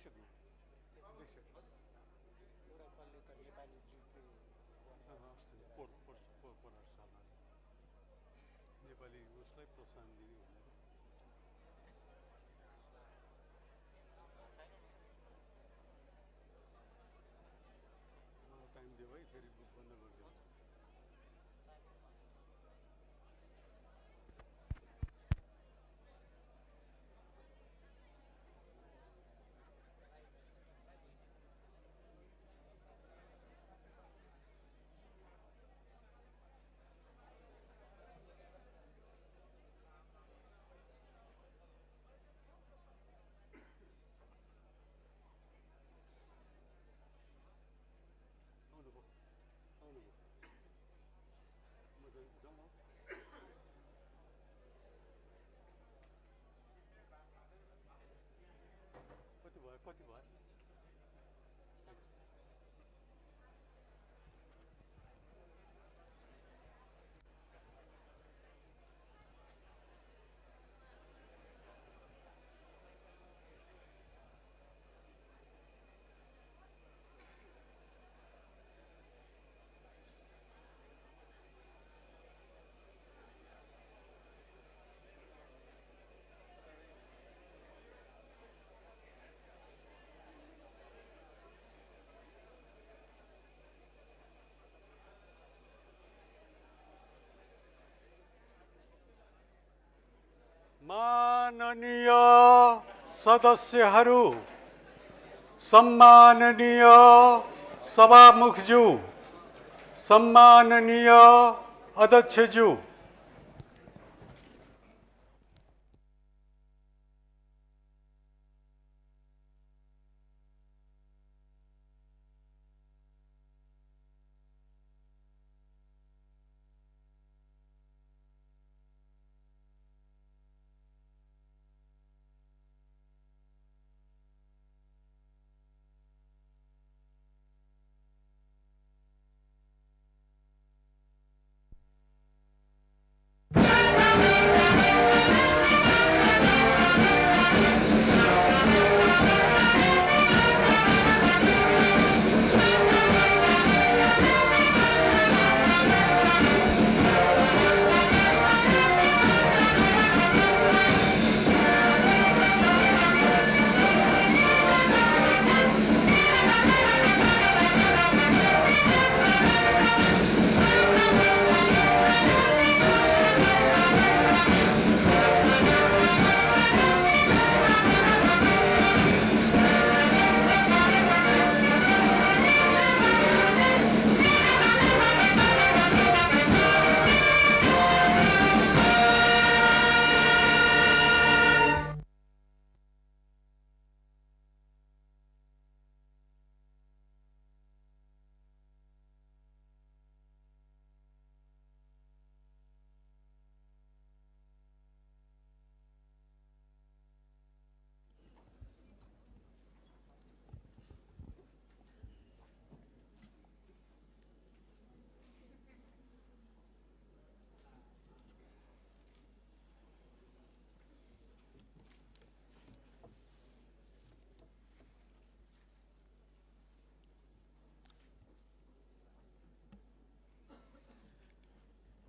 गइसक्यो गइसक्यो पोहोर सालमा नेपाली उसलाई प्रोत्साहन दिने भनेर टाइम दियो है फेरि बन्द गरिदिनु आउनुभयो आउनुभयो म त जाउँ कति भयो माननीय सदस्यहरू, सम्माननीय सभामुखज्यू, सम्माननीय अध्यक्षज्यू,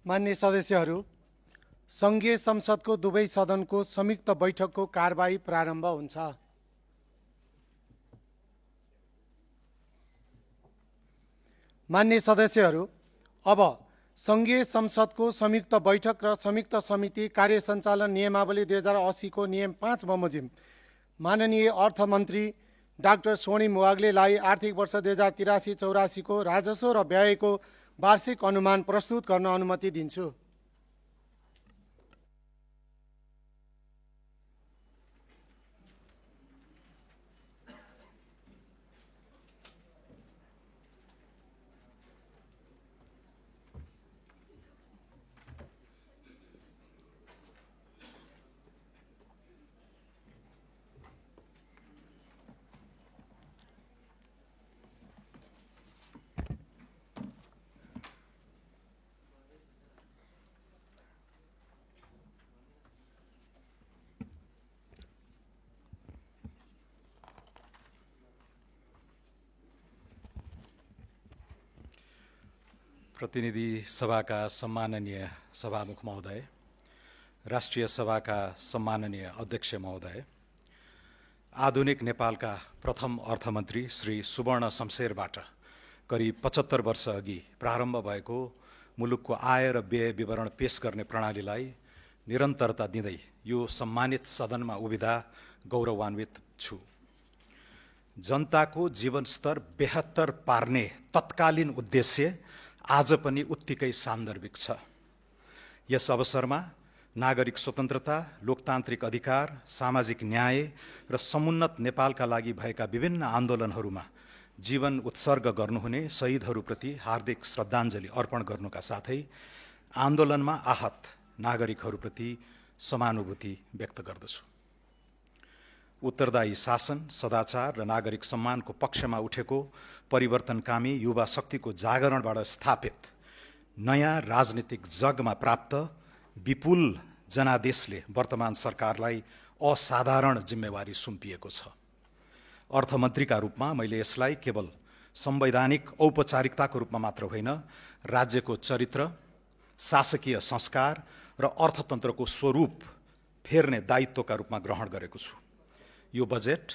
मान्य सदस्यहरू, सङ्घीय संसदको दुवै सदनको संयुक्त बैठकको कारबाही प्रारम्भ हुन्छ। मान्य सदस्यहरू, अब सङ्घीय संसदको संयुक्त बैठक र संयुक्त समिति कार्य सञ्चालन नियमावली 2080 को नियम 5 बमोजिम माननीय अर्थमन्त्री डाक्टर स्वर्णिम वाग्लेलाई आर्थिक वर्ष 2083-84 को राजस्व र व्ययको वार्षिक अनुमान प्रस्तुत गर्न अनुमति दिन्छु। प्रतिनिधि सभाका सम्माननीय सभामुख महोदय, राष्ट्रिय सभाका सम्माननीय अध्यक्ष महोदय, आधुनिक नेपालका प्रथम अर्थमन्त्री श्री सुवर्ण शमशेरबाट करिब 75 वर्ष अघि प्रारम्भ भएको मुलुकको आय र व्यय विवरण पेश गर्ने प्रणालीलाई निरन्तरता दिँदै यो सम्मानित सदनमा उभिँदा गौरवान्वित छु। जनताको जीवनस्तर बेहत्तर पार्ने तत्कालीन उद्देश्य आज पनि उत्तिकै सान्दर्भिक छ। यस अवसरमा नागरिक स्वतन्त्रता, लोकतान्त्रिक अधिकार, सामाजिक न्याय र समुन्नत नेपालका लागि भएका विभिन्न आन्दोलनहरूमा जीवन उत्सर्ग गर्नुहुने शहीदहरूप्रति हार्दिक श्रद्धाञ्जली अर्पण गर्नुका साथै आन्दोलनमा आहत नागरिकहरूप्रति समानुभूति व्यक्त गर्दछु। उत्तरदायी शासन, सदाचार र नागरिक सम्मानको पक्षमा उठेको परिवर्तनकामी युवा शक्तिको जागरणबाट स्थापित नयाँ राजनीतिक जगमा प्राप्त विपुल जनादेशले वर्तमान सरकारलाई असाधारण जिम्मेवारी सुम्पिएको छ। अर्थमन्त्रीका रूपमा मैले यसलाई केवल संवैधानिक औपचारिकताको रूपमा मात्र होइन, राज्यको चरित्र, शासकीय संस्कार र अर्थतन्त्रको स्वरूप फेर्ने दायित्वका रूपमा ग्रहण गरेको छु। यो बजेट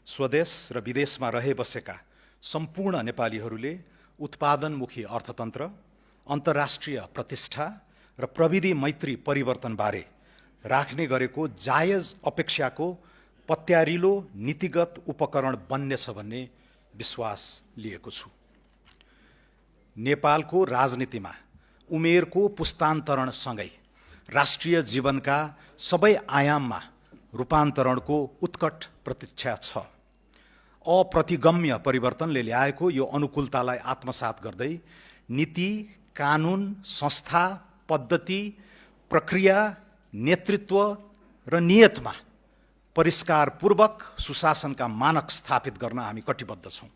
स्वदेश र विदेशमा रहे बसेका सम्पूर्ण नेपालीहरूले उत्पादनमुखी अर्थतन्त्र, अन्तर्राष्ट्रिय प्रतिष्ठा र प्रविधि मैत्री परिवर्तनबारे राख्ने गरेको जायज अपेक्षाको पत्यारिलो नीतिगत उपकरण बन्नेछ भन्ने विश्वास लिएको छु। नेपालको राजनीतिमा उमेरको पुस्तान्तरणसँगै राष्ट्रिय जीवनका सबै आयाममा रूपान्तरणको उत्कट प्रतीक्षा छ। अप्रतिगम्य परिवर्तनले ल्याएको यो अनुकूलतालाई आत्मसात गर्दै नीति, कानुन, संस्था, पद्धति, प्रक्रिया, नेतृत्व र नियतमा परिष्कारपूर्वक सुशासनका मानक स्थापित गर्न हामी कटिबद्ध छौँ।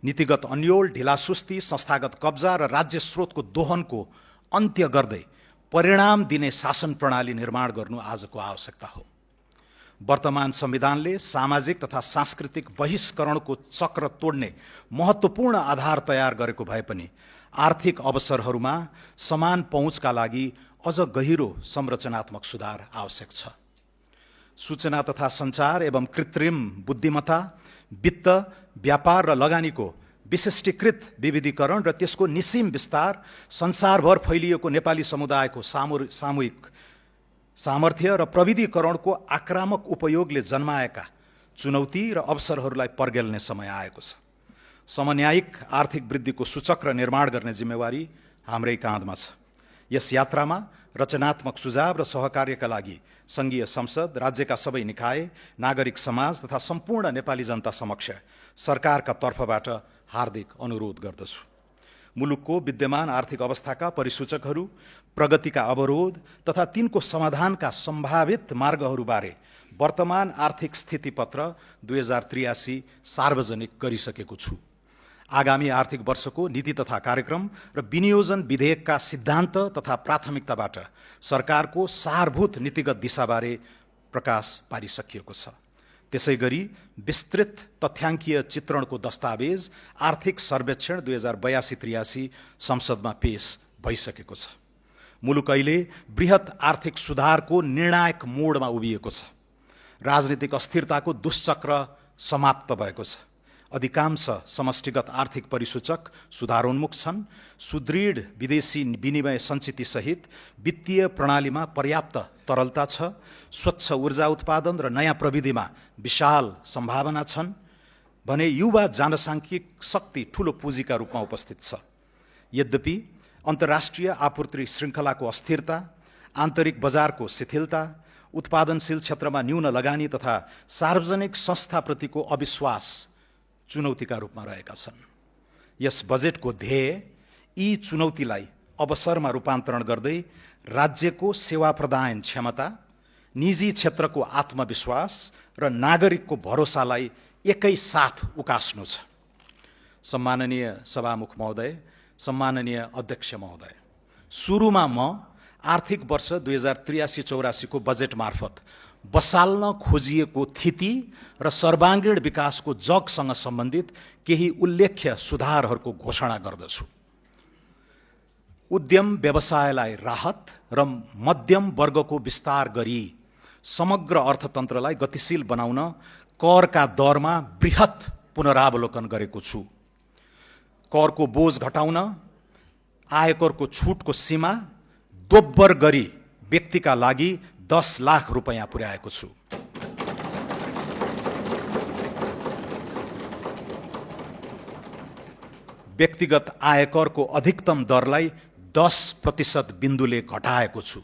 नीतिगत अन्योल, ढिलासुस्ती, संस्थागत कब्जा र राज्य स्रोतको दोहनको अन्त्य गर्दै परिणाम दिने शासन प्रणाली निर्माण गर्नु आजको आवश्यकता हो। वर्तमान संविधानले सामाजिक तथा सांस्कृतिक बहिष्करणको चक्र तोड्ने महत्त्वपूर्ण आधार तयार गरेको भए पनि आर्थिक अवसरहरूमा समान पहुँचका लागि अझ गहिरो संरचनात्मक सुधार आवश्यक छ। सूचना तथा सञ्चार एवं कृत्रिम बुद्धिमत्ता, वित्त, व्यापार र लगानीको विशिष्टीकृत विविधीकरण र त्यसको निसीम विस्तार संसारभर फैलिएको नेपाली समुदायको सामूहिक सामर्थ्य र प्रविधिकरणको आक्रामक उपयोगले जन्माएका चुनौती र अवसरहरूलाई पर्गेल्ने समय आएको छ। समन्यायिक आर्थिक वृद्धिको सूचक्र निर्माण गर्ने जिम्मेवारी हाम्रै काँधमा छ। यस यात्रामा रचनात्मक सुझाव र सहकार्यका लागि सङ्घीय संसद, राज्यका सबै निकाय, नागरिक समाज तथा सम्पूर्ण नेपाली जनता समक्ष सरकारका तर्फबाट हार्दिक अनुरोध गर्दछु। मुलुकको विद्यमान आर्थिक अवस्थाका परिसूचकहरू, प्रगतिका अवरोध तथा तिनको समाधानका सम्भावित मार्गहरूबारे वर्तमान आर्थिक स्थितिपत्र 2083 सार्वजनिक गरिसकेको छु। आगामी आर्थिक वर्षको नीति तथा कार्यक्रम र विनियोजन विधेयकका सिद्धान्त तथा प्राथमिकताबाट सरकारको सारभूत नीतिगत दिशाबारे प्रकाश पारिसकिएको छ। त्यसै गरी विस्तृत तथ्याङ्कीय चित्रणको दस्तावेज आर्थिक सर्वेक्षण 2082-83 संसदमा पेश भइसकेको छ। मुलुक अहिले बृहत आर्थिक सुधारको निर्णायक मोडमा उभिएको छ। राजनीतिक अस्थिरताको दुष्चक्र समाप्त भएको छ। अधिकांश समष्टिगत आर्थिक परिसूचक सुधारोन्मुख छन्। सुदृढ विदेशी विनिमय सञ्चितसहित वित्तीय प्रणालीमा पर्याप्त तरलता छ। स्वच्छ ऊर्जा उत्पादन र नयाँ प्रविधिमा विशाल सम्भावना छन् भने युवा जनसाङ्ख्यिक शक्ति ठूलो पुँजीका रूपमा उपस्थित छ। यद्यपि अन्तर्राष्ट्रिय आपूर्ति श्रृङ्खलाको अस्थिरता, आन्तरिक बजारको शिथिलता, उत्पादनशील क्षेत्रमा न्यून लगानी तथा सार्वजनिक संस्थाप्रतिको अविश्वास चुनौतीका रूपमा रहेका छन्। यस बजेटको ध्येय यी चुनौतीलाई अवसरमा रूपान्तरण गर्दै राज्यको सेवा प्रदान क्षमता, निजी क्षेत्रको आत्मविश्वास र नागरिकको भरोसालाई एकै साथ उकास्नु छ। सम्माननीय सभामुख महोदय, सम्माननीय अध्यक्ष महोदय, सुरुमा म आर्थिक वर्ष 2083-84 को बजेट मार्फत बसाल्न खोजिएको थिति र सर्वाङ्गीण विकासको जगसँग सम्बन्धित केही उल्लेख्य सुधारहरूको घोषणा गर्दछु। उद्यम व्यवसायलाई राहत र मध्यम वर्गको विस्तार गरी समग्र अर्थतन्त्रलाई गतिशील बनाउन करका दरमा बृहत पुनरावलोकन गरेको छु। करको बोझ घटाउन आयकरको छुटको सीमा दोब्बर गरी व्यक्तिका लागि 10 लाख रुपैयाँ पुर्याएको छु। व्यक्तिगत आयकरको अधिकतम दरलाई 10% बिन्दुले घटाएको छु।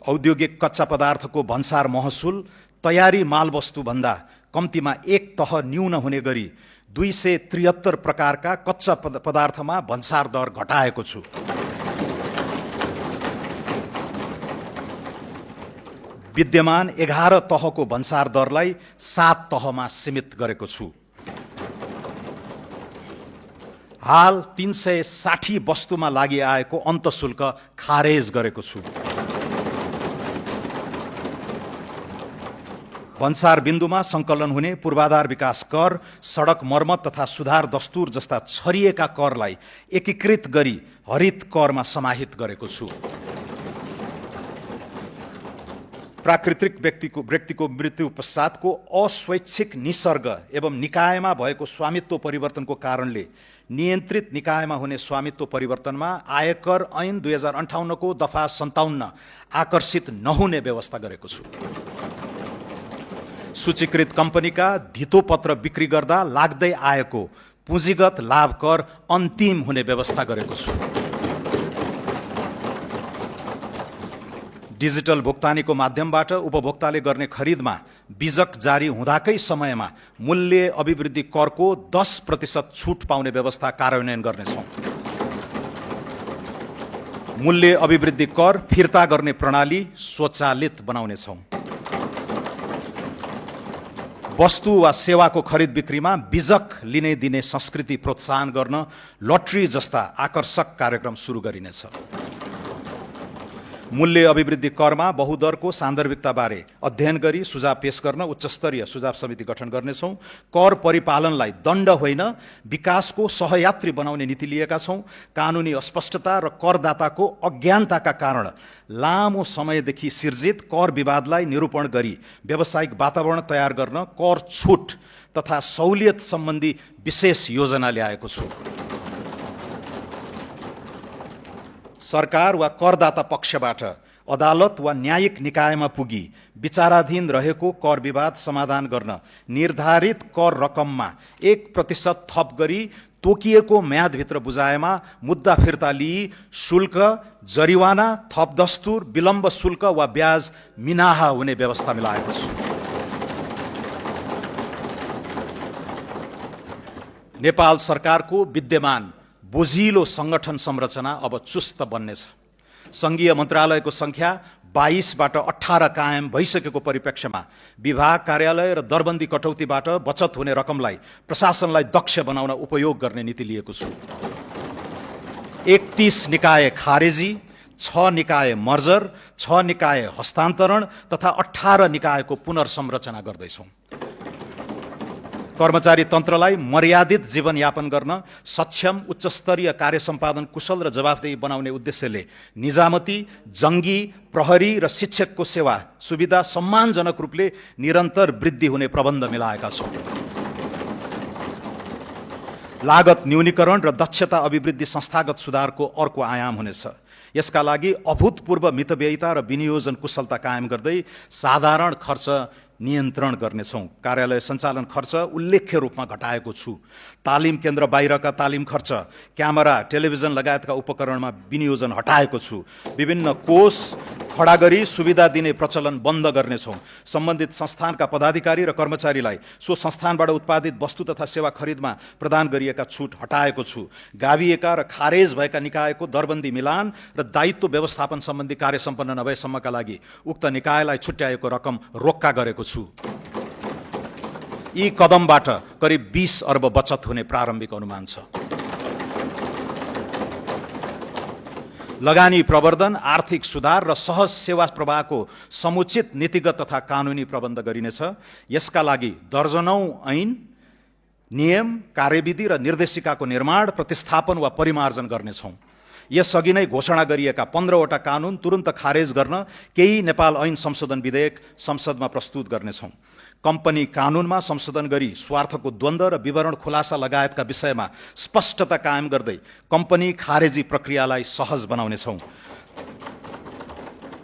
औद्योगिक कच्चा पदार्थको भन्सार महसुल तयारी मालवस्तु भन्दा कम्तीमा एक तह न्यून हुने गरी 273 प्रकारका कच्चा पदार्थमा भन्सार दर घटाएको छु। विद्यमान 11 तहको भन्सार दरलाई 7 तहमा सीमित गरेको छु। हाल 360 वस्तुमा लागि आएको अन्तशुल्क खारेज गरेको छु। भन्सार बिन्दुमा सङ्कलन हुने पूर्वाधार विकास कर, सडक मर्मत तथा सुधार दस्तुर जस्ता छरिएका करलाई एकीकृत गरी हरित करमा समाहित गरेको छु। प्राकृतिक व्यक्तिको मृत्यु पश्चातको अस्वैच्छिक निसर्ग एवं निकायमा भएको स्वामित्व परिवर्तनको कारणले नियन्त्रित निकायमा हुने स्वामित्व परिवर्तनमा आयकर ऐन 2058 को दफा 57 आकर्षित नहुने व्यवस्था गरेको छु। सूचीकृत कम्पनीका धितोपत्र बिक्री गर्दा लाग्दै आएको पुँजीगत लाभ कर अन्तिम हुने व्यवस्था गरेको छु। डिजिटल भुक्तानीको माध्यमबाट उपभोक्ताले गर्ने खरिदमा बिजक जारी हुँदाकै समयमा मूल्य अभिवृद्धि करको 10% छुट पाउने व्यवस्था कार्यान्वयन गर्नेछौँ। मूल्य अभिवृद्धि कर फिर्ता गर्ने प्रणाली स्वचालित बनाउनेछौँ। वस्तु वा सेवाको खरिद बिक्रीमा बिजक लिने दिने संस्कृति प्रोत्साहन गर्न लटरी जस्ता आकर्षक कार्यक्रम सुरु गरिनेछ। मूल्य अभिवृद्धि करमा बहुदरको सान्दर्भिकताबारे अध्ययन गरी सुझाव पेश गर्न उच्चस्तरीय सुझाव समिति गठन गर्नेछौँ। कर परिपालनलाई दण्ड होइन विकासको सहयात्री बनाउने नीति लिएका छौँ। कानुनी अस्पष्टता र करदाताको अज्ञानताका कारण लामो समयदेखि सिर्जित कर विवादलाई निरूपण गरी व्यावसायिक वातावरण तयार गर्न कर छुट तथा सहुलियत सम्बन्धी विशेष योजना ल्याएको छु। सरकार वा करदाता पक्षबाट अदालत वा न्यायिक निकायमा पुगी विचाराधीन रहेको कर विवाद समाधान गर्न निर्धारित कर रकममा 1% थप गरी तोकिएको म्यादभित्र बुझाएमा मुद्दा फिर्ता लिई शुल्क, जरिवाना, थप दस्तुर, विलम्ब शुल्क वा ब्याज मिनाहा हुने व्यवस्था मिलाएको छु। नेपाल सरकारको विद्यमान बोझिलो संगठन संरचना अब चुस्त बन्नेछ। संघीय मन्त्रालयको संख्या 22बाट 18 कायम भइसकेको परिप्रेक्ष्यमा विभाग कार्यालय र दरबन्दी कटौतीबाट बचत हुने रकमलाई प्रशासनलाई दक्ष बनाउन उपयोग गर्ने नीति लिएको छु। 31 निकाय खारेजी, 6 निकाय मर्जर, 6 निकाय हस्तान्तरण तथा 18 निकायको पुनर्संरचना गर्दैछौँ। कर्मचारी तन्त्रलाई मर्यादित जीवनयापन गर्न सक्षम, उच्चस्तरीय कार्य सम्पादन कुशल र जवाफदेही बनाउने उद्देश्यले निजामती, जङ्गी, प्रहरी र शिक्षकको सेवा सुविधा सम्मानजनक रूपले निरन्तर वृद्धि हुने प्रबन्ध मिलाएका छौँ। लागत न्यूनीकरण र दक्षता अभिवृद्धि संस्थागत सुधारको अर्को आयाम हुनेछ। यसका लागि अभूतपूर्व मितव्ययिता र विनियोजन कुशलता कायम गर्दै साधारण खर्च नियन्त्रण गर्नेछौँ। कार्यालय सञ्चालन खर्च उल्लेख्य रूपमा घटाएको छु। तालिम केन्द्र बाहिरका तालिम खर्च, क्यामेरा, टेलिभिजन लगायतका उपकरणमा विनियोजन हटाएको छु। विभिन्न कोष खडा गरी सुविधा दिने प्रचलन बन्द गर्नेछौँ। सम्बन्धित संस्थानका पदाधिकारी र कर्मचारीलाई सो संस्थानबाट उत्पादित वस्तु तथा सेवा खरिदमा प्रदान गरिएका छुट हटाएको छु। गाभिएका र खारेज भएका निकायको दरबन्दी मिलान र दायित्व व्यवस्थापन सम्बन्धी कार्य सम्पन्न नभएसम्मका लागि उक्त निकायलाई छुट्याएको रकम रोक्का गरेको छु। यी कदमबाट करिब 20 अर्ब बचत हुने प्रारम्भिक अनुमान छ। लगानी प्रवर्धन, आर्थिक सुधार र सहज सेवा प्रवाहको समुचित नीतिगत तथा कानुनी प्रबन्ध गरिनेछ। यसका लागि दर्जनौं ऐन, नियम, कार्यविधि र निर्देशिकाको निर्माण, प्रतिस्थापन वा परिमार्जन गर्नेछौँ। यसअघि नै घोषणा गरिएका 15वटा कानुन तुरुन्त खारेज गर्न केही नेपाल ऐन संशोधन विधेयक संसदमा प्रस्तुत गर्नेछौँ। कम्पनी कानुनमा संशोधन गरी स्वार्थको द्वन्द्व र विवरण खुलासा लगायतका विषयमा स्पष्टता कायम गर्दै कम्पनी खारेजी प्रक्रियालाई सहज बनाउनेछौँ।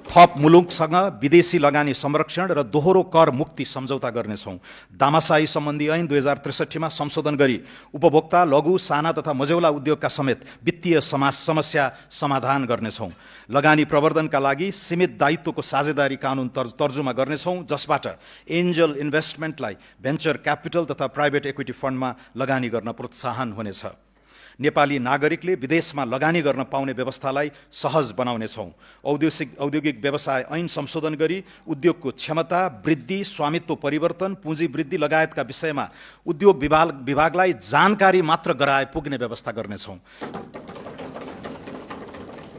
थप मुलुकसँग विदेशी लगानी संरक्षण र दोहोरो कर मुक्ति सम्झौता गर्नेछौँ। दामासाही सम्बन्धी ऐन 2063 संशोधन गरी उपभोक्ता, लघु, साना तथा मझौला उद्योगका समेत वित्तीय समस्या समाधान गर्नेछौँ। लगानी प्रवर्धनका लागि सीमित दायित्वको साझेदारी कानुन तर्जुमा गर्नेछौँ, जसबाट एन्जल इन्भेस्टमेन्टलाई भेन्चर क्यापिटल तथा प्राइभेट इक्विटी फन्डमा लगानी गर्न प्रोत्साहन हुनेछ। नेपाली नागरिकले विदेशमा लगानी गर्न पाउने व्यवस्थालाई सहज बनाउनेछौँ। औद्योगिक व्यवसाय ऐन संशोधन गरी उद्योगको क्षमता वृद्धि, स्वामित्व परिवर्तन, पुँजी वृद्धि लगायतका विषयमा उद्योग विभागलाई जानकारी मात्र गराए पुग्ने व्यवस्था गर्नेछौँ।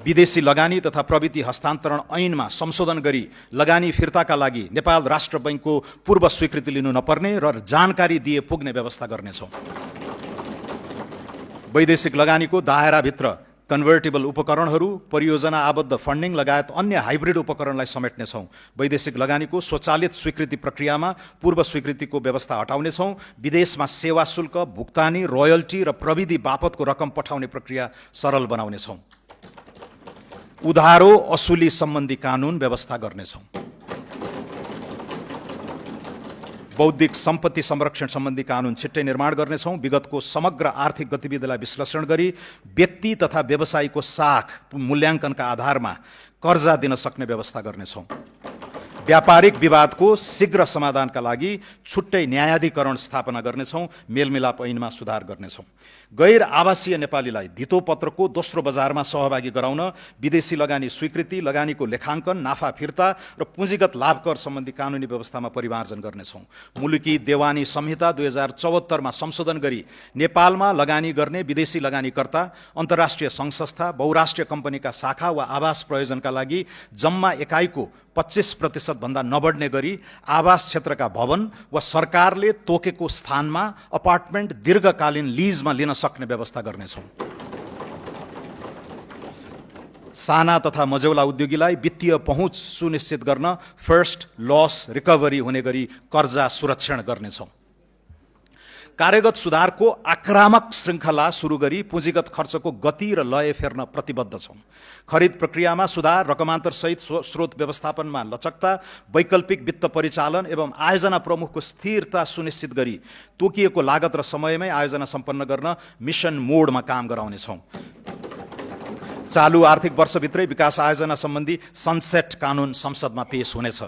विदेशी लगानी तथा प्रविधि हस्तान्तरण ऐनमा संशोधन गरी लगानी फिर्ताका लागि नेपाल राष्ट्र बैङ्कको पूर्व स्वीकृति लिनु नपर्ने र जानकारी दिए पुग्ने व्यवस्था गर्नेछौँ। वैदेशिक लगानीको दायराभित्र कन्भर्टेबल उपकरणहरू, परियोजना आबद्ध फन्डिङ लगायत अन्य हाइब्रिड उपकरणलाई समेट्नेछौँ। वैदेशिक लगानीको स्वचालित स्वीकृति प्रक्रियामा पूर्व स्वीकृतिको व्यवस्था हटाउनेछौँ। विदेशमा सेवा शुल्क, भुक्तानी, रोयल्टी र प्रविधि बापतको रकम पठाउने प्रक्रिया सरल बनाउनेछौँ। उधारो असुली सम्बन्धी कानुन व्यवस्था गर्नेछौँ। बौद्धिक सम्पत्ति संरक्षण सम्बन्धी कानुन छिट्टै निर्माण गर्नेछौँ। विगतको समग्र आर्थिक गतिविधिलाई विश्लेषण गरी व्यक्ति तथा व्यवसायीको साख मूल्याङ्कनका आधारमा कर्जा दिन सक्ने व्यवस्था गर्नेछौँ। व्यापारिक विवादको शीघ्र समाधानका लागि छुट्टै न्यायाधिकरण स्थापना गर्नेछौँ। मेलमिलाप ऐनमा सुधार गर्नेछौँ। गैर आवासीय नेपालीलाई धितोपत्रको दोस्रो बजारमा सहभागी गराउन विदेशी लगानी स्वीकृति, लगानीको लेखाङ्कन, नाफा फिर्ता र पुँजीगत लाभकर सम्बन्धी कानुनी व्यवस्थामा परिमार्जन गर्नेछौँ। मुलुकी देवानी संहिता 2074 मा संशोधन गरी नेपालमा लगानी गर्ने विदेशी लगानीकर्ता, अन्तर्राष्ट्रिय सङ्घ संस्था, बहुराष्ट्रिय कम्पनीका शाखा वा आवास प्रयोजनका लागि जम्मा एकाइको 25% भन्दा नबढ्ने गरी आवास क्षेत्रका भवन वा सरकारले तोकेको स्थानमा अपार्टमेन्ट दीर्घकालीन लिजमा लिन सक्ने व्यवस्था गर्नेछौँ। साना तथा मझौला उद्योगीलाई वित्तीय पहुँच सुनिश्चित गर्न फर्स्ट लस रिकभरी हुने गरी कर्जा सुरक्षण गर्नेछौँ। कार्यगत सुधारको आक्रामक श्रृङ्खला सुरु गरी पुँजीगत खर्चको गति र लय फेर्न प्रतिबद्ध छौँ। खरिद प्रक्रियामा सुधार, रकमान्तरसहित स्रोत व्यवस्थापनमा लचकता, वैकल्पिक वित्त परिचालन एवं आयोजना प्रमुखको स्थिरता सुनिश्चित गरी तोकिएको लागत र समयमै आयोजना सम्पन्न गर्न मिसन मोडमा काम गराउनेछौँ। चालु आर्थिक वर्षभित्रै विकास आयोजना सम्बन्धी सनसेट कानुन संसदमा पेश हुनेछ।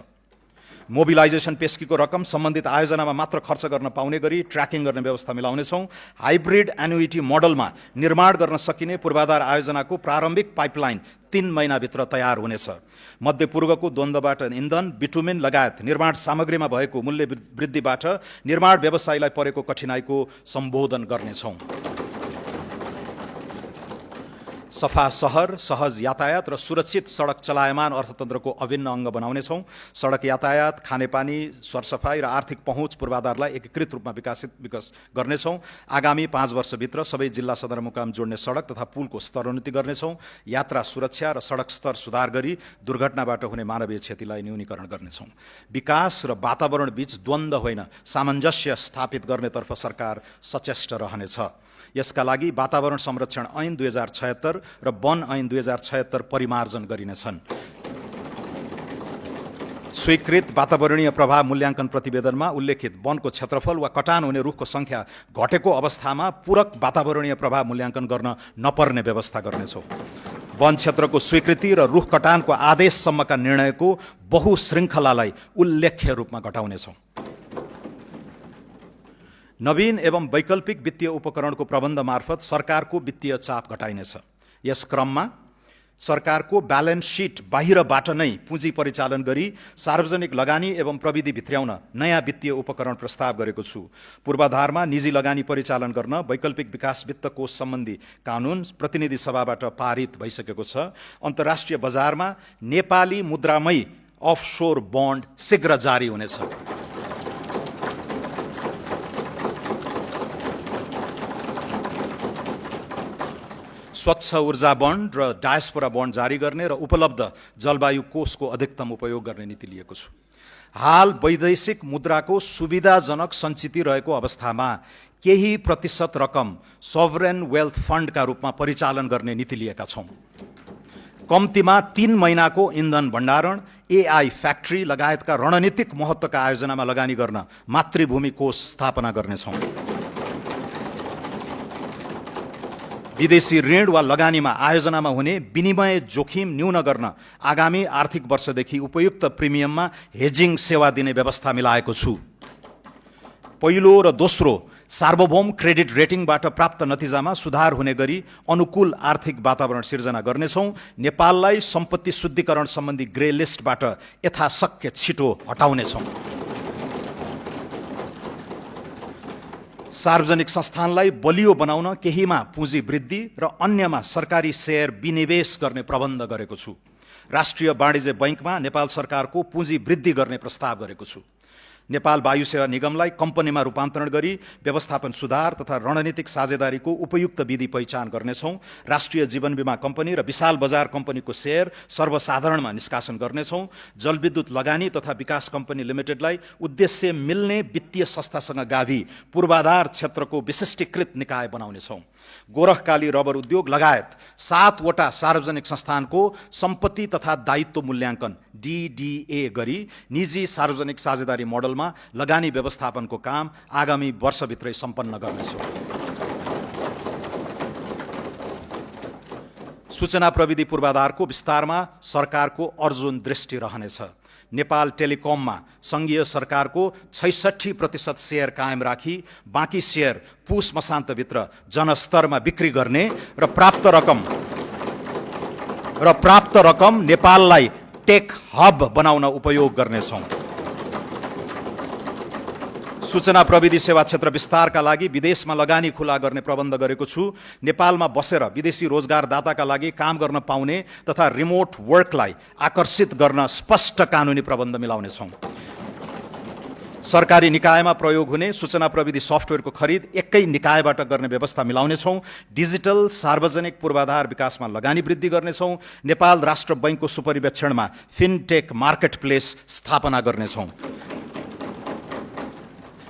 मोबिलाइजेसन पेस्कीको रकम सम्बन्धित आयोजनामा मात्र खर्च गर्न पाउने गरी ट्र्याकिङ गर्ने व्यवस्था मिलाउनेछौँ। हाइब्रिड एन्युइटी मोडलमा निर्माण गर्न सकिने पूर्वाधार आयोजनाको प्रारम्भिक पाइपलाइन 3 महिनाभित्र तयार हुनेछ। मध्यपूर्वको द्वन्द्वबाट इन्धन, बिटुमेन लगायत निर्माण सामग्रीमा भएको मूल्य वृद्धिबाट निर्माण व्यवसायीलाई परेको कठिनाइको सम्बोधन गर्नेछौँ। सफा सहर, सहज यातायात र सुरक्षित सडक चलायमान अर्थतन्त्रको अभिन्न अङ्ग बनाउनेछौँ। सडक यातायात, खानेपानी, सरसफाई र आर्थिक पहुँच पूर्वाधारलाई एकीकृत रूपमा विकास गर्नेछौँ। आगामी 5 वर्षभित्र सबै जिल्ला सदरमुकाम जोड्ने सडक तथा पुलको स्तरोन्नति गर्नेछौँ। यात्रा सुरक्षा र सडक स्तर सुधार गरी दुर्घटनाबाट हुने मानवीय क्षतिलाई न्यूनीकरण गर्नेछौँ। विकास र वातावरण बीच द्वन्द्व होइन, सामञ्जस्य स्थापित गर्नेतर्फ सरकार सचेष्ट रहनेछ। यसका लागि वातावरण संरक्षण ऐन 2076 र वन ऐन 2076 परिमार्जन गरिनेछन्। स्वीकृत वातावरणीय प्रभाव मूल्याङ्कन प्रतिवेदनमा उल्लेखित वनको क्षेत्रफल वा कटान हुने रुखको सङ्ख्या घटेको अवस्थामा पूरक वातावरणीय प्रभाव मूल्याङ्कन गर्न नपर्ने व्यवस्था गर्नेछौँ। वन क्षेत्रको स्वीकृति र रुख कटानको आदेशसम्मका निर्णयको बहुश्रृङ्खलालाई उल्लेख्य रूपमा घटाउनेछौँ। नवीन एवं वैकल्पिक वित्तीय उपकरणको प्रबन्ध मार्फत सरकारको वित्तीय चाप घटाइनेछ। यस क्रममा सरकारको ब्यालेन्स सिट बाहिरबाट नै पुँजी परिचालन गरी सार्वजनिक लगानी एवं प्रविधि भित्र्याउन नयाँ वित्तीय उपकरण प्रस्ताव गरेको छु। पूर्वाधारमा निजी लगानी परिचालन गर्न वैकल्पिक विकास वित्त कोष सम्बन्धी कानुन प्रतिनिधि सभाबाट पारित भइसकेको छ। अन्तर्राष्ट्रिय बजारमा नेपाली मुद्रामै अफसोर बन्ड शीघ्र जारी हुनेछ। स्वच्छ ऊर्जा बन्ड र डायस्पोरा बन्ड जारी गर्ने र उपलब्ध जलवायु कोषको अधिकतम उपयोग गर्ने नीति लिएको छु। हाल वैदेशिक मुद्राको सुविधाजनक सञ्चित रहेको अवस्थामा केही प्रतिशत रकम सभरेन वेल्थ फन्डका रूपमा परिचालन गर्ने नीति लिएका छौँ। कम्तीमा 3 महिनाको इन्धन भण्डारण, एआई फ्याक्ट्री लगायतका रणनीतिक महत्त्वका आयोजनामा लगानी गर्न मातृभूमि कोष स्थापना गर्नेछौँ। विदेशी ऋण वा लगानीमा आयोजनामा हुने विनिमय जोखिम न्यून गर्न आगामी आर्थिक वर्षदेखि उपयुक्त प्रिमियममा हेजिङ सेवा दिने व्यवस्था मिलाएको छु। पहिलो र दोस्रो सार्वभौम क्रेडिट रेटिङबाट प्राप्त नतिजामा सुधार हुने गरी अनुकूल आर्थिक वातावरण सिर्जना गर्नेछौँ। नेपाललाई सम्पत्ति शुद्धिकरण सम्बन्धी ग्रे लिस्टबाट यथाशक्य छिटो हटाउनेछौँ। सार्वजनिक संस्थानलाई बलियो बनाउन केहीमा पुँजी वृद्धि र अन्यमा सरकारी शेयर विनिवेश गर्ने प्रबन्ध गरेको छु। राष्ट्रिय वाणिज्य बैङ्कमा नेपाल सरकारको पुँजी वृद्धि गर्ने प्रस्ताव गरेको छु। नेपाल वायु सेवा निगमलाई कम्पनीमा रूपान्तरण गरी व्यवस्थापन सुधार तथा रणनीतिक साझेदारीको उपयुक्त विधि पहिचान गर्नेछौँ। राष्ट्रिय जीवन बीमा कम्पनी र विशाल बजार कम्पनीको शेयर सर्वसाधारणमा निष्कासन गर्नेछौँ। जलविद्युत लगानी तथा विकास कम्पनी लिमिटेडलाई उद्देश्य मिल्ने वित्तीय संस्थासँग गाभी पूर्वाधार क्षेत्रको विशिष्टीकृत निकाय बनाउनेछौँ। गोरखकाली रबर उद्योग लगायत 7 वटा सार्वजनिक संस्थानको सम्पत्ति तथा दायित्व मूल्याङ्कन DDA गरी निजी सार्वजनिक साझेदारी मोडलमा लगानी व्यवस्थापनको काम आगामी वर्षभित्रै सम्पन्न गर्नेछौँ। सूचना प्रविधि पूर्वाधारको विस्तारमा सरकारको अर्जुन दृष्टि रहनेछ। नेपाल टेलिकममा सङ्घीय सरकारको 66% सेयर कायम राखी बाँकी सेयर पुस मसान्तभित्र जनस्तरमा बिक्री गर्ने र प्राप्त रकम नेपाललाई टेक हब बनाउन उपयोग गर्नेछौँ। सूचना प्रविधि सेवा क्षेत्र विस्तारका लागि विदेशमा लगानी खुला गर्ने प्रबन्ध गरेको छु। नेपालमा बसेर विदेशी रोजगारदाताका लागि काम गर्न पाउने तथा रिमोट वर्कलाई आकर्षित गर्न स्पष्ट कानुनी प्रबन्ध मिलाउनेछौँ। सरकारी निकायमा प्रयोग हुने सूचना प्रविधि सफ्टवेयरको खरिद एकै निकायबाट गर्ने व्यवस्था मिलाउनेछौँ। डिजिटल सार्वजनिक पूर्वाधार विकासमा लगानी वृद्धि गर्नेछौँ। नेपाल राष्ट्र बैङ्कको सुपरिवेक्षणमा फिनटेक मार्केट प्लेस स्थापना गर्नेछौँ।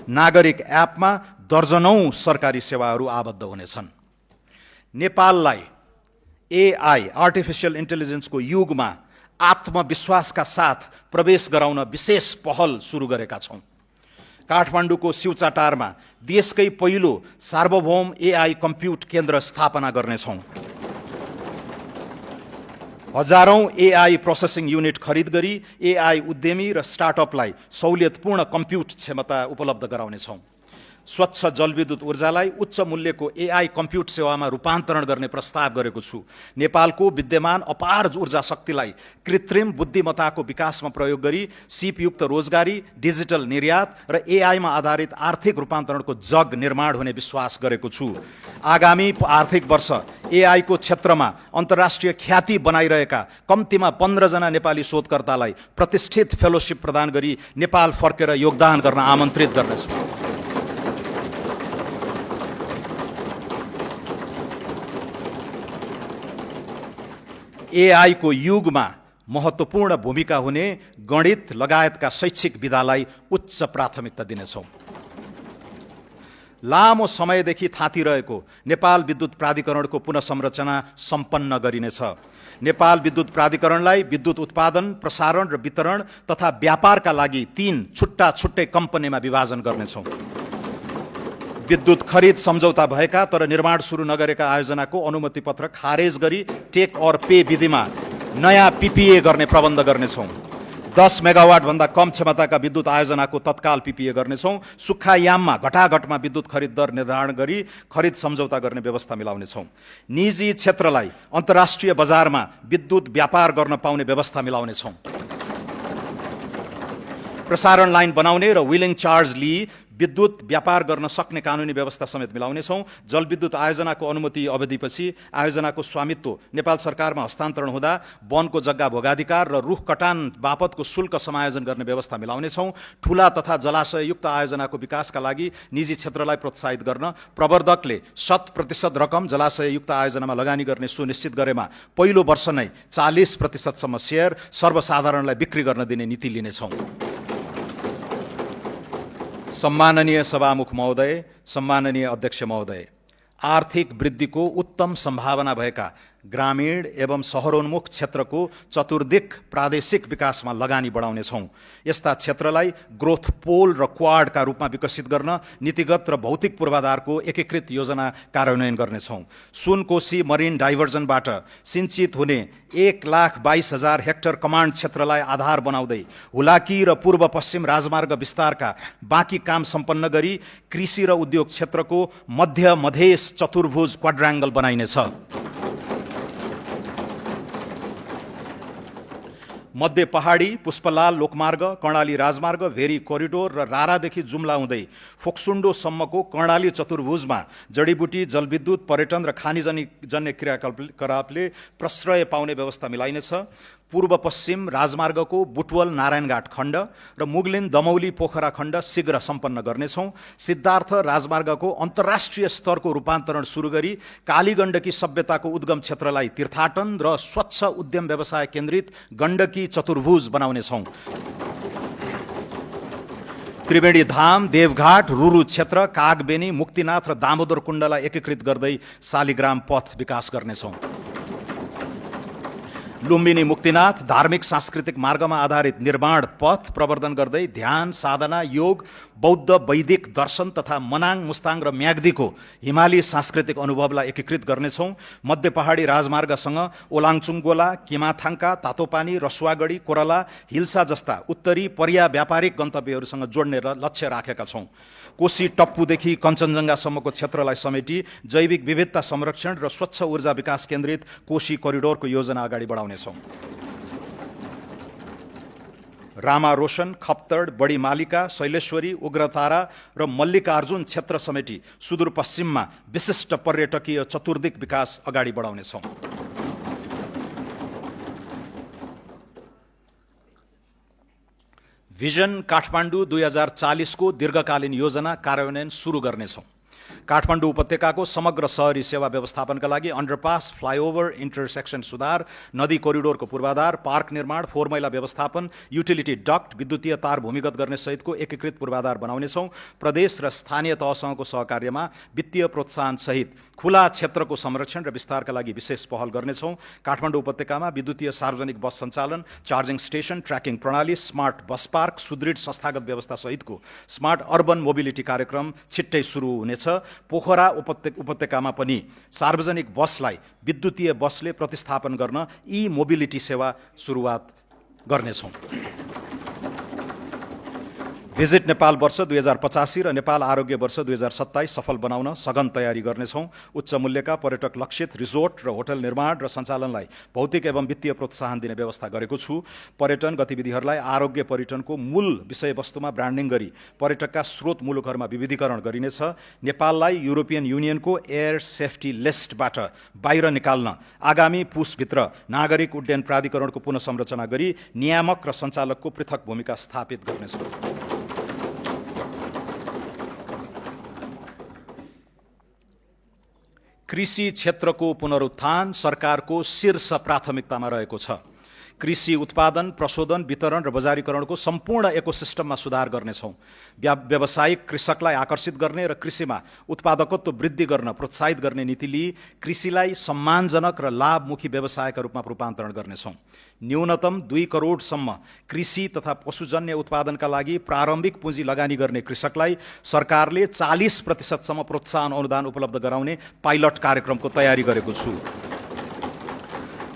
नागरिक एपमा दर्जनौं सरकारी सेवाहरू आबद्ध हुनेछन्। नेपाललाई एआई आर्टिफिसियल इन्टेलिजेन्सको युगमा आत्मविश्वासका साथ प्रवेश गराउन विशेष पहल सुरु गरेका छौँ। काठमाडौँको सिउचाटारमा देशकै पहिलो सार्वभौम एआई कम्प्युट केन्द्र स्थापना गर्नेछौँ। हजारौं एआई प्रोसेसिङ युनिट खरिद गरी एआई उद्यमी र स्टार्टअपलाई सहुलियतपूर्ण कम्प्युट क्षमता उपलब्ध गराउनेछौँ। स्वच्छ जलविद्युत ऊर्जालाई उच्च मूल्यको एआई कम्प्युट सेवामा रूपान्तरण गर्ने प्रस्ताव गरेको छु। नेपालको विद्यमान अपार ऊर्जा शक्तिलाई कृत्रिम बुद्धिमत्ताको विकासमा प्रयोग गरी सिपयुक्त रोजगारी, डिजिटल निर्यात र एआईमा आधारित आर्थिक रूपान्तरणको जग निर्माण हुने विश्वास गरेको छु। आगामी आर्थिक वर्ष एआईको क्षेत्रमा अन्तर्राष्ट्रिय ख्याति बनाइरहेका कम्तीमा 15 जना नेपाली शोधकर्तालाई प्रतिष्ठित फेलोशिप प्रदान गरी नेपाल फर्केर योगदान गर्न आमन्त्रित गर्नेछु। एआई को युगमा महत्त्वपूर्ण भूमिका हुने गणित लगायतका शैक्षिक विधालाई उच्च प्राथमिकता दिनेछौँ। लामो समयदेखि थाँतिरहेको नेपाल विद्युत प्राधिकरणको पुनःसंरचना सम्पन्न गरिनेछ। नेपाल विद्युत प्राधिकरणलाई विद्युत उत्पादन, प्रसारण र वितरण तथा व्यापारका लागि 3 छुट्टा छुट्टै कम्पनीमा विभाजन गर्नेछौँ। विद्युत खरिद सम्झौता भएका तर निर्माण सुरु नगरेका आयोजनाको अनुमति पत्र खारेज गरी टेक और पे विधिमा नयाँ पीपीए गर्ने प्रबन्ध गर्नेछौँ। 10 मेगावाट भन्दा कम क्षमताका विद्युत आयोजनाको तत्काल पीपीए गर्नेछौँ। सुक्खायाममा घटाघटमा विद्युत खरिद दर निर्धारण गरी खरिद सम्झौता गर्ने व्यवस्था मिलाउनेछौँ। निजी क्षेत्रलाई अन्तर्राष्ट्रिय बजारमा विद्युत व्यापार गर्न पाउने व्यवस्था मिलाउनेछौँ। प्रसारण लाइन बनाउने र व्हिलिङ चार्ज लिई विद्युत व्यापार गर्न सक्ने कानुनी व्यवस्था समेत मिलाउनेछौँ। जलविद्युत आयोजनाको अनुमति अवधिपछि आयोजनाको स्वामित्व नेपाल सरकारमा हस्तान्तरण हुँदा वनको जग्गा भोगाधिकार र रुख कटान बापतको शुल्क समायोजन गर्ने व्यवस्था मिलाउनेछौँ। ठूला तथा जलाशययुक्त आयोजनाको विकासका लागि निजी क्षेत्रलाई प्रोत्साहित गर्न प्रवर्धकले 100% रकम जलाशययुक्त आयोजनामा लगानी गर्ने सुनिश्चित गरेमा पहिलो वर्ष नै 40% सेयर सर्वसाधारणलाई बिक्री गर्न दिने नीति लिनेछौँ। सम्माननीय सभामुख महोदय, सम्माननीय अध्यक्ष महोदय, आर्थिक वृद्धिको उत्तम सम्भावना भएका ग्रामीण एवं शहरोन्मुख क्षेत्रको चतुर्दिक प्रादेशिक विकासमा लगानी बढाउनेछौँ। यस्ता क्षेत्रलाई ग्रोथ पोल र क्वाडका रूपमा विकसित गर्न नीतिगत र भौतिक पूर्वाधारको एकीकृत योजना कार्यान्वयन गर्नेछौँ। सुनकोशी मरिन डाइभर्जनबाट सिंचित हुने 1,22,000 हेक्टर कमान्ड क्षेत्रलाई आधार बनाउँदै हुलाकी र पूर्व पश्चिम राजमार्ग विस्तारका बाँकी काम सम्पन्न गरी कृषि र उद्योग क्षेत्रको मध्य मधेस चतुर्भुज क्वाड्राङ्गल बनाइनेछ। मध्य पहाडी, पुष्पलाल लोकमार्ग, कर्णाली राजमार्ग, भेरी कोरिडोर र रारादेखि जुम्ला हुँदै फोक्सुन्डोसम्मको कर्णाली चतुर्भुजमा जडीबुटी, जलविद्युत, पर्यटन र खानीजन्य क्रियाकलापले प्रश्रय पाउने व्यवस्था मिलाइनेछ। पूर्व पश्चिम राजमार्गको बुटवल नारायणघाट खण्ड र मुगलिन दमौली पोखरा खण्ड शीघ्र सम्पन्न गर्नेछौँ। सिद्धार्थ राजमार्गको अन्तर्राष्ट्रिय स्तरको रूपान्तरण सुरु गरी कालीगण्डकी सभ्यताको उद्गम क्षेत्रलाई तीर्थाटन र स्वच्छ उद्यम व्यवसाय केन्द्रित गण्डकी चतुर्भुज बनाउनेछौँ। त्रिवेणी धाम, देवघाट, रुरु क्षेत्र, कागबेनी, मुक्तिनाथ र दामोदर कुण्डलाई एकीकृत गर्दै शालिग्राम पथ विकास गर्नेछौँ। लुम्बिनी मुक्तिनाथ धार्मिक सांस्कृतिक मार्गमा आधारित निर्माण पथ प्रवर्धन गर्दै ध्यान, साधना, योग, बौद्ध वैदिक दर्शन तथा मनाङ, मुस्ताङ र म्याग्दीको हिमाली सांस्कृतिक अनुभवलाई एकीकृत गर्नेछौँ। मध्य पहाडी राजमार्गसँग ओलाङचुङगोला, किमाथाङका, तातोपानी, रसुवागढी, कोरला, हिल्सा जस्ता उत्तरी पर्या व्यापारिक गन्तव्यहरूसँग जोड्ने लक्ष्य राखेका छौँ। कोशी टप्पूदेखि कञ्चनजङ्घासम्मको क्षेत्रलाई समेटी जैविक विविधता संरक्षण र स्वच्छ ऊर्जा विकास केन्द्रित कोशी कोरिडोरको योजना अगाडि बढाउनेछौँ। रामा रोशन, खप्तड, बडी मालिका, शैलेश्वरी, उग्रतारा र मल्लिकार्जुन क्षेत्र समेटी सुदूरपश्चिममा विशिष्ट पर्यटकीय चतुर्दिक विकास अगाडि बढाउनेछौँ। भिजन काठमाडौँ 2040 को दीर्घकालीन योजना कार्यान्वयन सुरु गर्नेछौँ। काठमाडौँ उपत्यकाको समग्र शहरी सेवा व्यवस्थापनका लागि अन्डरपास, फ्लाइओभर, इन्टरसेक्सन सुधार, नदी कोरिडोरको पूर्वाधार, पार्क निर्माण, फोहोर मैला व्यवस्थापन, युटिलिटी डक्ट, विद्युतीय तार भूमिगत गर्ने सहितको एकीकृत पूर्वाधार बनाउनेछौँ। प्रदेश र स्थानीय तहसँगको सहकार्यमा वित्तीय प्रोत्साहन सहित खुला क्षेत्रको संरक्षण र विस्तारका लागि विशेष पहल गर्नेछौँ। काठमाडौँ उपत्यकामा विद्युतीय सार्वजनिक बस सञ्चालन, चार्जिङ स्टेशन, ट्र्याकिङ प्रणाली, स्मार्ट बस पार्क, सुदृढ संस्थागत व्यवस्था सहितको स्मार्ट अर्बन मोबिलिटी कार्यक्रम छिट्टै सुरु हुनेछ। पोखरा उपत्यकामा पनि सार्वजनिक बसलाई विद्युतीय बसले प्रतिस्थापन गर्न ई मोबिलिटी सेवा सुरुवात गर्नेछौँ। भिजिट नेपाल वर्ष 2085 र नेपाल आरोग्य वर्ष 2027 सफल बनाउन सघन तयारी गर्नेछौँ। उच्च मूल्यका पर्यटक लक्षित रिजोर्ट र होटल निर्माण र सञ्चालनलाई भौतिक एवं वित्तीय प्रोत्साहन दिने व्यवस्था गरेको छु। पर्यटन गतिविधिहरूलाई आरोग्य पर्यटनको मूल विषयवस्तुमा ब्रान्डिङ गरी पर्यटकका स्रोत मुलुकहरूमा विविधीकरण गरिनेछ। नेपाललाई युरोपियन युनियनको एयर सेफ्टी लिस्टबाट बाहिर निकाल्न आगामी पुसभित्र नागरिक उड्डयन प्राधिकरणको पुनः संरचना गरी नियामक र सञ्चालकको पृथक भूमिका स्थापित गर्नेछौँ। कृषि क्षेत्रको पुनरुत्थान सरकारको शीर्ष प्राथमिकतामा रहेको छ। कृषि उत्पादन, प्रशोधन, वितरण र बजारीकरणको सम्पूर्ण इकोसिस्टममा सुधार गर्नेछौँ। व्यावसायिक कृषकलाई आकर्षित गर्ने र कृषिमा उत्पादकत्व वृद्धि गर्न प्रोत्साहित गर्ने नीति लिई कृषिलाई सम्मानजनक र लाभमुखी व्यवसायका रूपमा रूपान्तरण गर्नेछौँ। न्यूनतम 2 करोडसम्म कृषि तथा पशुजन्य उत्पादनका लागि प्रारम्भिक पुँजी लगानी गर्ने कृषकलाई सरकारले 40% प्रोत्साहन अनुदान उपलब्ध गराउने पाइलट कार्यक्रमको तयारी गरेको छु।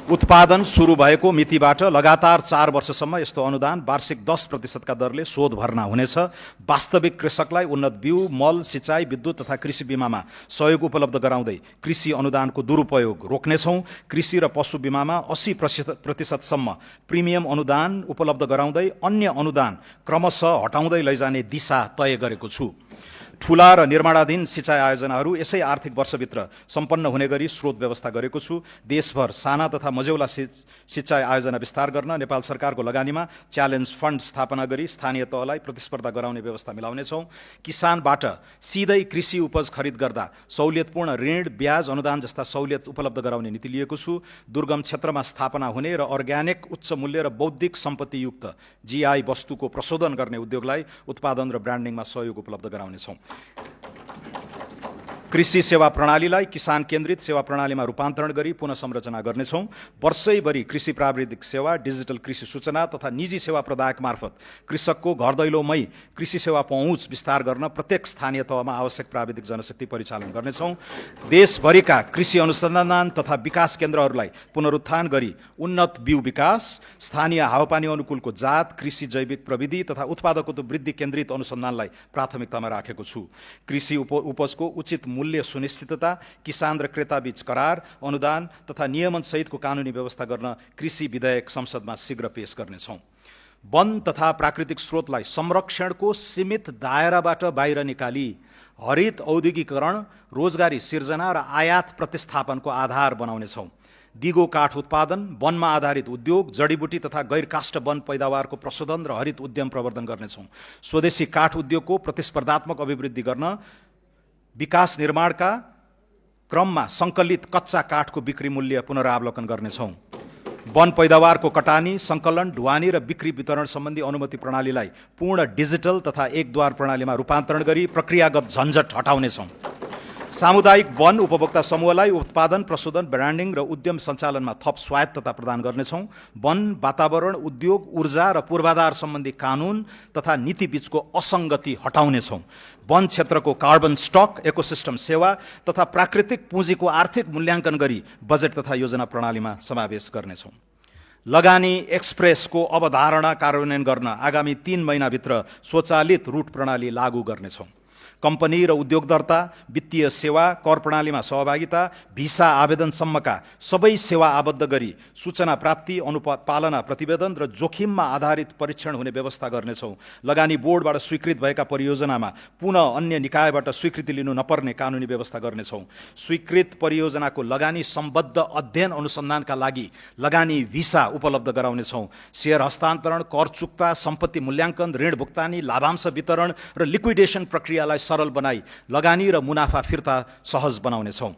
उत्पादन सुरु भएको मितिबाट लगातार 4 वर्षसम्म यस्तो अनुदान वार्षिक 10% दरले शोध भर्ना हुनेछ। वास्तविक कृषकलाई उन्नत बिउ, मल, सिँचाइ, विद्युत तथा कृषि बिमामा सहयोग उपलब्ध गराउँदै कृषि अनुदानको दुरुपयोग रोक्नेछौँ। कृषि र पशु बिमामा 80% प्रिमियम अनुदान उपलब्ध गराउँदै अन्य अनुदान क्रमशः हटाउँदै लैजाने दिशा तय गरेको छु। ठूला र निर्माणाधीन सिँचाइ आयोजनाहरू यसै आर्थिक वर्षभित्र सम्पन्न हुने गरी स्रोत व्यवस्था गरेको छु। देशभर साना तथा मझौला सिँचाइ आयोजना विस्तार गर्न नेपाल सरकारको लगानीमा च्यालेन्ज फन्ड स्थापना गरी स्थानीय तहलाई प्रतिस्पर्धा गराउने व्यवस्था मिलाउनेछौँ। किसानबाट सिधै कृषि उपज खरिद गर्दा सहुलियतपूर्ण ऋण, ब्याज, अनुदान जस्ता सहुलियत उपलब्ध गराउने नीति लिएको छु। दुर्गम क्षेत्रमा स्थापना हुने र अर्ग्यानिक, उच्च मूल्य र बौद्धिक सम्पत्तियुक्त जीआई वस्तुको प्रशोधन गर्ने उद्योगलाई उत्पादन र ब्रान्डिङमा सहयोग उपलब्ध गराउनेछौँ। कृषि सेवा प्रणालीलाई किसान केन्द्रित सेवा प्रणालीमा रूपान्तरण गरी पुनः संरचना गर्नेछौँ। वर्षैभरि कृषि प्राविधिक सेवा, डिजिटल कृषि सूचना तथा निजी सेवा प्रदायक मार्फत कृषकको घर दैलोमै कृषि सेवा पहुँच विस्तार गर्न प्रत्येक स्थानीय तहमा आवश्यक प्राविधिक जनशक्ति परिचालन गर्नेछौँ। देशभरिका कृषि अनुसन्धान तथा विकास केन्द्रहरूलाई पुनरुत्थान गरी उन्नत बिउ विकास, स्थानीय हावापानी अनुकूलको जात, कृषि जैविक प्रविधि तथा उत्पादकत्व वृद्धि केन्द्रित अनुसन्धानलाई प्राथमिकतामा राखेको छु। कृषि उपजको उचित मूल्य सुनिश्चितता, किसान र क्रेताबीच करार, अनुदान तथा नियमन सहितको कानुनी व्यवस्था गर्न कृषि विधेयक संसदमा शीघ्र पेश गर्नेछौँ। वन तथा प्राकृतिक स्रोतलाई संरक्षणको सीमित दायराबाट बाहिर निकाली हरित औद्योगिकरण, रोजगारी सिर्जना र आयात प्रतिस्थापनको आधार बनाउनेछौँ। दिगो काठ उत्पादन, वनमा आधारित उद्योग, जडीबुटी तथा गैर काष्ठ वन पैदावारको प्रशोधन र हरित उद्यम प्रवर्धन गर्नेछौँ। स्वदेशी काठ उद्योगको प्रतिस्पर्धात्मक अभिवृद्धि गर्न विकास निर्माणका क्रममा सङ्कलित कच्चा काठको बिक्री मूल्य पुनरावलोकन गर्नेछौँ। वन पैदावारको कटानी, सङ्कलन, ढुवानी र बिक्री वितरण सम्बन्धी अनुमति प्रणालीलाई पूर्ण डिजिटल तथा एकद्वार प्रणालीमा रूपान्तरण गरी प्रक्रियागत झन्झट हटाउनेछौँ। सामुदायिक वन उपभोक्ता समूहलाई उत्पादन, प्रशोधन, ब्रान्डिङ र उद्यम सञ्चालनमा थप स्वायत्तता प्रदान गर्नेछौँ। वन, वातावरण, उद्योग, ऊर्जा र पूर्वाधार सम्बन्धी कानुन तथा नीति बीचको असङ्गति हटाउनेछौँ। वन क्षेत्रको कार्बन स्टक, इकोसिस्टम सेवा तथा प्राकृतिक पुँजीको आर्थिक मूल्याङ्कन गरी बजेट तथा योजना प्रणालीमा समावेश गर्नेछौँ। लगानी एक्सप्रेसको अवधारणा कार्यान्वयन गर्न आगामी 3 महिनाभित्र स्वचालित रूट प्रणाली लागू गर्नेछौँ। कम्पनी र उद्योग दर्ता, वित्तीय सेवा, कर प्रणालीमा सहभागिता, भिसा आवेदनसम्मका सबै सेवा आबद्ध गरी सूचना प्राप्ति, अनुपालना प्रतिवेदन र जोखिममा आधारित परीक्षण हुने व्यवस्था गर्नेछौँ। लगानी बोर्डबाट स्वीकृत भएका परियोजनामा पुनः अन्य निकायबाट स्वीकृति लिनु नपर्ने कानुनी व्यवस्था गर्नेछौँ। स्वीकृत परियोजनाको लगानी सम्बद्ध अध्ययन अनुसन्धानका लागि लगानी भिसा उपलब्ध गराउनेछौँ। सेयर हस्तान्तरण, कर चुक्ता, सम्पत्ति मूल्याङ्कन, ऋण भुक्तानी, लाभांश वितरण र लिक्विडेसन प्रक्रियालाई सरल बनाई लगानी र मुनाफा फिर्ता सहज बनाउनेछौँ।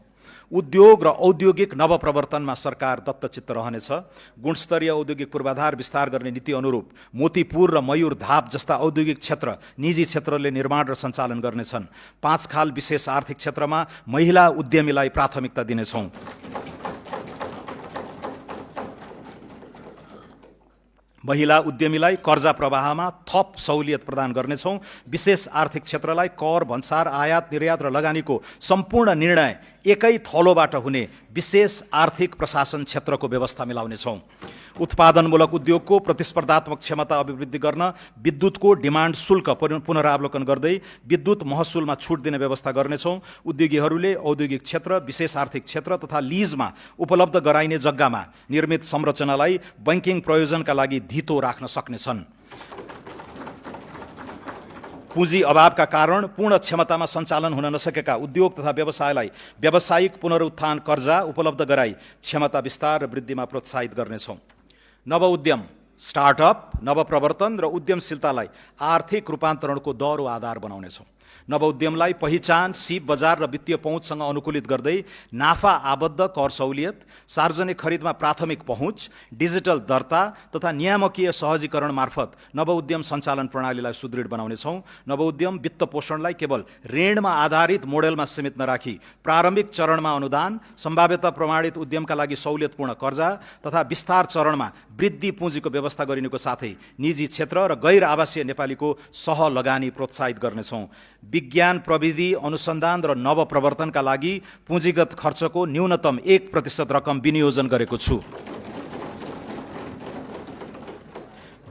उद्योग र औद्योगिक नवप्रवर्तनमा सरकार दत्तचित्त रहनेछ। गुणस्तरीय औद्योगिक पूर्वाधार विस्तार गर्ने नीति अनुरूप मोतीपुर र मयूर धाप जस्ता औद्योगिक क्षेत्र निजी क्षेत्रले निर्माण र सञ्चालन गर्नेछन्। 5 खाल विशेष आर्थिक क्षेत्रमा महिला उद्यमीलाई प्राथमिकता दिनेछौँ। महिला उद्यमीलाई कर्जा प्रवाहमा थप सहुलियत प्रदान गर्नेछौँ। विशेष आर्थिक क्षेत्रलाई कर, भन्सार, आयात, निर्यात र लगानीको सम्पूर्ण निर्णय एकै थलोबाट हुने विशेष आर्थिक प्रशासन क्षेत्रको व्यवस्था मिलाउनेछौँ। उत्पादनमूलक उद्योगको प्रतिस्पर्धात्मक क्षमता अभिवृद्धि गर्न विद्युतको डिमान्ड शुल्क पुनरावलोकन गर्दै विद्युत महसुलमा छुट दिने व्यवस्था गर्नेछौँ। उद्योगीहरूले औद्योगिक क्षेत्र, विशेष आर्थिक क्षेत्र तथा लिजमा उपलब्ध गराइने जग्गामा निर्मित संरचनालाई बैंकिङ प्रयोजनका लागि धितो राख्न सक्नेछन्। पुँजी अभावका कारण पूर्ण क्षमतामा सञ्चालन हुन नसकेका उद्योग तथा व्यवसायलाई व्यावसायिक पुनरुत्थान कर्जा उपलब्ध गराई क्षमता विस्तार र वृद्धिमा प्रोत्साहित गर्नेछौँ। नवउद्यम, स्टार्टअप, नवप्रवर्तन र उद्यमशीलतालाई आर्थिक रूपान्तरणको दह्रो आधार बनाउनेछौँ। नवउद्यमलाई पहिचान, सिप बजार र वित्तीय पहुँचसँग अनुकूलित गर्दै नाफा आबद्ध कर सहुलियत, सार्वजनिक खरिदमा प्राथमिक पहुँच, डिजिटल दर्ता तथा नियामकीय सहजीकरण मार्फत नवउद्यम सञ्चालन प्रणालीलाई सुदृढ बनाउनेछौँ। नवउद्यम वित्त पोषणलाई केवल ऋणमा आधारित मोडेलमा सीमित नराखी प्रारम्भिक चरणमा अनुदान, सम्भाव्यता प्रमाणित उद्यमका लागि सहुलियतपूर्ण कर्जा तथा विस्तार चरणमा वृद्धि पुँजीको व्यवस्था गरिनुको साथै निजी क्षेत्र र गैर आवासीय नेपालीको सह लगानी प्रोत्साहित गर्नेछौँ। विज्ञान, प्रविधि, अनुसन्धान र नवप्रवर्तनका लागि पुँजीगत खर्चको न्यूनतम 1% रकम विनियोजन गरेको छु।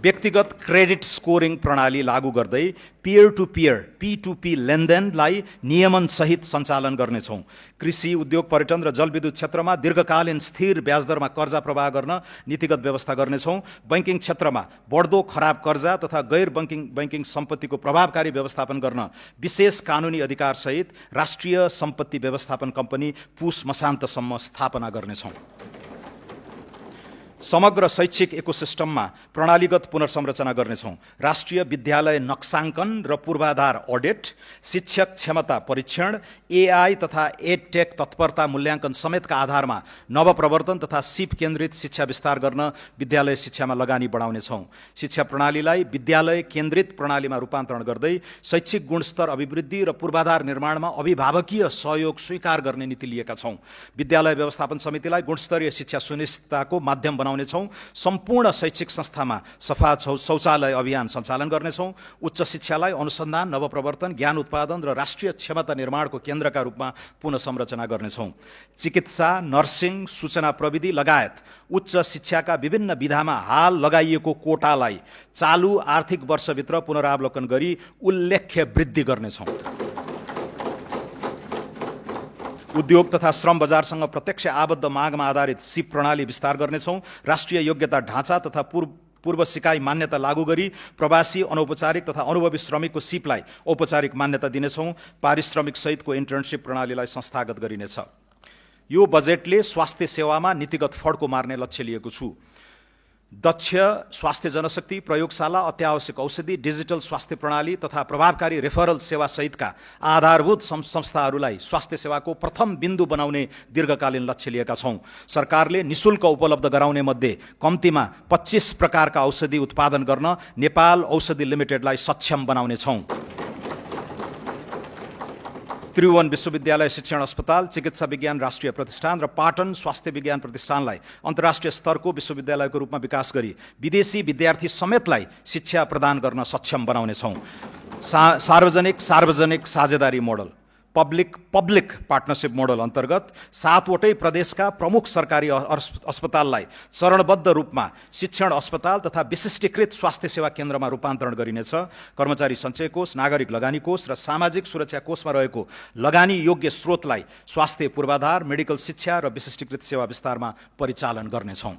व्यक्तिगत क्रेडिट स्कोरिङ प्रणाली लागू गर्दै पियर टु पियर P2P लेनदेनलाई नियमनसहित सञ्चालन गर्नेछौँ। कृषि, उद्योग, पर्यटन र जलविद्युत क्षेत्रमा दीर्घकालीन स्थिर ब्याजदरमा कर्जा प्रवाह गर्न नीतिगत व्यवस्था गर्नेछौँ। बैंकिङ क्षेत्रमा बढ्दो खराब कर्जा तथा गैर बैंकिङ सम्पत्तिको प्रभावकारी व्यवस्थापन गर्न विशेष कानुनी अधिकारसहित राष्ट्रिय सम्पत्ति व्यवस्थापन कम्पनी पुस मसान्तसम्म स्थापना गर्नेछौँ। समग्र शैक्षिक इकोसिस्टममा प्रणालीगत पुनर्संरचना गर्नेछौँ। राष्ट्रिय विद्यालय नक्साङ्कन र पूर्वाधार अडिट, शिक्षक क्षमता परीक्षण, AI तथा एडटेक तत्परता मूल्याङ्कन समेतका आधारमा नवप्रवर्तन तथा सिप केन्द्रित शिक्षा विस्तार गर्न विद्यालय शिक्षामा लगानी बढाउनेछौँ। शिक्षा प्रणालीलाई विद्यालय केन्द्रित प्रणालीमा रूपान्तरण गर्दै शैक्षिक गुणस्तर अभिवृद्धि र पूर्वाधार निर्माणमा अभिभावकीय सहयोग स्वीकार गर्ने नीति लिएका छौँ। विद्यालय व्यवस्थापन समितिलाई गुणस्तरीय शिक्षा सुनिश्चितताको माध्यम बनाउनेछौँ। सम्पूर्ण शैक्षिक संस्थामा सफा शौचालय अभियान सञ्चालन गर्नेछौँ। उच्च शिक्षालाई अनुसन्धान, नवप्रवर्तन, ज्ञान उत्पादन र राष्ट्रिय क्षमता निर्माणको केन्द्रका रूपमा पुनः संरचना गर्नेछौँ। चिकित्सा, नर्सिङ, सूचना प्रविधि लगायत उच्च शिक्षाका विभिन्न विधामा हाल लगाइएको कोटालाई चालु आर्थिक वर्षभित्र पुनरावलोकन गरी उल्लेख्य वृद्धि गर्नेछौँ। उद्योग तथा श्रम बजारसँग प्रत्यक्ष आबद्ध मागमा आधारित सिप प्रणाली विस्तार गर्नेछौँ। राष्ट्रिय योग्यता ढाँचा तथा पूर्व सिकाइ मान्यता लागू गरी प्रवासी, अनौपचारिक तथा अनुभवी श्रमिकको सिपलाई औपचारिक मान्यता दिनेछौँ। पारिश्रमिक सहितको इन्टर्नसिप प्रणालीलाई संस्थागत गरिनेछ। यो बजेटले स्वास्थ्य सेवामा नीतिगत फड्को मार्ने लक्ष्य लिएको छु। दक्ष स्वास्थ्य जनशक्ति, प्रयोगशाला, अत्यावश्यक औषधि, डिजिटल स्वास्थ्य प्रणाली तथा प्रभावकारी रेफरल सेवा सहितका आधारभूत संस्थाहरूलाई स्वास्थ्य सेवाको प्रथम बिन्दु बनाउने दीर्घकालीन लक्ष्य लिएका छौँ। सरकारले निशुल्क उपलब्ध गराउने मध्ये कम्तीमा 25 प्रकारका औषधि उत्पादन गर्न नेपाल औषधि लिमिटेडलाई सक्षम बनाउनेछौँ। त्रिभुवन विश्वविद्यालय शिक्षण अस्पताल, चिकित्सा विज्ञान राष्ट्रिय प्रतिष्ठान र पाटन स्वास्थ्य विज्ञान प्रतिष्ठानलाई अन्तर्राष्ट्रिय स्तरको विश्वविद्यालयको रूपमा विकास गरी विदेशी विद्यार्थी समेतलाई शिक्षा प्रदान गर्न सक्षम बनाउनेछौँ। सार्वजनिक साझेदारी मोडल, पब्लिक पार्टनरसिप मोडल अन्तर्गत 7वटै प्रदेशका प्रमुख सरकारी अस्पताललाई चरणबद्ध रूपमा शिक्षण अस्पताल तथा विशिष्टीकृत स्वास्थ्य सेवा केन्द्रमा रूपान्तरण गरिनेछ। कर्मचारी सञ्चय कोष, नागरिक लगानी कोष र सामाजिक सुरक्षा कोषमा रहेको लगानी योग्य स्रोतलाई स्वास्थ्य पूर्वाधार, मेडिकल शिक्षा र विशिष्टीकृत सेवा विस्तारमा परिचालन गर्नेछौँ।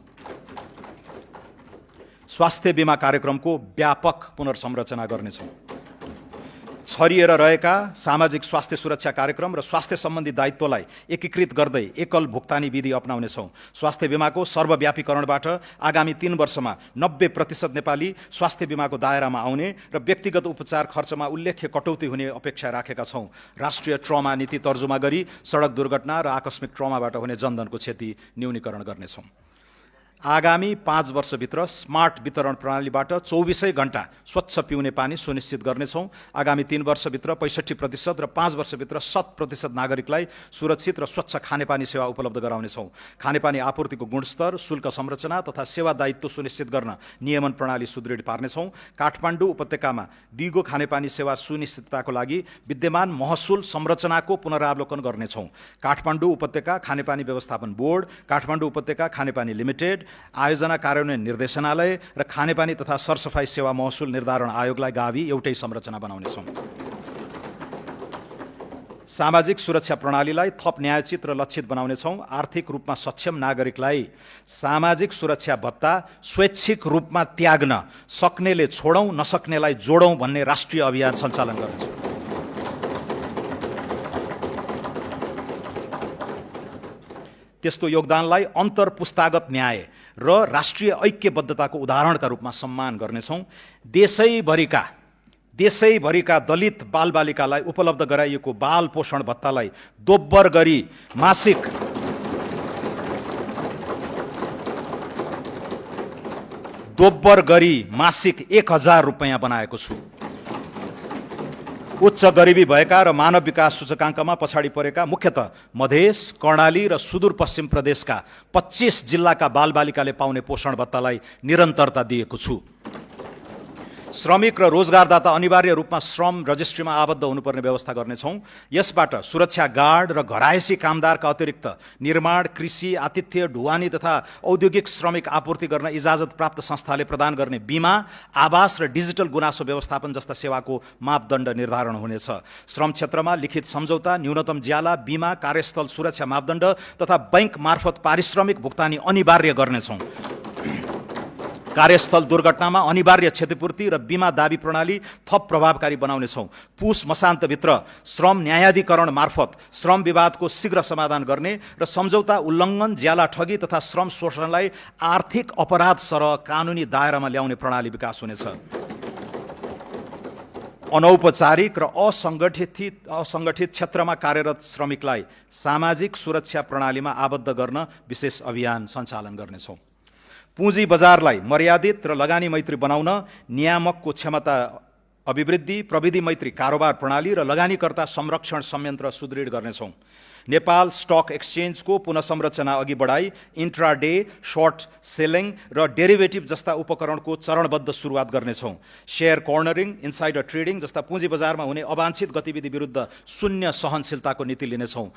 स्वास्थ्य बीमा कार्यक्रमको व्यापक पुनर्संरचना गर्नेछौँ। छरिएर रहेका सामाजिक स्वास्थ्य सुरक्षा कार्यक्रम र स्वास्थ्य सम्बन्धी दायित्वलाई एकीकृत गर्दै एकल भुक्तानी विधि अपनाउनेछौँ। स्वास्थ्य बीमाको सर्वव्यापीकरणबाट आगामी 3 वर्षमा 90% नेपाली स्वास्थ्य बीमाको दायरामा आउने र व्यक्तिगत उपचार खर्चमा उल्लेख्य कटौती हुने अपेक्षा राखेका छौँ। राष्ट्रिय ट्रमा नीति तर्जुमा गरी सडक दुर्घटना र आकस्मिक ट्रमाबाट हुने जनधनको क्षति न्यूनीकरण गर्नेछौँ। आगामी 5 वर्षभित्र स्मार्ट वितरण प्रणालीबाट 24 घण्टा स्वच्छ पिउने पानी सुनिश्चित गर्नेछौँ। आगामी 3 वर्षभित्र 65% र 5 वर्षभित्र 100% नागरिकलाई सुरक्षित र स्वच्छ खानेपानी सेवा उपलब्ध गराउनेछौँ। खानेपानी आपूर्तिको गुणस्तर, शुल्क संरचना तथा सेवा दायित्व सुनिश्चित गर्न नियमन प्रणाली सुदृढ पार्नेछौँ। काठमाडौँ उपत्यकामा दिगो खानेपानी सेवा सुनिश्चितताको लागि विद्यमान महसुल संरचनाको पुनरावलोकन गर्नेछौँ। काठमाडौँ उपत्यका खानेपानी व्यवस्थापन बोर्ड, काठमाडौँ उपत्यका खानेपानी लिमिटेड, आयोजना कार्यान्वयन निर्देशनालय र खानेपानी तथा सरसफाई सेवा महसुल निर्धारण आयोगलाई गाभी एउटै संरचना बनाउनेछौँ। सामाजिक सुरक्षा प्रणालीलाई थप न्यायोचित र लक्षित बनाउनेछौँ। आर्थिक रूपमा सक्षम नागरिकलाई सामाजिक सुरक्षा भत्ता स्वैच्छिक रूपमा त्याग्न सक्नेले छोडौँ, नसक्नेलाई जोडौँ भन्ने राष्ट्रिय अभियान सञ्चालन गर्नेछौँ। त्यस्तो योगदानलाई अन्तर्पुस्तागत न्याय र राष्ट्रिय ऐक्यबद्धताको उदाहरणका रूपमा सम्मान गर्नेछौँ। देशैभरिका दलित बालबालिकालाई उपलब्ध गराइएको बाल पोषण भत्तालाई दोब्बर गरी मासिक 1000 रुपैयाँ बनाएको छु। उच्च गरिबी भएका र मानव विकास सूचकाङ्कमा पछाडि परेका मुख्यतः मधेस, कर्णाली र सुदूरपश्चिम प्रदेशका 25 जिल्लाका बालबालिकाले पाउने पोषण भत्तालाई निरन्तरता दिएको छु। श्रमिक र रोजगारदाता अनिवार्य रूपमा श्रम रजिस्ट्रीमा आबद्ध हुनुपर्ने व्यवस्था गर्नेछौँ। यसबाट सुरक्षा गार्ड र घरायसी कामदारका अतिरिक्त निर्माण, कृषि, आतिथ्य, ढुवानी तथा औद्योगिक श्रमिक आपूर्ति गर्न इजाजत प्राप्त संस्थाले प्रदान गर्ने बिमा, आवास र डिजिटल गुनासो व्यवस्थापन जस्ता सेवाको मापदण्ड निर्धारण हुनेछ। श्रम क्षेत्रमा लिखित सम्झौता, न्यूनतम ज्याला, बिमा, कार्यस्थल सुरक्षा मापदण्ड तथा बैंक मार्फत पारिश्रमिक भुक्तानी अनिवार्य गर्नेछौँ। कार्यस्थल दुर्घटनामा अनिवार्य क्षतिपूर्ति र बिमा दाबी प्रणाली थप प्रभावकारी बनाउनेछौँ। पुस मसान्तभित्र श्रम न्यायाधिकरण मार्फत श्रम विवादको शीघ्र समाधान गर्ने र सम्झौता उल्लङ्घन, ज्याला ठगी तथा श्रम शोषणलाई आर्थिक अपराध सरह कानुनी दायरामा ल्याउने प्रणाली विकास हुनेछ। अनौपचारिक र असङ्गठित क्षेत्रमा कार्यरत श्रमिकलाई सामाजिक सुरक्षा प्रणालीमा आबद्ध गर्न विशेष अभियान सञ्चालन गर्नेछौँ। पुँजी बजारलाई मर्यादित र लगानी मैत्री बनाउन नियामकको क्षमता अभिवृद्धि, प्रविधि मैत्री कारोबार प्रणाली र लगानीकर्ता संरक्षण संयन्त्र सुदृढ गर्नेछौँ। नेपाल स्टक एक्सचेन्जको पुनः संरचना अघि बढाई इन्ट्राडे, सर्ट सेलिङ र डेरिभेटिभ जस्ता उपकरणको चरणबद्ध सुरुवात गर्नेछौँ। शेयर कर्नरिङ, इन्साइडर ट्रेडिङ जस्ता पुँजी बजारमा हुने अवांछित गतिविधि विरुद्ध शून्य सहनशीलताको नीति लिनेछौँ।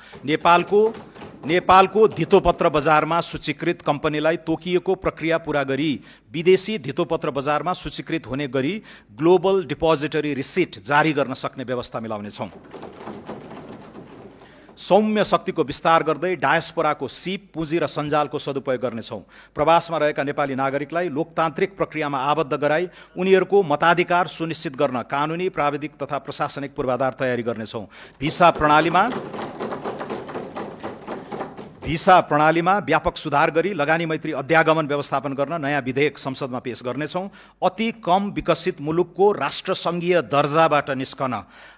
नेपालको धितोपत्र बजारमा सूचीकृत कम्पनीलाई तोकिएको प्रक्रिया पूरा गरी विदेशी धितोपत्र बजारमा सूचीकृत हुने गरी ग्लोबल डिपोजिटरी रिसिट जारी गर्न सक्ने व्यवस्था मिलाउनेछौँ। सौम्य शक्तिको विस्तार गर्दै डायस्पोराको सिप, पुँजी र सञ्जालको सदुपयोग गर्नेछौँ। प्रवासमा रहेका नेपाली नागरिकलाई लोकतान्त्रिक प्रक्रियामा आबद्ध गराई उनीहरूको मताधिकार सुनिश्चित गर्न कानुनी, प्राविधिक तथा प्रशासनिक पूर्वाधार तयारी गर्नेछौँ। भिसा प्रणालीमा व्यापक सुधार गरी लगानी मैत्री अध्यागमन व्यवस्थापन गर्न नयाँ विधेयक संसदमा पेश गर्नेछौँ। अति कम विकसित मुलुकको राष्ट्रसङ्घीय दर्जाबाट निस्कन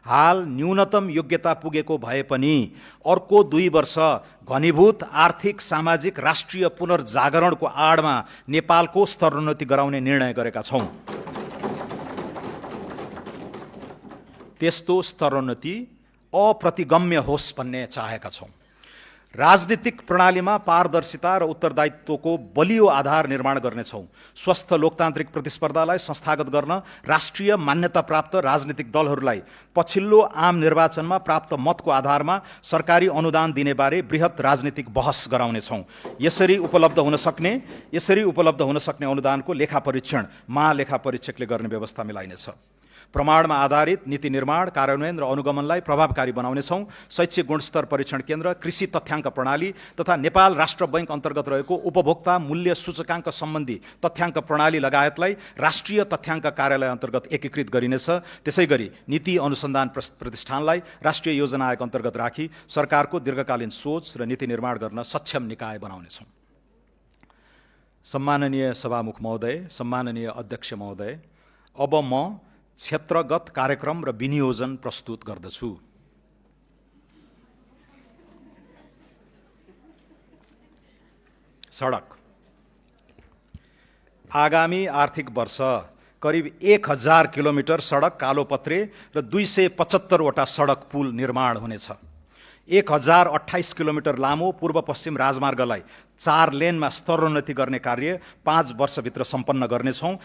हाल न्यूनतम योग्यता पुगेको भए पनि अर्को 2 वर्ष घनीभूत आर्थिक, सामाजिक, राष्ट्रिय पुनर्जागरणको आडमा नेपालको स्तरोन्नति गराउने निर्णय गरेका छौँ। त्यस्तो स्तरोन्नति अप्रतिगम्य होस् भन्ने चाहेका छौँ। राजनीतिक प्रणालीमा पारदर्शिता र उत्तरदायित्वको बलियो आधार निर्माण गर्नेछौँ। स्वस्थ लोकतान्त्रिक प्रतिस्पर्धालाई संस्थागत गर्न राष्ट्रिय मान्यता प्राप्त राजनीतिक दलहरूलाई पछिल्लो आम निर्वाचनमा प्राप्त मतको आधारमा सरकारी अनुदान दिने बारे बृहत राजनीतिक बहस गराउनेछौँ। यसरी उपलब्ध हुन सक्ने अनुदानको लेखा परीक्षण महालेखा परीक्षकले गर्ने व्यवस्था मिलाइनेछ। प्रमाणमा आधारित नीति निर्माण, कार्यान्वयन र अनुगमनलाई प्रभावकारी बनाउनेछौँ। शैक्षिक गुणस्तर परीक्षण केन्द्र, कृषि तथ्याङ्क प्रणाली तथा नेपाल राष्ट्र बैंक अन्तर्गत रहेको उपभोक्ता मूल्य सूचकाङ्क सम्बन्धी तथ्याङ्क प्रणाली लगायतलाई राष्ट्रिय तथ्याङ्क कार्यालय अन्तर्गत एकीकृत गरिनेछ। त्यसैगरी नीति अनुसन्धान प्रतिष्ठानलाई राष्ट्रिय योजना आयोग अन्तर्गत राखी सरकारको दीर्घकालीन सोच र नीति निर्माण गर्न सक्षम निकाय बनाउनेछौँ। सम्माननीय सभामुख महोदय, सम्माननीय अध्यक्ष महोदय, अब म क्षेत्रगत कार्यक्रम र विनियोजन प्रस्तुत गर्दछु। सडक। आगामी आर्थिक वर्ष करिब 1000 किलोमिटर सडक कालोपत्रे र 275 वटा सडक पुल निर्माण हुनेछ। 1028 किलोमिटर लामो पूर्व पश्चिम राजमार्गलाई 4 लेनमा स्तरोन्नति गर्ने कार्य 5 वर्षभित्र सम्पन्न गर्नेछौँ।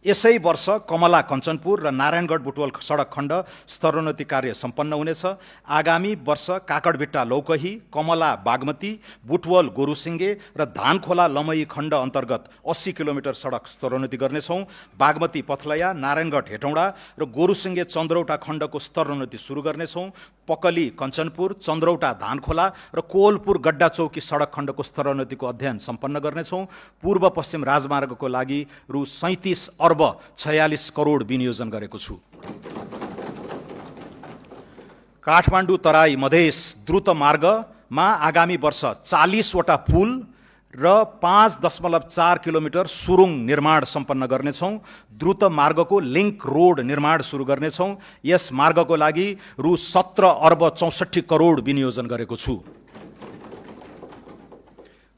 यसै वर्ष कमला कञ्चनपुर र नारायणगढ बुटवल सडक खण्ड स्तरोन्नति कार्य सम्पन्न हुनेछ। आगामी वर्ष काकडभिट्टा लौकही, कमला बागमती, बुटवल गोरुसिङ्गे र धानखोला लमही खण्ड अन्तर्गत 80 किलोमिटर सडक स्तरोन्नति गर्नेछौँ। बागमती पथलया, नारायणगढ हेटौँडा र गोरुसिङ्गे चन्द्रौटा खण्डको स्तरोन्नति सुरु गर्नेछौँ। पकली कञ्चनपुर, चन्द्रौटा धानखोला र कोवलपुर गड्डा चौकी सडक खण्डको स्तरोन्नतिको अध्ययन सम्पन्न गर्नेछौँ। पूर्व पश्चिम राजमार्गको लागि रु 37 अर्ब 46 करोड विनियोजन गरेको छु। काठमाडौँ तराई मधेस द्रुत मार्गमा आगामी वर्ष 40 वटा पुल र 5.4 किलोमिटर सुरुङ निर्माण सम्पन्न गर्नेछौँ। द्रुत मार्गको लिङ्क रोड निर्माण सुरु गर्नेछौँ। यस मार्गको लागि रु 17 अर्ब 64 करोड विनियोजन गरेको छु।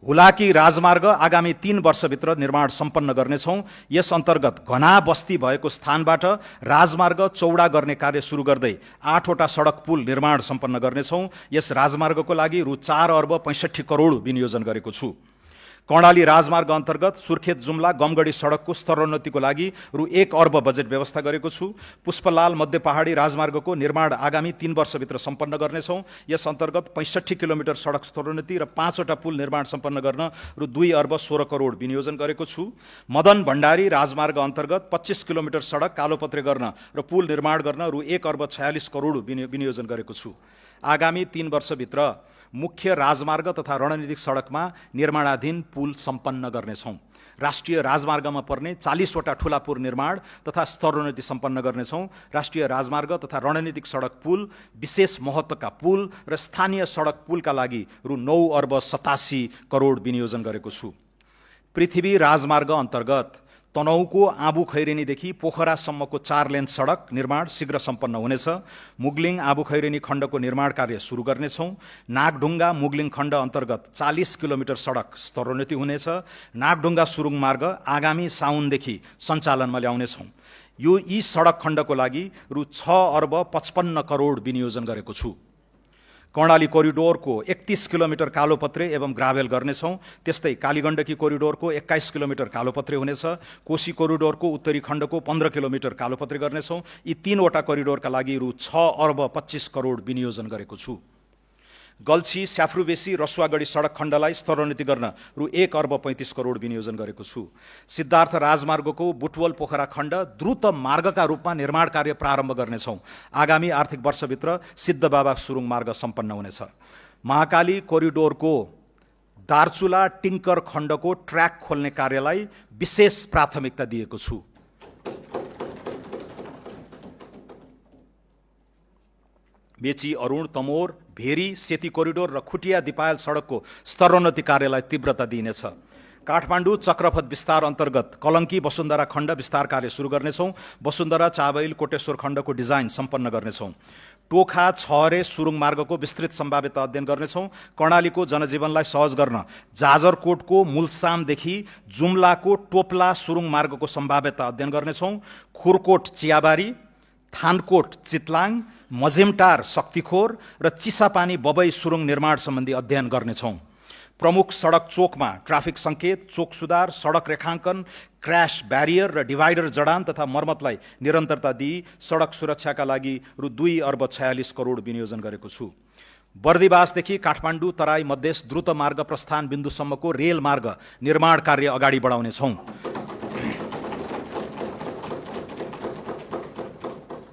हुलाकी राजमार्ग आगामी 3 वर्षभित्र निर्माण सम्पन्न गर्नेछौँ। यस अन्तर्गत घना बस्ती भएको स्थानबाट राजमार्ग चौडा गर्ने कार्य सुरु गर्दै 8 वटा सडक पुल निर्माण सम्पन्न गर्नेछौँ। यस राजमार्गको लागि रु 4 अर्ब 65 करोड विनियोजन गरेको छु। कर्णाली राजमार्ग अन्तर्गत सुर्खेत जुम्ला गमगढी सडकको स्तरोन्नतिको लागि रु 1 अर्ब बजेट व्यवस्था गरेको छु। पुष्पलाल मध्य पहाडी राजमार्गको निर्माण आगामी 3 वर्षभित्र सम्पन्न गर्नेछौँ। यस अन्तर्गत 65 किलोमिटर सडक स्तरोन्नति र 5वटा पुल निर्माण सम्पन्न गर्न रु 2 अर्ब 16 करोड विनियोजन गरेको छु। मदन भण्डारी राजमार्ग अन्तर्गत 25 किलोमिटर सडक कालोपत्रे गर्न र पुल निर्माण गर्न रु 1 अर्ब 46 करोड विनियोजन गरेको छु। आगामी 3 वर्षभित्र मुख्य राजमार्ग तथा रणनीतिक सडकमा निर्माणाधीन पुल सम्पन्न गर्नेछौँ। राष्ट्रिय राजमार्गमा पर्ने 40वटा ठूला पुल निर्माण तथा स्तरोन्नति सम्पन्न गर्नेछौँ। राष्ट्रिय राजमार्ग तथा रणनीतिक सडक पुल, विशेष महत्त्वका पुल र स्थानीय सडक पुलका लागि रु 9 अर्ब 87 करोड विनियोजन गरेको छु। पृथ्वी राजमार्ग अन्तर्गत तनहुको आबु खैरेनीदेखि पोखरासम्मको 4 लेन सडक निर्माण शीघ्र सम्पन्न हुनेछ। मुगलिङ आबु खैरेनी खण्डको निर्माण कार्य सुरु गर्नेछौँ। नागढुङ्गा मुगलिङ खण्ड अन्तर्गत 40 किलोमिटर सडक स्तरोन्नति हुनेछ। नागढुङ्गा सुरुङ मार्ग आगामी साउनदेखि सञ्चालनमा ल्याउनेछौँ। यी सडक खण्डको लागि रु 6 अर्ब 55 करोड विनियोजन गरेको छु। कर्णाली कोरिडोरको 31 किलोमिटर कालोपत्रे एवं ग्राभेल गर्नेछौँ। त्यस्तै कालीगण्डकी कोरिडोरको 21 किलोमिटर कालोपत्रे हुनेछ। कोशी कोरिडोरको उत्तरी खण्डको 15 किलोमिटर कालोपत्रे गर्नेछौँ। यी 3वटा कोरिडोरका लागि रु 6 अर्ब 25 करोड विनियोजन गरेको छु। गल्छी स्याफ्रुबेसी रसुवागढी सडक खण्डलाई स्तरोन्नति गर्न रु 1 अर्ब 35 करोड विनियोजन गरेको छु। सिद्धार्थ राजमार्गको बुटवल पोखरा खण्ड द्रुत मार्गका रूपमा निर्माण कार्य प्रारम्भ गर्नेछौँ। आगामी आर्थिक वर्षभित्र सिद्धबाबा सुरुङ मार्ग सम्पन्न हुनेछ। महाकाली कोरिडोरको दार्चुला टिङ्कर खण्डको ट्र्याक खोल्ने कार्यलाई विशेष प्राथमिकता दिएको छु। मेची अरुण तमोर भेरी सेती कोरिडोर र खुटिया दिपायल सडकको स्तरोन्नति कार्यलाई तीव्रता दिइनेछ। काठमाडौँ चक्रपथ विस्तार अन्तर्गत कलङ्की वसुन्धरा खण्ड विस्तार कार्य सुरु गर्नेछौँ। वसुन्धरा चाबैल कोटेश्वर खण्डको डिजाइन सम्पन्न गर्नेछौँ। टोखा छहरे सुरुङ मार्गको विस्तृत सम्भाव्यता अध्ययन गर्नेछौँ। कर्णालीको जनजीवनलाई सहज गर्न जाजरकोटको मुलसामदेखि जुम्लाको टोप्ला सुरुङ मार्गको सम्भाव्यता अध्ययन गर्नेछौँ। खुरकोट चियाबारी, थानकोट चितलाङ, मजेमटार शक्तिखोर र चिसापानी बबई सुरुङ निर्माण सम्बन्धी अध्ययन गर्नेछौँ। प्रमुख सडक चोकमा ट्राफिक सङ्केत, चोक सुधार, सडक रेखाङ्कन, क्र्यास ब्यारियर र डिभाइडर जडान तथा मर्मतलाई निरन्तरता दिई सडक सुरक्षाका लागि रु 2 अर्ब 46 करोड विनियोजन गरेको छु। बर्दिवासदेखि काठमाडौँ तराई मधेस द्रुत मार्ग प्रस्थान बिन्दुसम्मको रेल मार्ग निर्माण कार्य अगाडि बढाउनेछौँ।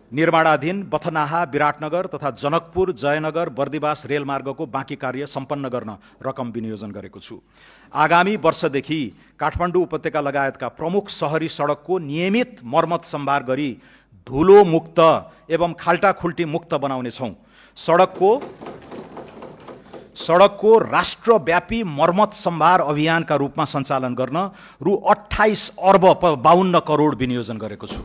निर्माणाधीन बथनाहा विराटनगर तथा जनकपुर जयनगर बर्दिवास रेलमार्गको बाँकी कार्य सम्पन्न गर्न रकम विनियोजन गरेको छु। आगामी वर्षदेखि काठमाडौँ उपत्यका लगायतका प्रमुख सहरी सडकको नियमित मर्मत सम्भार गरी धुलो मुक्त एवं खाल्टाखुल्टी मुक्त बनाउनेछौँ। सडकको राष्ट्रव्यापी मर्मत सम्भार अभियानका रूपमा सञ्चालन गर्न रु 28 अर्ब 52 करोड विनियोजन गरेको छु।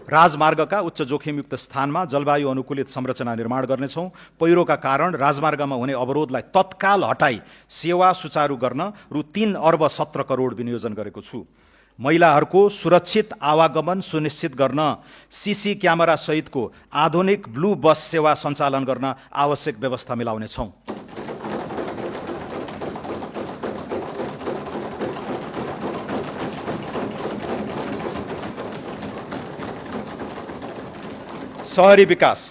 राजमार्गका उच्च जोखिमयुक्त स्थानमा जलवायु अनुकूलित संरचना निर्माण गर्नेछौँ। पहिरोका कारण राजमार्गमा हुने अवरोधलाई तत्काल हटाई सेवा सुचारू गर्न रु 3 अर्ब 17 करोड विनियोजन गरेको छु। महिलाहरूको सुरक्षित आवागमन सुनिश्चित गर्न सीसी क्यामेरा सहितको आधुनिक ब्लू बस सेवा सञ्चालन गर्न आवश्यक व्यवस्था मिलाउनेछौँ। सहरी विकास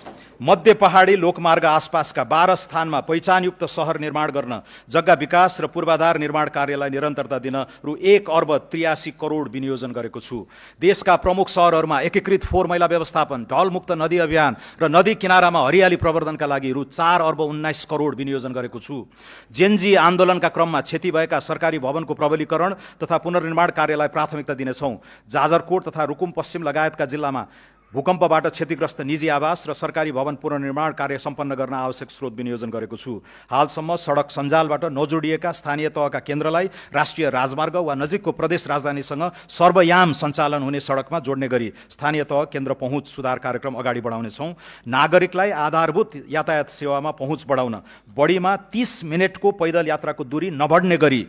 मध्य पहाडी लोकमार्ग आसपासका 12 स्थानमा पहिचानयुक्त सहर निर्माण गर्न जग्गा विकास र पूर्वाधार निर्माण कार्यलाई निरन्तरता दिन रु 1 अर्ब 83 करोड विनियोजन गरेको छु। देशका प्रमुख सहरहरूमा एकीकृत फोहोर मैला व्यवस्थापन, ढलमुक्त नदी अभियान र नदी किनारामा हरियाली प्रवर्धनका लागि रु 4 अर्ब 19 करोड विनियोजन गरेको छु। जेनजी आन्दोलनका क्रममा क्षति भएका सरकारी भवनको प्रबलीकरण तथा पुनर्निर्माण कार्यलाई प्राथमिकता दिनेछौँ। जाजरकोट तथा रुकुम पश्चिम लगायतका जिल्लामा भूकम्पबाट क्षतिग्रस्त निजी आवास र सरकारी भवन पुनर्निर्माण कार्य सम्पन्न गर्न आवश्यक स्रोत विनियोजन गरेको छु। हालसम्म सडक सञ्जालबाट नजोडिएका स्थानीय तहका केन्द्रलाई राष्ट्रिय राजमार्ग वा नजिकको प्रदेश राजधानीसँग सर्वयाम सञ्चालन हुने सडकमा जोड्ने गरी स्थानीय तह केन्द्र पहुँच सुधार कार्यक्रम अगाडि बढाउनेछौँ। नागरिकलाई आधारभूत यातायात सेवामा पहुँच बढाउन बढीमा 30 मिनटको पैदल यात्राको दूरी नबढ्ने गरी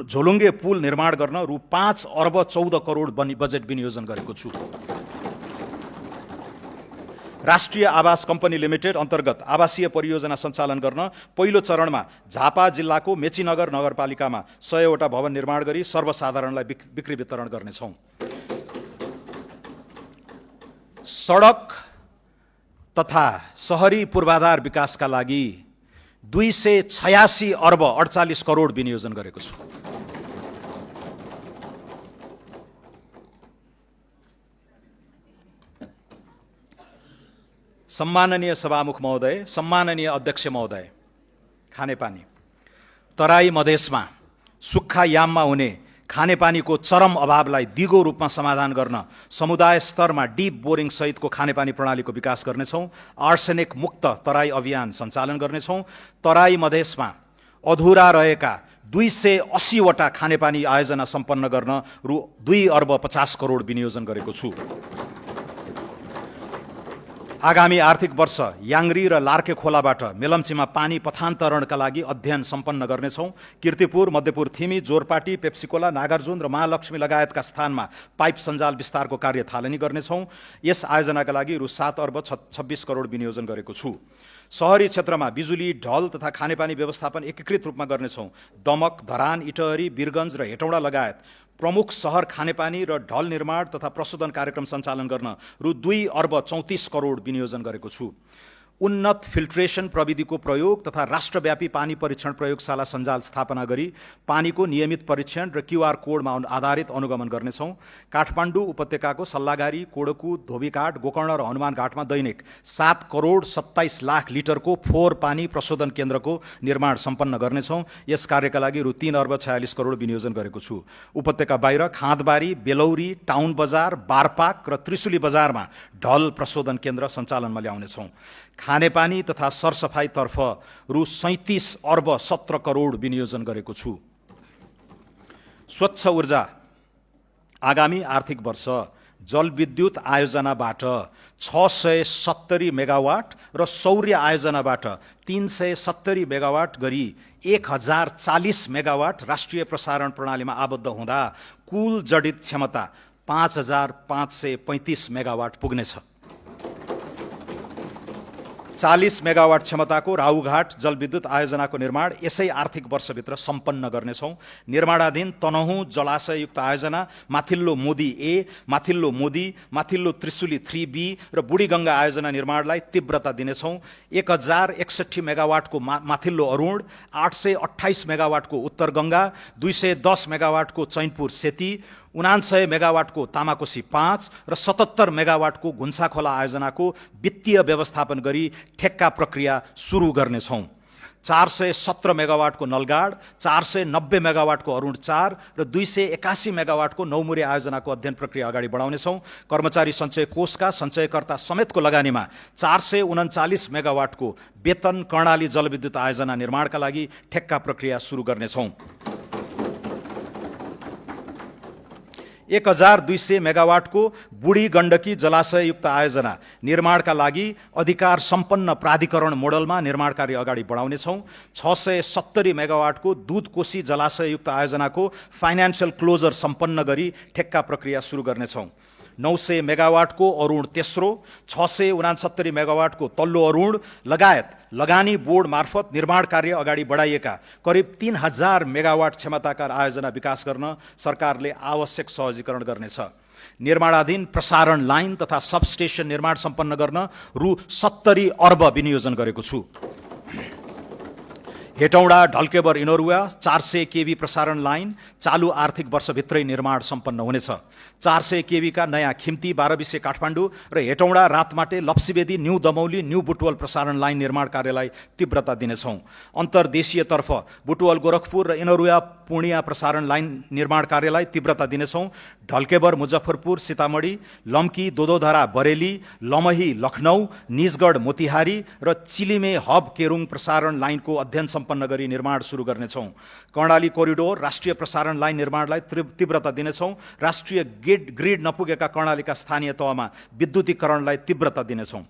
झोलुङ्गे पुल निर्माण गर्न रु 5 अर्ब 14 करोड बजेट विनियोजन गरेको छु। राष्ट्रिय आवास कम्पनी लिमिटेड अन्तर्गत आवासीय परियोजना सञ्चालन गर्न पहिलो चरणमा झापा जिल्लाको मेचीनगर नगरपालिकामा 100वटा भवन निर्माण गरी सर्वसाधारणलाई बिक्री वितरण गर्नेछौँ। सडक तथा शहरी पूर्वाधार विकासका लागि 286 अर्ब 48 करोड विनियोजन गरेको छु। सम्माननीय सभामुख महोदय, सम्माननीय अध्यक्ष महोदय, खानेपानी तराई मधेसमा सुक्खा याममा हुने खानेपानीको चरम अभावलाई दिगो रूपमा समाधान गर्न समुदाय स्तरमा डिप बोरिङ सहितको खानेपानी प्रणालीको विकास गर्नेछौँ। आर्सेनिक मुक्त तराई अभियान सञ्चालन गर्नेछौँ। तराई मधेसमा अधुरा रहेका 280वटा खानेपानी आयोजना सम्पन्न गर्न रु 2 अर्ब 50 करोड विनियोजन गरेको छु। आगामी आर्थिक वर्ष याङ्री र लार्के खोलाबाट मेलम्चीमा पानी पथान्तरणका लागि अध्ययन सम्पन्न गर्नेछौँ। किर्तिपुर, मध्यपुर थिमी, जोरपाटी, पेप्सिकोला, नागार्जुन र महालक्ष्मी लगायतका स्थानमा पाइप सञ्जाल विस्तारको कार्य थालनी गर्नेछौँ। यस आयोजनाका लागि रु 7 अर्ब 26 करोड विनियोजन गरेको छु। शहरी क्षेत्रमा बिजुली, ढल तथा खानेपानी व्यवस्थापन एकीकृत रूपमा गर्नेछौँ। दमक, धरान, इटहरी, वीरगञ्ज र हेटौँडा लगायत प्रमुख सहर खानेपानी र ढल निर्माण तथा प्रशोधन कार्यक्रम सञ्चालन गर्न रु 2 अर्ब 34 करोड विनियोजन गरेको छु। उन्नत फिल्ट्रेसन प्रविधिको प्रयोग तथा राष्ट्रव्यापी पानी परीक्षण प्रयोगशाला सञ्जाल स्थापना गरी पानीको नियमित परीक्षण र क्युआर कोडमा आधारित अनुगमन गर्नेछौँ। काठमाडौँ उपत्यकाको सल्लागारी, कोडकु, धोबीघाट, गोकर्ण र हनुमान घाटमा दैनिक 7 करोड 27 लाख लिटरको फोहोर पानी प्रशोधन केन्द्रको निर्माण सम्पन्न गर्नेछौँ। यस कार्यका लागि रु 3 अर्ब 46 करोड विनियोजन गरेको छु। उपत्यका बाहिर खाँदबारी, बेलौरी, टाउन बजार, बारपाक र त्रिशुली बजारमा ढल प्रशोधन केन्द्र सञ्चालनमा ल्याउनेछौँ। खानेपानी तथा सरसफाइतर्फ रु 37 अर्ब 17 करोड विनियोजन गरेको छु। स्वच्छ ऊर्जा आगामी आर्थिक वर्ष जलविद्युत आयोजनाबाट 670 मेगावाट र सौर्य आयोजनाबाट 370 मेगावाट गरी 1040 मेगावाट राष्ट्रिय प्रसारण प्रणालीमा आबद्ध हुँदा कुल जडित क्षमता 5535 मेगावाट पुग्नेछ। 40 मेगावाट क्षमताको राहुघाट जलविद्युत आयोजनाको निर्माण यसै आर्थिक वर्षभित्र सम्पन्न गर्नेछौँ। निर्माणाधीन तनहुँ जलाशययुक्त आयोजना, माथिल्लो मोदी ए, माथिल्लो मोदी, माथिल्लो त्रिशुली 3B र बुढीगङ्गा आयोजना निर्माणलाई तीव्रता दिनेछौँ। 1061 मेगावाटको माथिल्लो अरुण, 828 मेगावाटको उत्तर गङ्गा, 210 मेगावाटको चैनपुर सेती, 99 मेगावाटको तामाकोसी 5 र 77 मेगावाटको घुन्साखोला आयोजनाको वित्तीय व्यवस्थापन गरी ठेक्का प्रक्रिया सुरु गर्नेछौँ। 417 मेगावाटको नलगाड, 490 मेगावाटको अरुण 4 र 281 मेगावाटको नौमुरे आयोजनाको अध्ययन प्रक्रिया अगाडि बढाउनेछौँ। कर्मचारी सञ्चय कोषका सञ्चयकर्ता समेतको लगानीमा 439 मेगावाटको वेतन कर्णाली जलविद्युत आयोजना निर्माणका लागि ठेक्का प्रक्रिया सुरु गर्नेछौँ। 1200 मेगावाटको बुढी गण्डकी जलाशययुक्त आयोजना निर्माणका लागि अधिकार सम्पन्न प्राधिकरण मोडलमा निर्माण कार्य अगाडि बढाउनेछौँ। 670 मेगावाटको दुधकोशी जलाशययुक्त आयोजनाको फाइनान्सियल क्लोजर सम्पन्न गरी ठेक्का प्रक्रिया सुरु गर्नेछौँ। 900 मेगावाटको अरुण तेस्रो, 669 मेगावाटको तल्लो अरुण लगायत लगानी बोर्ड मार्फत निर्माण कार्य अगाडि बढाइएका करिब 3000 मेगावाट क्षमताका आयोजना विकास गर्न सरकारले आवश्यक सहजीकरण गर्नेछ। निर्माणाधीन प्रसारण लाइन तथा सबस्टेसन निर्माण सम्पन्न गर्न रु 70 अर्ब विनियोजन गरेको छु। हेटौँडा ढल्केबर इनोरुवा 400 केभी प्रसारण लाइन चालु आर्थिक वर्षभित्रै निर्माण सम्पन्न हुनेछ। 400 केभी का नयाँ खिम्ती 12 काठमाडौँ र हेटौँडा रातमाटे लप्सीबेदी न्यू दमौली न्यू बुटवल प्रसारण लाइन निर्माण कार्यलाई तीव्रता दिनेछौँ। अन्तर्देशीयतर्फ बुटवल गोरखपुर र इनरुवा पूर्णिया प्रसारण लाइन निर्माण कार्यलाई तीव्रता दिनेछौँ। ढल्केबर मुजफ्फरपुर सीतामढी, लम्की दोदोधरा बरेली, लमही लखनऊ, निजगढ मोतिहारी र चिलिमे हब केरुङ प्रसारण लाइनको अध्ययन सम्पन्न गरी निर्माण सुरु गर्नेछौँ। कर्णाली कोरिडोर राष्ट्रिय प्रसारण लाइन निर्माणलाई तीव्रता दिनेछौँ। राष्ट्रिय ग्रिड नपुगेका कर्णालीका स्थानीय तहमा विद्युतीकरणलाई तीव्रता दिनेछौँ।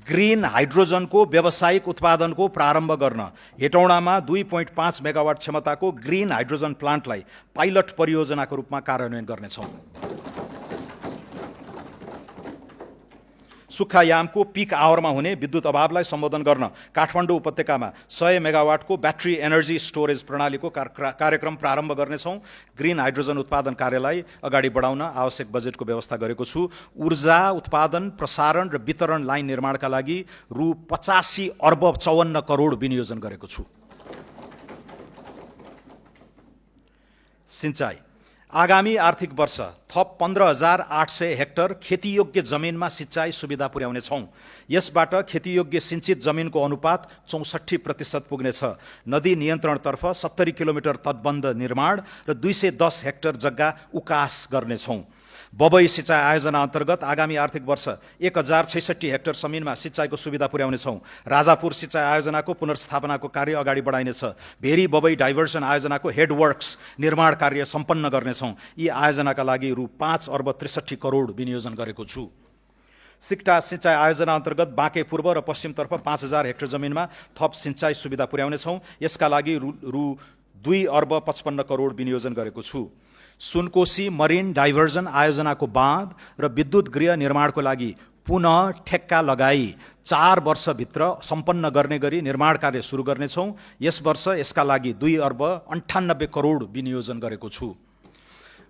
ग्रीन हाइड्रोजनको व्यावसायिक उत्पादनको प्रारम्भ गर्न हेटौँडामा 2.5 मेगावाट क्षमताको ग्रीन हाइड्रोजन प्लान्टलाई पाइलट परियोजनाको रूपमा कार्यान्वयन गर्नेछौँ। सुक्खायामको पिक आवरमा हुने विद्युत अभावलाई सम्बोधन गर्न काठमाडौँ उपत्यकामा 100 मेगावाटको ब्याट्री एनर्जी स्टोरेज प्रणालीको कार्यक्रम प्रारम्भ गर्नेछौँ। ग्रिन हाइड्रोजन उत्पादन कार्यलाई अगाडि बढाउन आवश्यक बजेटको व्यवस्था गरेको छु। ऊर्जा उत्पादन, प्रसारण र वितरण लाइन निर्माणका लागि रु 85 अर्ब 54 करोड विनियोजन गरेको छु। सिंचाई आगामी आर्थिक वर्ष थप 15,800 हेक्टर खेतीयोग्य जमिनमा सिंचाई सुविधा पुर्याउनेछौँ। यसबाट खेतीयोग्य सिंचित जमिनको अनुपात 64% पुग्नेछ। नदी नियन्त्रणतर्फ 70 किलोमिटर तटबन्ध निर्माण र 210 हेक्टर जग्गा उकास गर्नेछौँ। बबई सिंचाई आयोजना अन्तर्गत आगामी आर्थिक वर्ष 1066 हेक्टर जमिनमा सिंचाईको सुविधा पुर्याउनेछौँ। राजापुर सिंचाई आयोजनाको पुनर्स्थापनाको कार्य अगाडि बढाइनेछ। भेरी बबई डाइभर्सन आयोजनाको हेडवर्क्स निर्माण कार्य सम्पन्न गर्नेछौँ। यी आयोजनाका लागि रु 5 अर्ब 63 करोड विनियोजन गरेको छु। सिक्टा सिंचाई आयोजना अन्तर्गत बाँके पूर्व र पश्चिमतर्फ 5000 हेक्टर जमिनमा थप सिंचाई सुविधा पुर्याउनेछौँ। यसका लागि रु 2 अर्ब 55 करोड विनियोजन गरेको छु। सुनकोशी मरिन डाइभर्जन आयोजनाको बाँध र विद्युत गृह निर्माणको लागि पुनः ठेक्का लगाई 4 वर्षभित्र सम्पन्न गर्ने गरी निर्माण कार्य सुरु गर्नेछौँ। यस वर्ष यसका लागि 2 अर्ब 98 करोड विनियोजन गरेको छु।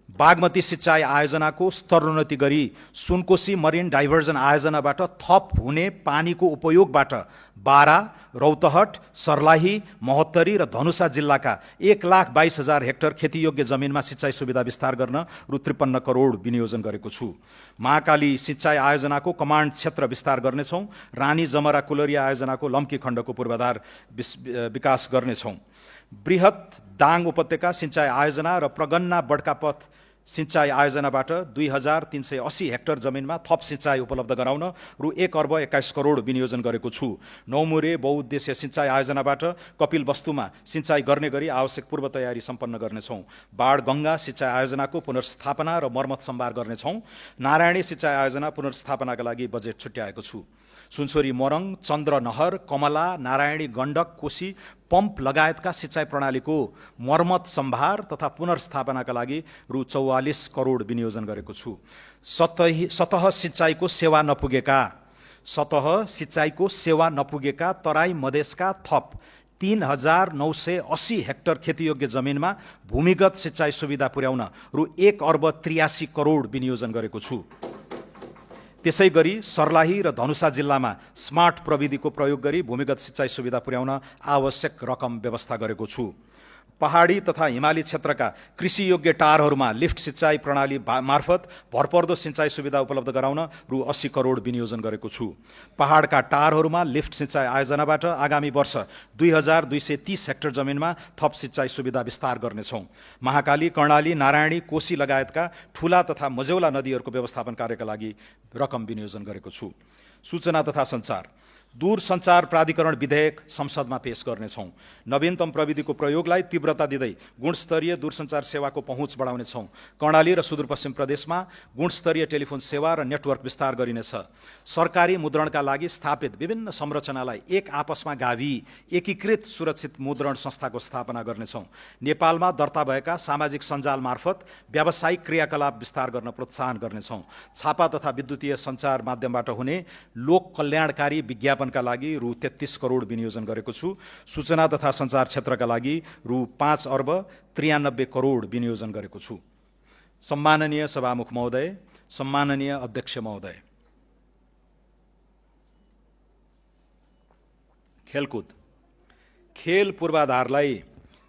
बागमती सिंचाई आयोजनाको स्तरोन्नति गरी सुनकोशी मरिन डाइभर्जन आयोजनाबाट थप हुने पानीको उपयोगबाट बारा, रौतहट, सर्लाही, महोत्तरी र धनुषा जिल्लाका 1,22,000 हेक्टर खेतीयोग्य जमिनमा सिंचाई सुविधा विस्तार गर्न रु 53 करोड विनियोजन गरेको छु। महाकाली सिंचाई आयोजनाको कमान्ड क्षेत्र विस्तार गर्नेछौँ। रानी जमरा कुलरिया आयोजनाको लम्की खण्डको पूर्वाधार विकास गर्नेछौँ। बृहत दाङ उपत्यका सिंचाई आयोजना र प्रगन्ना बड्कापथ सिंचाई आयोजनाबाट 2380 हेक्टर जमिनमा थप सिंचाई उपलब्ध गराउन रु 1 अर्ब 21 करोड विनियोजन गरेको छु। नौमुरे बहुउद्देश्य सिंचाई आयोजनाबाट कपिल वस्तुमा सिंचाई गर्ने गरी आवश्यक पूर्व तयारी सम्पन्न गर्नेछौँ। बाढगङ्गा सिंचाई आयोजनाको पुनर्स्थापना र मर्मत सम्भार गर्नेछौँ। नारायणी सिंचाई आयोजना पुनर्स्थापनाका लागि बजेट छुट्याएको छु। सुनसरी मोरङ, चन्द्रनहर, कमला, नारायणी गण्डक, कोशी पम्प लगायतका सिंचाई प्रणालीको मर्मत सम्भार तथा पुनर्स्थापनाका लागि रु 44 करोड विनियोजन गरेको छु। सतह सिंचाइको सेवा नपुगेका तराई मधेसका थप 3,980 हेक्टर खेतीयोग्य जमिनमा भूमिगत सिंचाई सुविधा पुर्याउन रु 1 अर्ब 83 करोड विनियोजन गरेको छु। त्यसै गरी सर्लाही र धनुषा जिल्लामा स्मार्ट प्रविधिको प्रयोग गरी भूमिगत सिंचाई सुविधा पुर्याउन आवश्यक रकम व्यवस्था गरेको छु। पहाडी तथा हिमाली क्षेत्रका कृषियोग्य टारहरूमा लिफ्ट सिंचाई प्रणाली मार्फत भरपर्दो सिंचाई सुविधा उपलब्ध गराउन रु 80 करोड विनियोजन गरेको छु। पहाडका टारहरूमा लिफ्ट सिंचाई आयोजनाबाट आगामी वर्ष 2230 हेक्टर जमिनमा थप सिंचाई सुविधा विस्तार गर्नेछौँ। महाकाली, कर्णाली, नारायणी, कोशी लगायतका ठूला तथा मझौला नदीहरूको व्यवस्थापन कार्यका लागि रकम विनियोजन गरेको छु। सूचना तथा सञ्चार दूरसञ्चार प्राधिकरण विधेयक संसदमा पेश गर्नेछौँ। नवीनतम प्रविधिको प्रयोगलाई तीव्रता दिँदै गुणस्तरीय दूरसञ्चार सेवाको पहुँच बढाउनेछौँ। कर्णाली र सुदूरपश्चिम प्रदेशमा गुणस्तरीय टेलिफोन सेवा र नेटवर्क विस्तार गरिनेछ। सरकारी मुद्रणका लागि स्थापित विभिन्न संरचनालाई एक आपसमा गाभी एकीकृत सुरक्षित मुद्रण संस्थाको स्थापना गर्नेछौँ। नेपालमा दर्ता भएका सामाजिक सञ्जाल मार्फत व्यावसायिक क्रियाकलाप विस्तार गर्न प्रोत्साहन गर्नेछौँ। छापा तथा विद्युतीय सञ्चार माध्यमबाट हुने लोक कल्याणकारी विज्ञापनका लागि रु 33 करोड विनियोजन गरेको छु। सूचना तथा सञ्चार क्षेत्रका लागि रु 5 अर्ब 93 करोड विनियोजन गरेको छु। सम्माननीय सभामुख महोदय, सम्माननीय अध्यक्ष महोदय, खेलकुद खेल पूर्वाधारलाई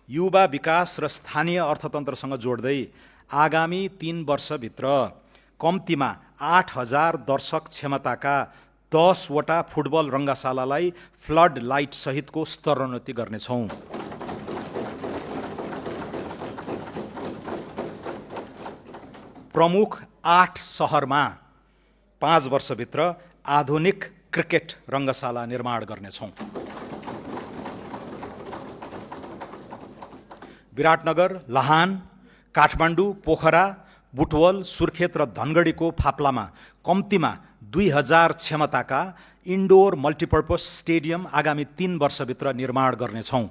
युवा विकास र स्थानीय अर्थतन्त्रसँग जोड्दै आगामी 3 वर्षभित्र कम्तीमा 8000 दर्शक क्षमताका 10 वटा फुटबल रङ्गशालालाई फ्लड लाइट सहितको स्तरोन्नति गर्नेछौँ। प्रमुख 8 सहरमा 5 वर्षभित्र आधुनिक क्रिकेट रङ्गशाला निर्माण गर्नेछौँ। विराटनगर, लाहान, काठमाडौँ, पोखरा, बुटवल, सुर्खेत र धनगढीको फाप्लामा कम्तीमा 2000 क्षमताका इन्डोर मल्टिपर्पज स्टेडियम आगामी 3 वर्षभित्र निर्माण गर्नेछौँ।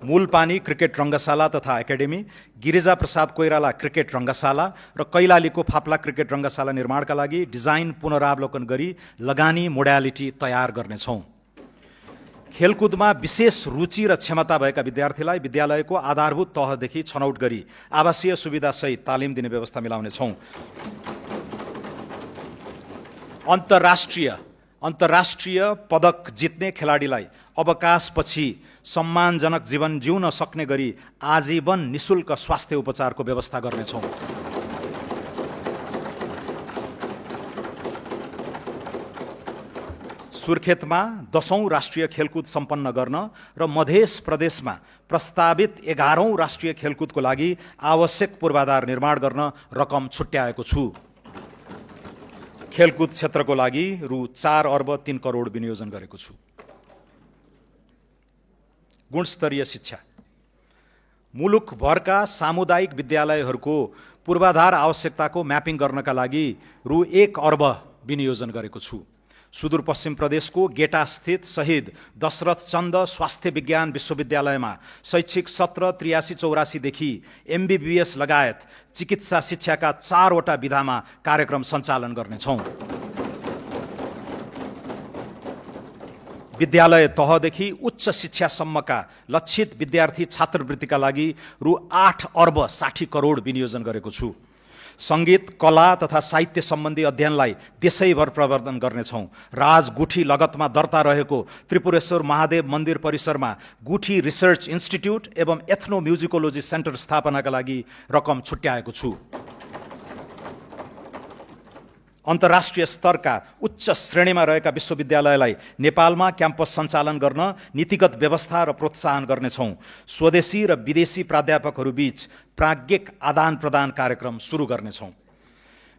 मूलपानी क्रिकेट रङ्गशाला तथा एकाडेमी, गिरिजा प्रसाद कोइराला क्रिकेट रङ्गशाला र कैलालीको फाप्ला क्रिकेट रङ्गशाला निर्माणका लागि डिजाइन पुनरावलोकन गरी लगानी मोडालिटी तयार गर्नेछौँ। खेलकुदमा विशेष रुचि र क्षमता भएका विद्यार्थीलाई विद्यालयको आधारभूत तहदेखि छनौट गरी आवासीय सुविधासहित तालिम दिने व्यवस्था मिलाउनेछौँ। अन्तर्राष्ट्रिय पदक जित्ने खेलाडीलाई अवकाशपछि सम्मानजनक जीवन जिउन सक्ने गरी आजीवन निशुल्क स्वास्थ्य उपचारको व्यवस्था गर्नेछौँ। सुर्खेतमा 10औं राष्ट्रिय खेलकुद सम्पन्न गर्न र मध्य प्रदेशमा प्रस्तावित 11औं राष्ट्रिय खेलकुदको लागि आवश्यक पूर्वाधार निर्माण गर्न रकम छुट्याएको छु। खेलकुद क्षेत्रको लागि रु 4 अर्ब 3 करोड विनियोजन गरेको छु। गुणस्तरीय शिक्षा, मुलुकभरका सामुदायिक विद्यालयहरूको पूर्वाधार आवश्यकताको म्यापिङ गर्नका लागि रु 1 अर्ब विनियोजन गरेको छु। सुदूरपश्चिम प्रदेशको गेटा स्थित शहीद दशरथ चन्द स्वास्थ्य विज्ञान विश्वविद्यालयमा शैक्षिक सत्र 83-84 देखि MBBS लगायत चिकित्सा शिक्षाका 4वटा विधामा कार्यक्रम सञ्चालन गर्नेछौँ। विद्यालय तहदेखि उच्च शिक्षासम्मका लक्षित विद्यार्थी छात्रवृत्तिका लागि रु 8 अर्ब 60 करोड विनियोजन गरेको छु। सङ्गीत, कला तथा साहित्य सम्बन्धी अध्ययनलाई देशैभर प्रवर्धन गर्नेछौँ। राजगुठी लगतमा दर्ता रहेको त्रिपुरेश्वर महादेव मन्दिर परिसरमा गुठी रिसर्च इन्स्टिट्युट एवं एथ्नो म्युजिकोलोजी सेन्टर स्थापनाका लागि रकम छुट्याएको छु। अन्तर्राष्ट्रिय स्तरका उच्च श्रेणीमा रहेका विश्वविद्यालयलाई नेपालमा क्याम्पस सञ्चालन गर्न नीतिगत व्यवस्था र प्रोत्साहन गर्नेछौँ। स्वदेशी र विदेशी प्राध्यापकहरूबीच प्राज्ञिक आदान प्रदान कार्यक्रम सुरु गर्नेछौँ।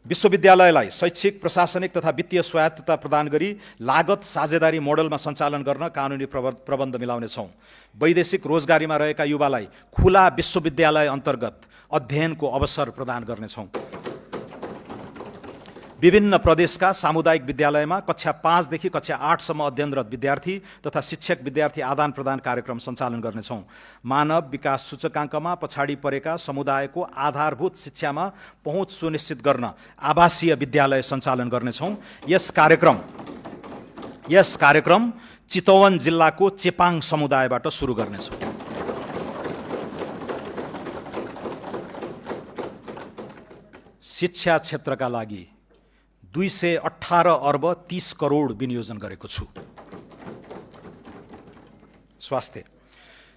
विश्वविद्यालयलाई शैक्षिक, प्रशासनिक तथा वित्तीय स्वायत्तता प्रदान गरी लागत साझेदारी मोडलमा सञ्चालन गर्न कानुनी प्रबन्ध मिलाउनेछौँ। वैदेशिक रोजगारीमा रहेका युवालाई खुला विश्वविद्यालय अन्तर्गत अध्ययनको अवसर प्रदान गर्नेछौँ। विभिन्न प्रदेशका सामुदायिक विद्यालयमा कक्षा 5 देखि कक्षा 8 सम्म अध्ययनरत विद्यार्थी तथा शिक्षक विद्यार्थी आदान प्रदान कार्यक्रम सञ्चालन गर्नेछौँ। मानव विकास सूचकाङ्कमा पछाडि परेका समुदायको आधारभूत शिक्षामा पहुँच सुनिश्चित गर्न आवासीय विद्यालय सञ्चालन गर्नेछौँ। यस कार्यक्रम चितवन जिल्लाको चेपाङ समुदायबाट सुरु गर्नेछौँ। शिक्षा क्षेत्रका लागि 218 अर्ब 30 करोड विनियोजन गरेको छु। स्वास्थ्य,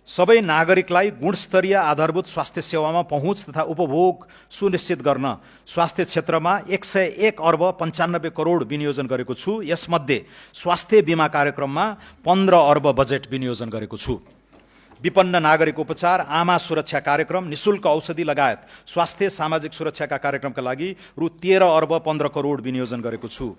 सबै नागरिकलाई गुणस्तरीय आधारभूत स्वास्थ्य सेवामा पहुँच तथा उपभोग सुनिश्चित गर्न स्वास्थ्य क्षेत्रमा 101 अर्ब 95 करोड विनियोजन गरेको छु। यसमध्ये स्वास्थ्य बीमा कार्यक्रममा 15 अर्ब बजेट विनियोजन गरेको छु। विपन्न नागरिक उपचार, आमा सुरक्षा कार्यक्रम, निशुल्क औषधि लगायत स्वास्थ्य सामाजिक सुरक्षाका कार्यक्रमका लागि रु 13 अर्ब 15 करोड विनियोजन गरेको छु।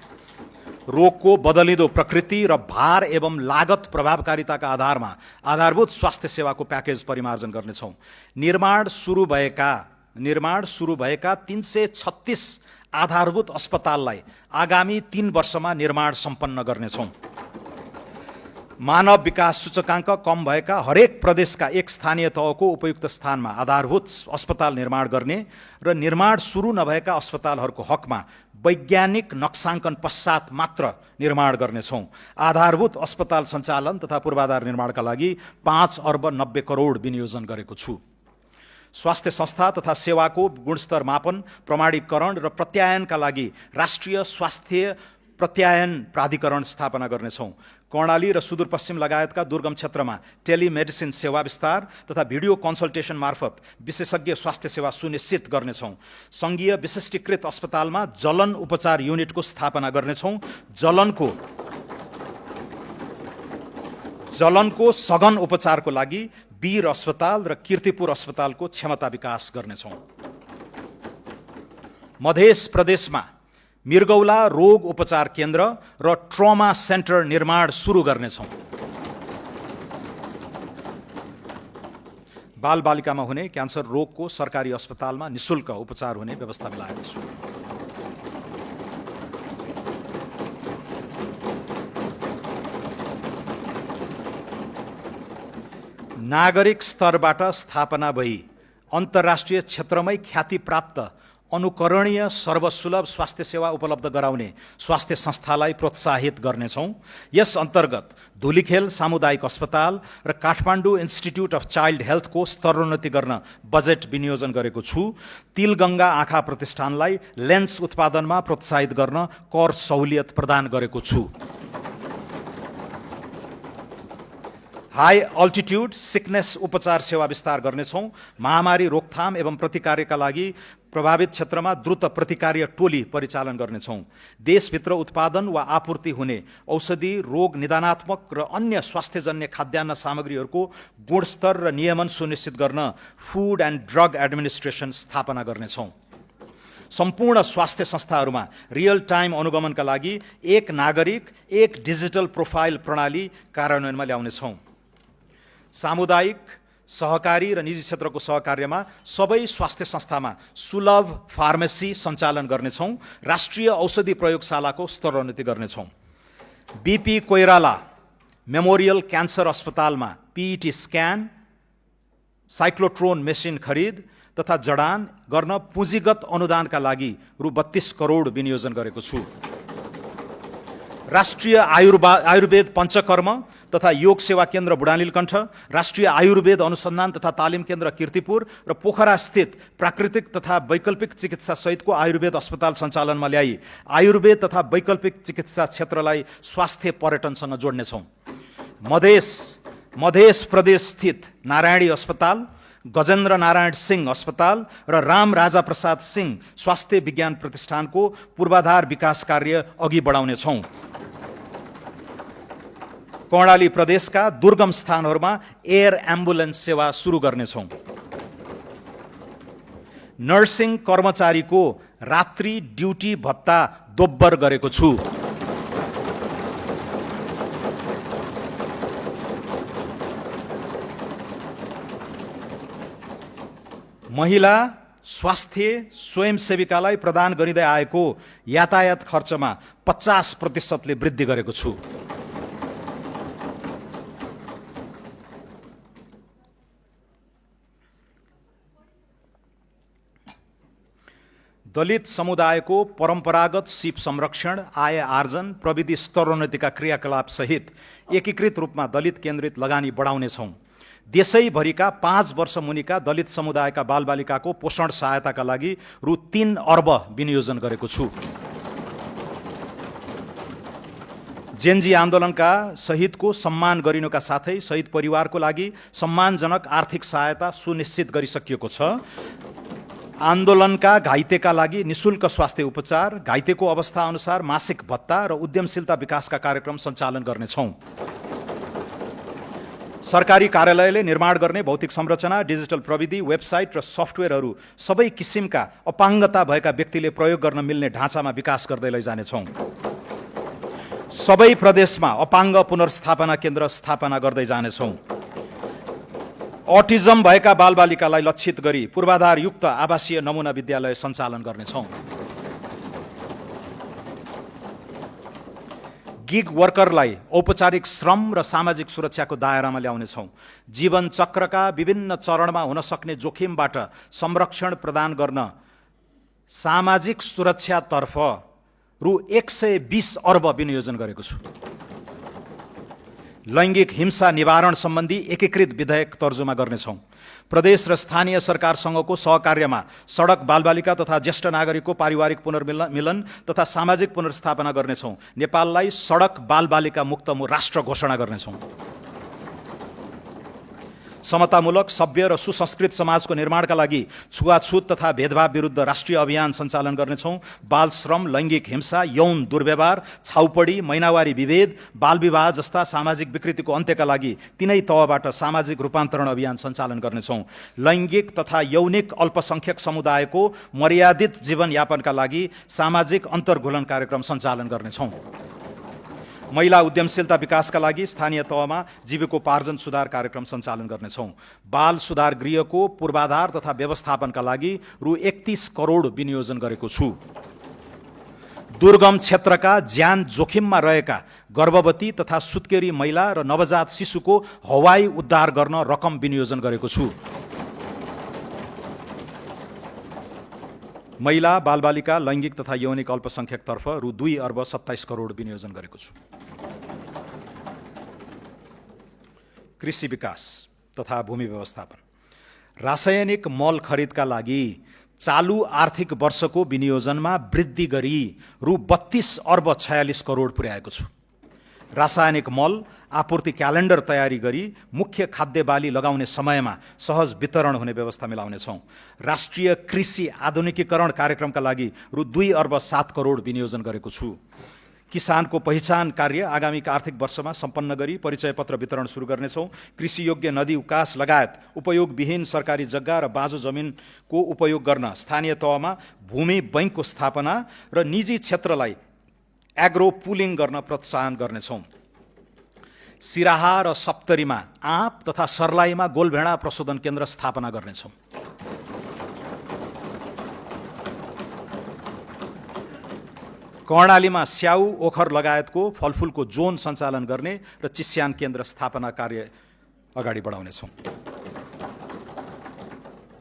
रोगको बदलिँदो प्रकृति र भार एवं लागत प्रभावकारिताका आधारमा आधारभूत स्वास्थ्य सेवाको प्याकेज परिमार्जन गर्नेछौँ। निर्माण सुरु भएका 336 आधारभूत अस्पताललाई आगामी 3 वर्षमा निर्माण सम्पन्न गर्नेछौँ। मानव विकास सूचकाङ्क कम भएका हरेक प्रदेशका एक स्थानीय तहको उपयुक्त स्थानमा आधारभूत अस्पताल निर्माण गर्ने र निर्माण सुरु नभएका अस्पतालहरूको हकमा वैज्ञानिक नक्साङ्कन पश्चात मात्र निर्माण गर्नेछौँ। आधारभूत अस्पताल सञ्चालन तथा पूर्वाधार निर्माणका लागि 5 अर्ब 90 करोड विनियोजन गरेको छु। स्वास्थ्य संस्था तथा सेवाको गुणस्तर मापन, प्रमाणीकरण र प्रत्यायनका लागि राष्ट्रिय स्वास्थ्य प्रत्यायन प्राधिकरण स्थापना गर्नेछौँ। कर्णाली र सुदूरपश्चिम लगायतका दुर्गम क्षेत्रमा टेलिमेडिसिन सेवा विस्तार तथा भिडियो कन्सल्टेसन मार्फत विशेषज्ञ स्वास्थ्य सेवा सुनिश्चित गर्नेछौँ। सङ्घीय विशिष्टीकृत अस्पतालमा जलन उपचार युनिटको स्थापना गर्नेछौँ। जलनको सघन उपचारको लागि वीर अस्पताल र कीर्तिपुर अस्पतालको क्षमता विकास गर्नेछौँ। मध्य प्रदेशमा मृगौला रोग उपचार केन्द्र र ट्रमा सेन्टर निर्माण सुरु गर्नेछौँ। बालबालिकामा हुने क्यान्सर रोगको सरकारी अस्पतालमा निशुल्क उपचार हुने व्यवस्था मिलाएको छु। नागरिक स्तरबाट स्थापना भई अन्तर्राष्ट्रिय क्षेत्रमै ख्याति प्राप्त अनुकरणीय सर्वसुलभ स्वास्थ्य सेवा उपलब्ध गराउने स्वास्थ्य संस्थालाई प्रोत्साहित गर्नेछौँ। यस अन्तर्गत धुलिखेल सामुदायिक अस्पताल र काठमाडौँ इन्स्टिट्युट अफ चाइल्ड हेल्थको स्तरोन्नति गर्न बजेट विनियोजन गरेको छु। तिलगङ्गा आँखा प्रतिष्ठानलाई लेन्स उत्पादनमा प्रोत्साहित गर्न कर सहुलियत प्रदान गरेको छु। हाई अल्टिट्युड सिकनेस उपचार सेवा विस्तार गर्नेछौँ। महामारी रोकथाम एवं प्रतिकारका लागि प्रभावित क्षेत्रमा द्रुत प्रतिकार्य टोली परिचालन गर्नेछौँ। देशभित्र उत्पादन वा आपूर्ति हुने औषधि, रोग निदानात्मक र अन्य स्वास्थ्यजन्य खाद्यान्न सामग्रीहरूको गुणस्तर र नियमन सुनिश्चित गर्न फुड एन्ड ड्रग एडमिनिस्ट्रेसन स्थापना गर्नेछौँ। सम्पूर्ण स्वास्थ्य संस्थाहरूमा रियल टाइम अनुगमनका लागि एक नागरिक एक डिजिटल प्रोफाइल प्रणाली कार्यान्वयनमा ल्याउनेछौँ। सामुदायिक, सहकारी र निजी क्षेत्रको सहकार्यमा सबै स्वास्थ्य संस्थामा सुलभ फार्मेसी सञ्चालन गर्नेछौँ। राष्ट्रिय औषधि प्रयोगशालाको स्तरोन्नति गर्नेछौँ। बीपी कोइराला मेमोरियल क्यान्सर अस्पतालमा पीईटी स्क्यान, साइक्लोट्रोन मेसिन खरिद तथा जडान गर्न पुँजीगत अनुदानका लागि रु 32 करोड विनियोजन गरेको छु। राष्ट्रिय आयुर्वेद पञ्चकर्म तथा योग सेवा केन्द्र बुढानीलकण्ठ, राष्ट्रिय आयुर्वेद अनुसन्धान तथा तालिम केन्द्र कीर्तिपुर र पोखरा स्थित प्राकृतिक तथा वैकल्पिक चिकित्सा सहितको आयुर्वेद अस्पताल सञ्चालनमा ल्याई आयुर्वेद तथा वैकल्पिक चिकित्सा क्षेत्रलाई स्वास्थ्य पर्यटनसँग जोड्नेछौँ। मध्य प्रदेश स्थित नारायणी अस्पताल, गजेन्द्र नारायण सिंह अस्पताल र राम राजा प्रसाद सिंह स्वास्थ्य विज्ञान प्रतिष्ठानको पूर्वाधार विकास कार्य अघि बढाउनेछौँ। कर्णाली प्रदेशका दुर्गम स्थानहरूमा एयर एम्बुलेन्स सेवा सुरु गर्नेछौँ। नर्सिङ कर्मचारीको रात्रि ड्युटी भत्ता दोब्बर गरेको छु। महिला स्वास्थ्य स्वयंसेविकालाई प्रदान गरिँदै आएको यातायात खर्चमा 50% वृद्धि गरेको छु। दलित समुदायको परम्परागत सिप संरक्षण, आय आर्जन, प्रविधि स्तरोन्नतिका क्रियाकलाप सहित एकीकृत रूपमा दलित केन्द्रित लगानी बढाउनेछौँ। देशैभरिका 5 वर्ष मुनिका दलित समुदायका बालबालिकाको पोषण सहायताका लागि रु 3 अर्ब विनियोजन गरेको छु। जेनजी आन्दोलनका शहीदको सम्मान गरिनुका साथै शहीद परिवारको लागि सम्मानजनक आर्थिक सहायता सुनिश्चित गरिसकिएको छ। आन्दोलनका घाइतेका लागि निशुल्क स्वास्थ्य उपचार, घाइतेको अवस्था अनुसार मासिक भत्ता र उद्यमशीलता विकासका कार्यक्रम सञ्चालन गर्नेछौँ। सरकारी कार्यालयले निर्माण गर्ने भौतिक संरचना, डिजिटल प्रविधि, वेबसाइट र सफ्टवेयरहरू सबै किसिमका अपाङ्गता भएका व्यक्तिले प्रयोग गर्न मिल्ने ढाँचामा विकास गर्दै लैजानेछौँ। सबै प्रदेशमा अपाङ्ग पुनर्स्थापना केन्द्र स्थापना गर्दै जानेछौँ। अटिजम भएका बालबालिकालाई लक्षित गरी पूर्वाधारयुक्त आवासीय नमुना विद्यालय सञ्चालन गर्नेछौँ। गिग वर्करलाई औपचारिक श्रम र सामाजिक सुरक्षाको दायरामा ल्याउनेछौँ। जीवन चक्रका विभिन्न चरणमा हुन सक्ने जोखिमबाट संरक्षण प्रदान गर्न सामाजिक सुरक्षातर्फ रु 120 अर्ब विनियोजन गरेको छु। लैङ्गिक हिंसा निवारण सम्बन्धी एकीकृत विधेयक तर्जुमा गर्नेछौँ। प्रदेश र स्थानीय सरकारसँगको सहकार्यमा सडक बालबालिका तथा ज्येष्ठ नागरिकको पारिवारिक पुनर्मिलन तथा सामाजिक पुनर्स्थापना गर्नेछौँ। नेपाललाई सडक बालबालिका मुक्त राष्ट्र घोषणा गर्नेछौँ। समतामूलक, सभ्य र सुसंस्कृत समाजको निर्माणका लागि छुवाछुत तथा भेदभाव विरुद्ध राष्ट्रिय अभियान सञ्चालन गर्नेछौँ। बाल श्रम, लैङ्गिक हिंसा, यौन दुर्व्यवहार, छाउपडी, महिनावारी विभेद, बालविवाह जस्ता सामाजिक विकृतिको अन्त्यका लागि तिनै तहबाट सामाजिक रूपान्तरण अभियान सञ्चालन गर्नेछौँ। लैङ्गिक तथा यौनिक अल्पसङ्ख्यक समुदायको मर्यादित जीवनयापनका लागि सामाजिक अन्तर्घुलन कार्यक्रम सञ्चालन गर्नेछौँ। महिला उद्यमशीलता विकासका लागि स्थानीय तहमा जीविकोपार्जन सुधार कार्यक्रम सञ्चालन गर्नेछौँ। बाल सुधार गृहको पूर्वाधार तथा व्यवस्थापनका लागि रु 31 करोड विनियोजन गरेको छु। दुर्गम क्षेत्रका ज्यान जोखिममा रहेका गर्भवती तथा सुत्केरी महिला र नवजात शिशुको हवाई उद्धार गर्न रकम विनियोजन गरेको छु। महिला बालबालिका लैङ्गिक तथा यौनिक अल्पसंख्यकतर्फ रु 2 अर्ब 27 करोड विनियोजन गरेको छु। कृषि विकास तथा भूमि व्यवस्थापन, रासायनिक मल खरिदका लागि चालु आर्थिक वर्षको विनियोजनमा वृद्धि गरी रु 32 अर्ब 46 करोड पुर्याएको छु। रासायनिक मल आपूर्ति क्यालेन्डर तयारी गरी मुख्य खाद्य बाली लगाउने समयमा सहज वितरण हुने व्यवस्था मिलाउनेछौँ। राष्ट्रिय कृषि आधुनिकीकरण कार्यक्रमका लागि रु 2 अर्ब 7 करोड विनियोजन गरेको छु। किसानको पहिचान कार्य आगामी आर्थिक वर्षमा सम्पन्न गरी परिचय पत्र वितरण सुरु गर्नेछौँ। कृषि योग्य नदी उकास लगायत उपयोगविहीन सरकारी जग्गा र बाँझो जमिनको उपयोग गर्न स्थानीय तहमा भूमि बैङ्कको स्थापना र निजी क्षेत्रलाई एग्रो पुलिङ गर्न प्रोत्साहन गर्नेछौँ। सिराहा र सप्तरीमा आँप तथा सर्लाहीमा गोलभेडा प्रशोधन केन्द्र स्थापना गर्नेछौँ। कर्णालीमा स्याउ ओखर लगायतको फलफुलको जोन सञ्चालन गर्ने र चिस्यान केन्द्र स्थापना कार्य अगाडि बढाउनेछौँ।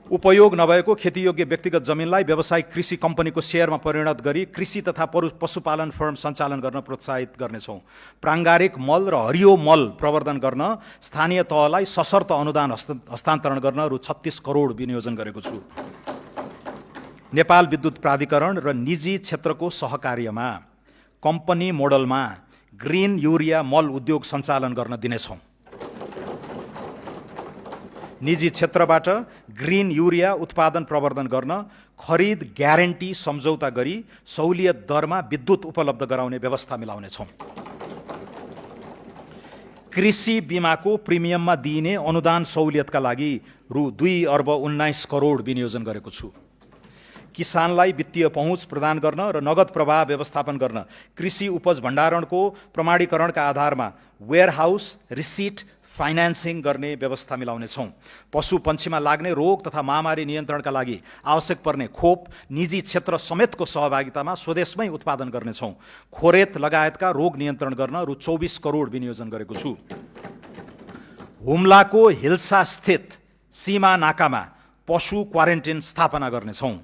उपयोग नभएको खेतीयोग्य व्यक्तिगत जमिनलाई व्यावसायिक कृषि कम्पनीको सेयरमा परिणत गरी कृषि तथा पशुपालन फर्म सञ्चालन गर्न प्रोत्साहित गर्नेछौँ। प्राङ्गारिक मल र हरियो मल प्रवर्धन गर्न स्थानीय तहलाई सशर्त अनुदान हस्तान्तरण गर्न रु 36 करोड विनियोजन गरेको छु। नेपाल विद्युत प्राधिकरण र निजी क्षेत्रको सहकार्यमा कम्पनी मोडलमा ग्रिन युरिया मल उद्योग सञ्चालन गर्न दिनेछौँ। निजी क्षेत्रबाट ग्रिन युरिया उत्पादन प्रवर्धन गर्न खरिद ग्यारेन्टी सम्झौता गरी सहुलियत दरमा विद्युत उपलब्ध गराउने व्यवस्था मिलाउनेछौँ। कृषि बिमाको प्रिमियममा दिइने अनुदान सहुलियतका लागि रु 2 अर्ब 19 करोड विनियोजन गरेको छु। किसानलाई वित्तीय पहुँच प्रदान गर्न र नगद प्रवाह व्यवस्थापन गर्न कृषि उपज भण्डारणको प्रमाणीकरणका आधारमा वेयरहाउस रिसिट फाइनान्सिङ गर्ने व्यवस्था मिलाउनेछौँ। पशु पन्छीमा लाग्ने रोग तथा महामारी नियन्त्रणका लागि आवश्यक पर्ने खोप निजी क्षेत्र समेतको सहभागितामा स्वदेशमै उत्पादन गर्नेछौँ। खोरेत लगायतका रोग नियन्त्रण गर्न रु 24 करोड विनियोजन गरेको छु। हुम्लाको हिल्सा स्थित सीमा नाकामा पशु क्वारेन्टिन स्थापना गर्नेछौँ।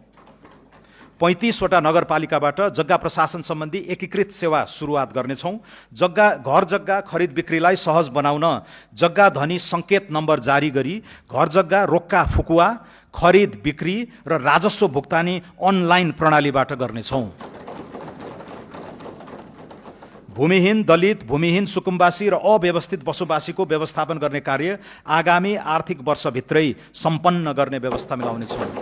35 वटा नगरपालिकाबाट जग्गा प्रशासन सम्बन्धी एकीकृत सेवा सुरुवात गर्नेछौँ। घर जग्गा खरिद बिक्रीलाई सहज बनाउन जग्गा धनी सङ्केत नम्बर जारी गरी घर जग्गा रोक्का फुकुवा खरिद बिक्री र राजस्व भुक्तानी अनलाइन प्रणालीबाट गर्नेछौँ। भूमिहीन दलित, भूमिहीन सुकुम्बासी र अव्यवस्थित बसोबासीको व्यवस्थापन गर्ने कार्य आगामी आर्थिक वर्षभित्रै सम्पन्न गर्ने व्यवस्था मिलाउनेछौँ।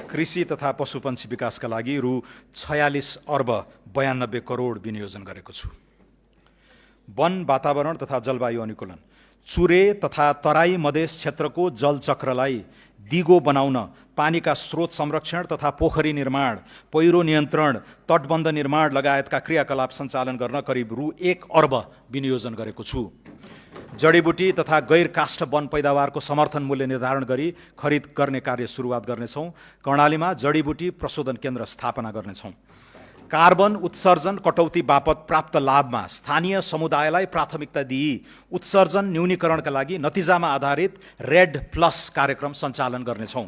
कृषि तथा पशुपन्छी विकासका लागि रु 46 अर्ब 92 करोड विनियोजन गरेको छु। वन वातावरण तथा जलवायु अनुकूलन, चुरे तथा तराई मधेस क्षेत्रको जलचक्रलाई दिगो बनाउन पानीका स्रोत संरक्षण तथा पोखरी निर्माण, पहिरो नियन्त्रण, तटबन्ध निर्माण लगायतका क्रियाकलाप सञ्चालन गर्न करिब रु 1 अर्ब विनियोजन गरेको छु। जडीबुटी तथा गैर काष्ठ वन पैदावारको समर्थन मूल्य निर्धारण गरी खरिद गर्ने कार्य सुरुवात गर्नेछौँ। कर्णालीमा जडीबुटी प्रशोधन केन्द्र स्थापना गर्नेछौँ। कार्बन उत्सर्जन कटौती बापत प्राप्त लाभमा स्थानीय समुदायलाई प्राथमिकता दिई उत्सर्जन न्यूनीकरणका लागि नतिजामा आधारित रेड प्लस कार्यक्रम सञ्चालन गर्नेछौँ।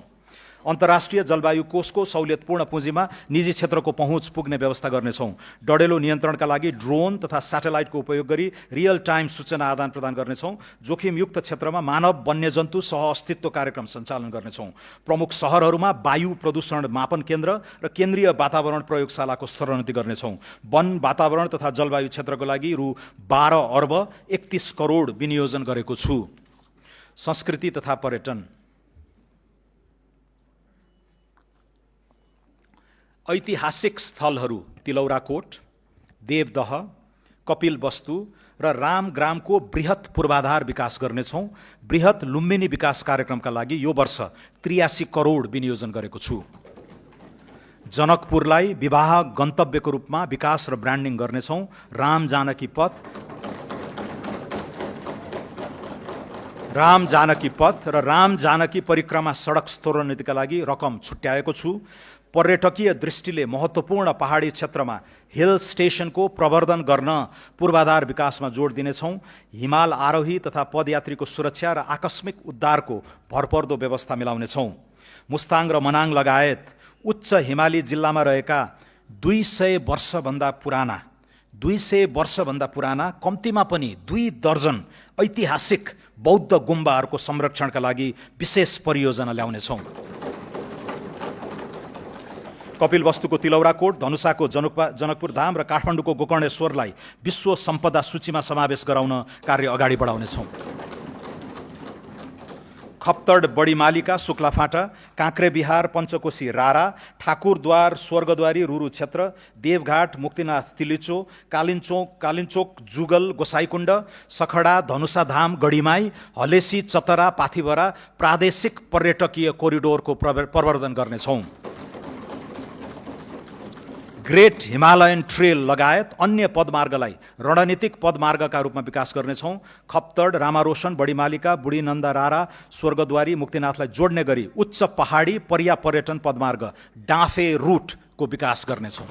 अन्तर्राष्ट्रिय जलवायु कोषको सहुलियतपूर्ण पुँजीमा निजी क्षेत्रको पहुँच पुग्ने व्यवस्था गर्नेछौँ। डढेलो नियन्त्रणका लागि ड्रोन तथा स्याटेलाइटको उपयोग गरी रियल टाइम सूचना आदान प्रदान गर्नेछौँ। जोखिमयुक्त क्षेत्रमा मानव वन्यजन्तु सह अस्तित्व कार्यक्रम सञ्चालन गर्नेछौँ। प्रमुख सहरहरूमा वायु प्रदूषण मापन केन्द्र र केन्द्रीय वातावरण प्रयोगशालाको स्तरोन्नति गर्नेछौँ। वन वातावरण तथा जलवायु क्षेत्रको लागि रु 12 अर्ब 31 करोड विनियोजन गरेको छु। संस्कृति तथा पर्यटन, ऐतिहासिक स्थलहरू तिलौराकोट, देवदह, कपिलवस्तु र रामग्रामको बृहत पूर्वाधार विकास गर्नेछौँ। बृहत लुम्बिनी विकास कार्यक्रमका लागि यो वर्ष 83 करोड विनियोजन गरेको छु। जनकपुरलाई विवाह गन्तव्यको रूपमा विकास र ब्रान्डिङ गर्नेछौँ। राम जानकी पथ राम जानकी पथ र राम जानकी परिक्रमा सडक स्तरोन्नतिका लागि रकम छुट्याएको छु। पर्यटकीय दृष्टिले महत्त्वपूर्ण पहाडी क्षेत्रमा हिल स्टेशनको प्रवर्धन गर्न पूर्वाधार विकासमा जोड दिनेछौँ। हिमाल आरोही तथा पदयात्रीको सुरक्षा र आकस्मिक उद्धारको भरपर्दो व्यवस्था मिलाउनेछौँ। मुस्ताङ र मनाङ लगायत उच्च हिमाली जिल्लामा रहेका 200 वर्षभन्दा पुराना कम्तीमा पनि 2 दर्जन ऐतिहासिक बौद्ध गुम्बाहरूको संरक्षणका लागि विशेष परियोजना ल्याउनेछौँ। कपिलवस्तुको तिलौराकोट, धनुषाको जनकपुर धाम र काठमाडौँको गोकर्णेश्वरलाई विश्व सम्पदा सूचीमा समावेश गराउन कार्य अगाडि बढाउनेछौँ। खप्तड बडीमालिका शुक्लाफाटा, काँक्रेबिहार पञ्चकोशी रारा, ठाकुरद्वार स्वर्गद्वारी रुरु क्षेत्र, देवघाट मुक्तिनाथ तिलिचो, कालिन्चोक जुगल गोसाईकुण्ड, सखडा धनुषाधाम गढीमाई, हलेसी चतरा पाथिभरा प्रादेशिक पर्यटकीय कोरिडोरको प्रवर्धन गर्नेछौँ। ग्रेट हिमालयन ट्रेल लगायत अन्य पदमार्गलाई रणनीतिक पदमार्गका रूपमा विकास गर्नेछौँ। खप्तड, रामारोशन, बडीमालिका, बुढीनन्दा रारा, स्वर्गद्वारी, मुक्तिनाथलाई जोड्ने गरी उच्च पहाडी पर्यटन पदमार्ग डाँफे रुटको विकास गर्नेछौँ।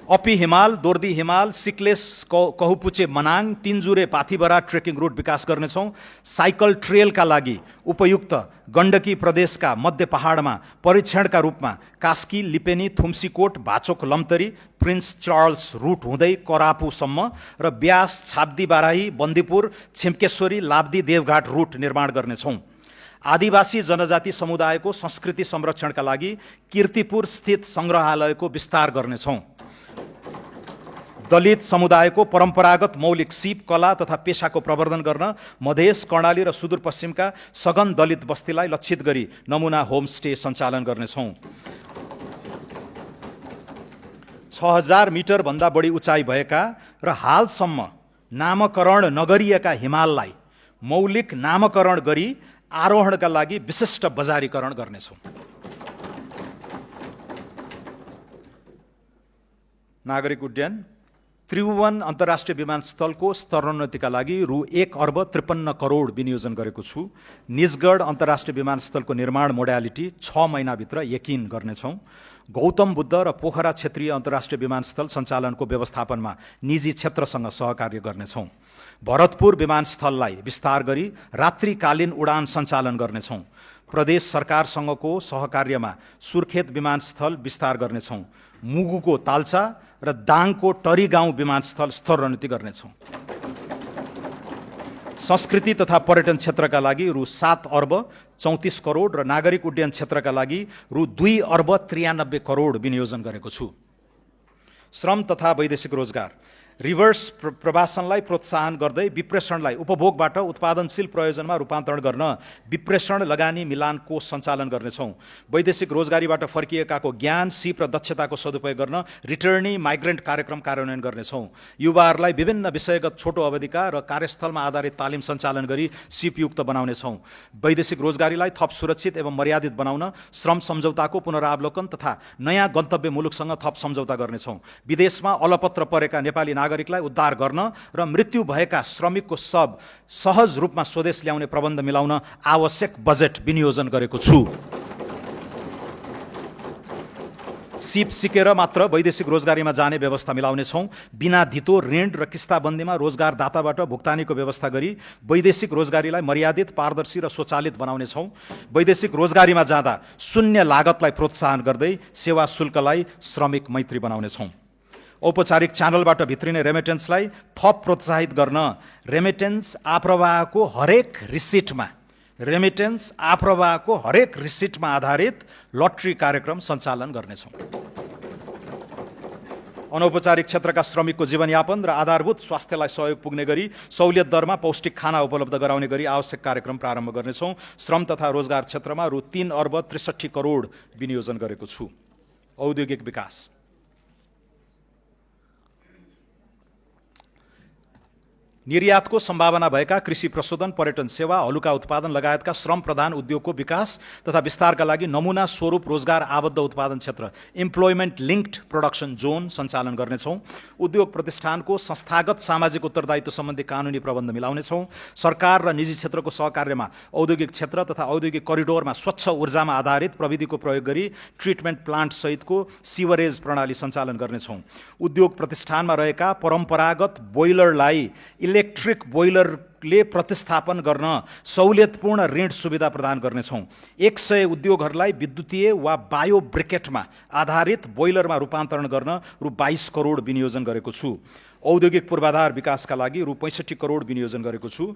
अपी हिमाल, दोर्दी हिमाल, सिक्लेस कहुपुचे मनाङ, तिनजुरे पाथिभरा ट्रेकिङ रुट विकास गर्नेछौँ। साइकल ट्रेलका लागि उपयुक्त गण्डकी प्रदेशका मध्य पहाडमा परीक्षणका रूपमा कास्की, लिपेनी, थुम्सीकोट, भाचोक, लम्तरी, प्रिन्स चार्ल्स रुट हुँदै करापुसम्म र ब्यास, छाब्दी बाराही, बन्दीपुर, छिम्केश्वरी, लाब्दी, देवघाट रुट निर्माण गर्नेछौँ। आदिवासी जनजाति समुदायको संस्कृति संरक्षणका लागि कीर्तिपुर स्थित सङ्ग्रहालयको विस्तार गर्नेछौँ। दलित समुदायको परम्परागत मौलिक सिप, कला तथा पेशाको प्रवर्धन गर्न मधेस, कर्णाली र सुदूरपश्चिमका सघन दलित बस्तीलाई लक्षित गरी नमुना होमस्टे सञ्चालन गर्नेछौँ। 6000 मिटरभन्दा बढी उचाइ भएका र हालसम्म नामकरण नगरिएका हिमाललाई मौलिक नामकरण गरी आरोहणका लागि विशिष्ट बजारीकरण गर्नेछौँ। नागरिक उड्डयन त्रिभुवन अन्तर्राष्ट्रिय विमानस्थलको स्तरोन्नतिका लागि रु 1 अर्ब 53 करोड विनियोजन गरेको छु। निजगढ अन्तर्राष्ट्रिय विमानस्थलको निर्माण मोडालिटी 6 महिनाभित्र यकिन गर्नेछौँ। गौतम बुद्ध र पोखरा क्षेत्रीय अन्तर्राष्ट्रिय विमानस्थल सञ्चालनको व्यवस्थापनमा निजी क्षेत्रसँग सहकार्य गर्नेछौँ। भरतपुर विमानस्थललाई विस्तार गरी रात्रिकालीन उडान सञ्चालन गर्नेछौँ। प्रदेश सरकारसँगको सहकार्यमा सुर्खेत विमानस्थल विस्तार गर्नेछौँ। मुगुको ताल्चा र दाङको टरी गाउँ विमानस्थल स्तरोन्नति गर्नेछौँ। संस्कृति तथा पर्यटन क्षेत्रका लागि रु 7 अर्ब 34 करोड र नागरिक उड्डयन क्षेत्रका लागि रु 2 अर्ब 93 करोड विनियोजन गरेको छु। श्रम तथा वैदेशिक रोजगार रिभर्स प्रवासनलाई प्रोत्साहन गर्दै विप्रेषणलाई उपभोगबाट उत्पादनशील प्रयोजनमा रूपान्तरण गर्न विप्रेषण लगानी मिलान कोष सञ्चालन गर्नेछौँ। वैदेशिक रोजगारीबाट फर्किएकाको ज्ञान, सिप र दक्षताको सदुपयोग गर्न रिटर्नी माइग्रेन्ट कार्यक्रम कार्यान्वयन गर्नेछौँ। युवाहरूलाई विभिन्न विषयगत छोटो अवधिका र कार्यस्थलमा आधारित तालिम सञ्चालन गरी सिपयुक्त बनाउनेछौँ। वैदेशिक रोजगारीलाई थप सुरक्षित एवं मर्यादित बनाउन श्रम सम्झौताको पुनरावलोकन तथा नयाँ गन्तव्य मुलुकसँग थप सम्झौता गर्नेछौँ। विदेशमा अलपत्र परेका नेपाली नागरिकलाई उद्धार गर्न र मृत्यु भएका श्रमिकको शव सहज रूपमा स्वदेश ल्याउने प्रबन्ध मिलाउन आवश्यक बजेट विनियोजन गरेको छु। सिप सिकेर मात्र वैदेशिक रोजगारीमा जाने व्यवस्था मिलाउनेछौँ। बिना धितो ऋण र किस्ताबन्दीमा रोजगारदाताबाट भुक्तानीको व्यवस्था गरी वैदेशिक रोजगारीलाई मर्यादित, पारदर्शी र स्वचालित बनाउनेछौँ। वैदेशिक रोजगारीमा जाँदा शून्य लागतलाई प्रोत्साहन गर्दै सेवा शुल्कलाई श्रमिक मैत्री बनाउनेछौँ। औपचारिक च्यानलबाट भित्रिने रेमिटेन्सलाई थप प्रोत्साहित गर्न रेमिटेन्स आप्रवाहको हरेक रिसिटमा आधारित लटरी कार्यक्रम सञ्चालन गर्नेछौँ। अनौपचारिक क्षेत्रका श्रमिकको जीवनयापन र आधारभूत स्वास्थ्यलाई सहयोग पुग्ने गरी सहुलियत दरमा पौष्टिक खाना उपलब्ध गराउने गरी आवश्यक कार्यक्रम प्रारम्भ गर्नेछौँ। श्रम तथा रोजगार क्षेत्रमा रु 3 अर्ब 63 करोड विनियोजन गरेको छु। औद्योगिक विकास निर्यातको सम्भावना भएका कृषि प्रशोधन, पर्यटन सेवा, हलुका उत्पादन लगायतका श्रम प्रधान उद्योगको विकास तथा विस्तारका लागि नमुना स्वरूप रोजगार आबद्ध उत्पादन क्षेत्र इम्प्लोइमेन्ट लिङ्क्ड प्रोडक्सन जोन सञ्चालन गर्नेछौँ। उद्योग प्रतिष्ठानको संस्थागत सामाजिक उत्तरदायित्व सम्बन्धी कानुनी प्रबन्ध मिलाउनेछौँ। सरकार र निजी क्षेत्रको सहकार्यमा औद्योगिक क्षेत्र तथा औद्योगिक करिडोरमा स्वच्छ ऊर्जामा आधारित प्रविधिको प्रयोग गरी ट्रिटमेन्ट प्लान्ट सहितको सिवरेज प्रणाली सञ्चालन गर्नेछौँ। उद्योग प्रतिष्ठानमा रहेका परम्परागत बोइलरलाई इलेक्ट्रिक बोइलरले प्रतिस्थापन गर्न सहुलियतपूर्ण ऋण सुविधा प्रदान गर्नेछौँ। 100 उद्योगहरूलाई विद्युतीय वा बायो ब्रिकेटमा आधारित बोइलरमा रूपान्तरण गर्न रु 22 करोड विनियोजन गरेको छु। औद्योगिक पूर्वाधार विकासका लागि रु 65 करोड विनियोजन गरेको छु।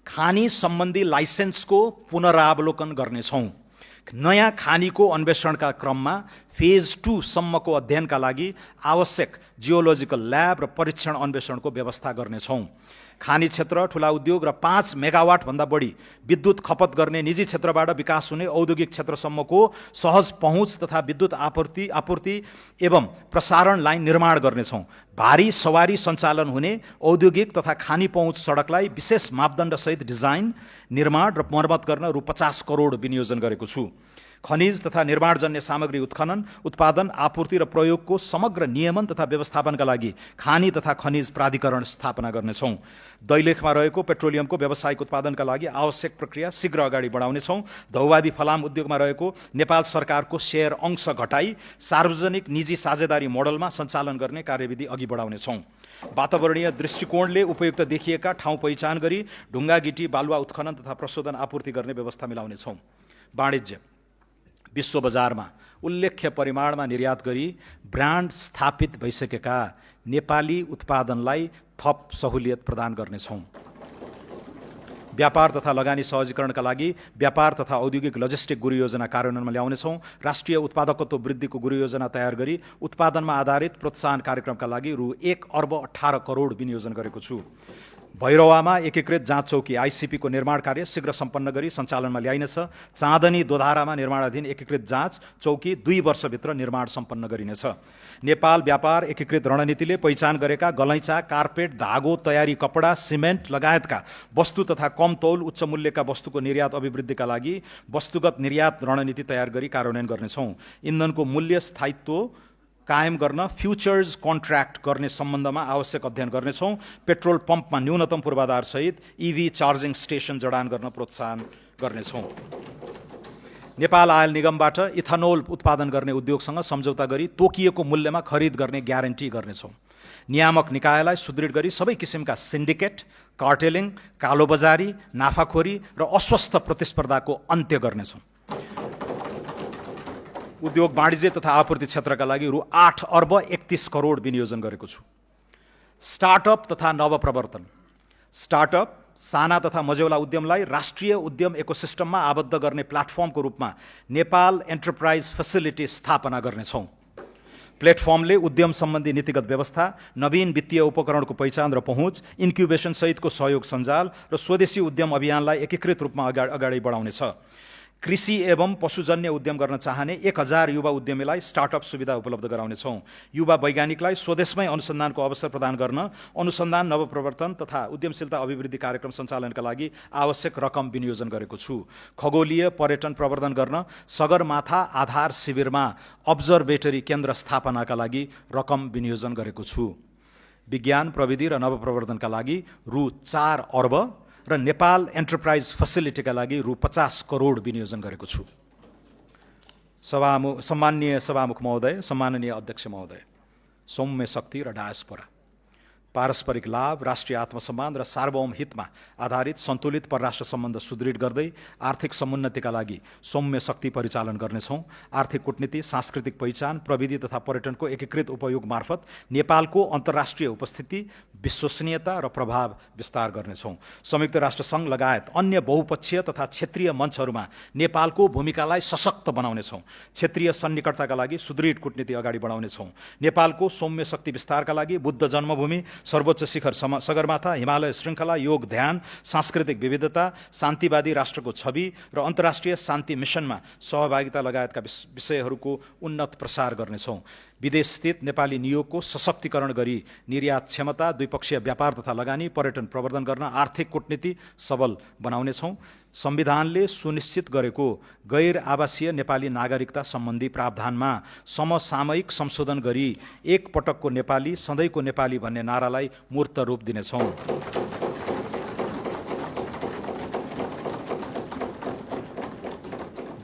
खानी सम्बन्धी लाइसेन्सको पुनरावलोकन गर्नेछौँ। नयाँ खानीको अन्वेषणका क्रममा फेज 2 सम्मको अध्ययनका लागि आवश्यक जियोलोजिकल ल्याब र परीक्षण अन्वेषणको व्यवस्था गर्नेछौँ। खानी क्षेत्र, ठुला उद्योग र 5 मेगावाटभन्दा बढी विद्युत खपत गर्ने निजी क्षेत्रबाट विकास हुने औद्योगिक क्षेत्रसम्मको सहज पहुँच तथा विद्युत आपूर्ति एवं प्रसारण लाइन निर्माण गर्नेछौँ। भारी सवारी सञ्चालन हुने औद्योगिक तथा खानी पहुँच सडकलाई विशेष मापदण्डसहित डिजाइन, निर्माण र मर्मत गर्न रु 50 करोड विनियोजन गरेको छु। खनिज तथा निर्माणजन्य सामग्री उत्खनन, उत्पादन, आपूर्ति र प्रयोगको समग्र नियमन तथा व्यवस्थापनका लागि खानी तथा खनिज प्राधिकरण स्थापना गर्नेछौँ। दैलेखमा रहेको पेट्रोलियमको व्यावसायिक उत्पादनका लागि आवश्यक प्रक्रिया शीघ्र अगाडि बढाउनेछौँ। धौवादी फलाम उद्योगमा रहेको नेपाल सरकारको सेयर अंश घटाई सार्वजनिक निजी साझेदारी मोडलमा सञ्चालन गर्ने कार्यविधि अघि बढाउनेछौँ। वातावरणीय दृष्टिकोणले उपयुक्त देखिएका ठाउँ पहिचान गरी ढुङ्गा गिटी बालुवा उत्खनन तथा प्रशोधन आपूर्ति गर्ने व्यवस्था मिलाउनेछौँ। वाणिज्य विश्व बजारमा उल्लेख्य परिमाणमा निर्यात गरी ब्रान्ड स्थापित भइसकेका नेपाली उत्पादनलाई थप सहुलियत प्रदान गर्नेछौँ। व्यापार तथा लगानी सहजीकरणका लागि व्यापार तथा औद्योगिक लजिस्टिक गुरु योजना कार्यान्वयनमा ल्याउनेछौँ। राष्ट्रिय उत्पादकत्व वृद्धिको गुरु योजना तयार गरी उत्पादनमा आधारित प्रोत्साहन कार्यक्रमका लागि रु 1 अर्ब 18 करोड विनियोजन गरेको छु। भैरवामा एकीकृत जाँच चौकी आइसिपी को निर्माण कार्य शीघ्र सम्पन्न गरी सञ्चालनमा ल्याइनेछ। चाँदनी दोधारामा निर्माणाधीन एकीकृत जाँच चौकी 2 वर्षभित्र निर्माण सम्पन्न गरिनेछ। नेपाल व्यापार एकीकृत रणनीतिले पहिचान गरेका गलैँचा, कार्पेट, धागो, तयारी कपडा, सिमेन्ट लगायतका वस्तु तथा कम तौल उच्च मूल्यका वस्तुको निर्यात अभिवृद्धिका लागि वस्तुगत निर्यात रणनीति तयार गरी कार्यान्वयन गर्नेछौँ। इन्धनको मूल्य स्थायित्व कायम गर्न फ्युचर्स कन्ट्र्याक्ट गर्ने सम्बन्धमा आवश्यक अध्ययन गर्नेछौँ। पेट्रोल पम्पमा न्यूनतम पूर्वाधार सहित EV चार्जिङ स्टेसन जडान गर्न प्रोत्साहन गर्नेछौँ। नेपाल आयल निगमबाट इथानोल उत्पादन गर्ने उद्योगसँग सम्झौता गरी तोकिएको मूल्यमा खरिद गर्ने ग्यारेन्टी गर्नेछौँ। नियामक निकायलाई सुदृढ गरी सबै किसिमका सिन्डिकेट, कार्टेलिङ, कालोबजारी, नाफाखोरी र अस्वस्थ प्रतिस्पर्धाको अन्त्य गर्नेछौँ। उद्योग वाणिज्य तथा आपूर्ति क्षेत्रका लागि रु 8 अर्ब 31 करोड विनियोजन गरेको छु। स्टार्टअप तथा नवप्रवर्तन। स्टार्टअप साना तथा मझौला उद्यमलाई राष्ट्रिय उद्यम इकोसिस्टममा आबद्ध गर्ने प्लेटफर्मको रूपमा नेपाल एन्टरप्राइज फेसिलिटी स्थापना गर्नेछौँ। प्लेटफर्मले उद्यम सम्बन्धी नीतिगत व्यवस्था, नवीन वित्तीय उपकरणको पहिचान र पहुँच, इन्क्युबेसन सहितको सहयोग सञ्जाल र स्वदेशी उद्यम अभियानलाई एकीकृत रूपमा अगाडि बढाउनेछ। कृषि एवं पशुजन्य उद्यम गर्न चाहने 1000 युवा उद्यमीलाई स्टार्टअप सुविधा उपलब्ध गराउनेछौँ। युवा वैज्ञानिकलाई स्वदेशमै अनुसन्धानको अवसर प्रदान गर्न अनुसन्धान, नवप्रवर्तन तथा उद्यमशीलता अभिवृद्धि कार्यक्रम सञ्चालनका लागि आवश्यक रकम विनियोजन गरेको छु। खगोलीय पर्यटन प्रवर्धन गर्न सगरमाथा आधार शिविरमा अब्जर्भेटरी केन्द्र स्थापनाका लागि रकम विनियोजन गरेको छु। विज्ञान, प्रविधि र नवप्रवर्धनका लागि रु 4 अर्ब र नेपाल एन्टरप्राइज फेसिलिटीका लागि रु 50 करोड विनियोजन गरेको छु। सम्माननीय सभामुख महोदय, सम्माननीय अध्यक्ष महोदय, सौम्य शक्ति र डायस्पोरा, पारस्परिक लाभ, राष्ट्रिय आत्मसम्मान र सार्वभौम हितमा आधारित सन्तुलित परराष्ट्र सम्बन्ध सुदृढ गर्दै आर्थिक समुन्नतिका लागि सौम्य शक्ति परिचालन गर्नेछौँ। आर्थिक कूटनीति, सांस्कृतिक पहिचान, प्रविधि तथा पर्यटनको एकीकृत उपयोग मार्फत नेपालको अन्तर्राष्ट्रिय उपस्थिति, विश्वसनीयता र प्रभाव विस्तार गर्नेछौँ। संयुक्त राष्ट्र सङ्घ लगायत अन्य बहुपक्षीय तथा क्षेत्रीय मञ्चहरूमा नेपालको भूमिकालाई सशक्त बनाउनेछौँ। क्षेत्रीय सन्निकटताका लागि सुदृढ कूटनीति अगाडि बढाउनेछौँ। नेपालको सौम्य शक्ति विस्तारका लागि बुद्ध जन्मभूमि, सर्वोच्च शिखर सगरमाथा, हिमालय श्रृङ्खला, योग ध्यान, सांस्कृतिक विविधता, शान्तिवादी राष्ट्रको छवि र अन्तर्राष्ट्रिय शान्ति मिसनमा सहभागिता लगायतका विषयहरूको उन्नत प्रसार गर्नेछौँ। विदेशस्थित नेपाली नियोगको सशक्तिकरण गरी निर्यात क्षमता, द्विपक्षीय व्यापार तथा लगानी, पर्यटन प्रवर्धन गर्न आर्थिक कूटनीति सबल बनाउनेछौँ। संविधानले सुनिश्चित गरेको गैर आवासीय नेपाली नागरिकता सम्बन्धी प्रावधानमा समसामयिक संशोधन गरी एक पटकको नेपाली सधैँको नेपाली भन्ने नारालाई मूर्त रूप दिनेछौँ।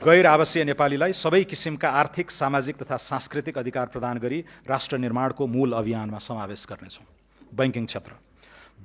गैर आवासीय नेपालीलाई सबै किसिमका आर्थिक, सामाजिक तथा सांस्कृतिक अधिकार प्रदान गरी राष्ट्र निर्माणको मूल अभियानमा समावेश गर्नेछौँ। बैंकिङ क्षेत्र,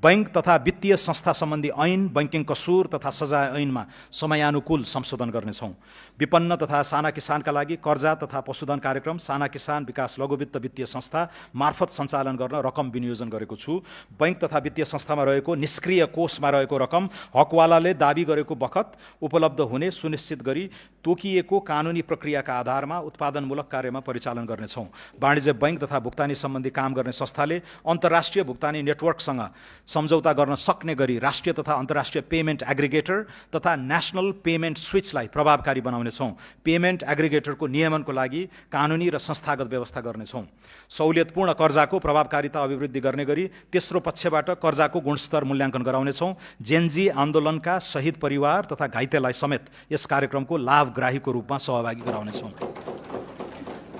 बैंक तथा वित्तीय संस्था सम्बन्धी ऐन, बैंकिङ कसुर तथा सजाय ऐनमा समयानुकूल संशोधन गर्नेछौँ। विपन्न तथा साना किसानका लागि कर्जा तथा पशुधन कार्यक्रम साना किसान विकास लघुवित्त वित्तीय संस्था मार्फत सञ्चालन गर्न रकम विनियोजन गरेको छु। बैंक तथा वित्तीय संस्थामा रहेको निष्क्रिय कोषमा रहेको रकम हकवालाले दाबी गरेको बखत उपलब्ध हुने सुनिश्चित गरी तोकिएको कानुनी प्रक्रियाका आधारमा उत्पादनमूलक कार्यमा परिचालन गर्नेछौँ। वाणिज्य बैंक तथा भुक्तानी सम्बन्धी काम गर्ने संस्थाले अन्तर्राष्ट्रिय भुक्तानी नेटवर्कसँग सम्झौता गर्न सक्ने गरी राष्ट्रिय तथा अन्तर्राष्ट्रिय पेमेन्ट एग्रिगेटर तथा नेशनल पेमेन्ट स्विचलाई प्रभावकारी बनाउनेछौँ। पेमेन्ट एग्रिगेटरको नियमनको लागि कानुनी र संस्थागत व्यवस्था गर्नेछौँ। सहुलियतपूर्ण कर्जाको प्रभावकारिता अभिवृद्धि गर्ने गरी तेस्रो पक्षबाट कर्जाको गुणस्तर मूल्याङ्कन गराउनेछौँ। जेनजी आन्दोलनका शहीद परिवार तथा घाइतेलाई समेत यस कार्यक्रमको लाभग्राहीको रूपमा सहभागी गराउनेछौँ।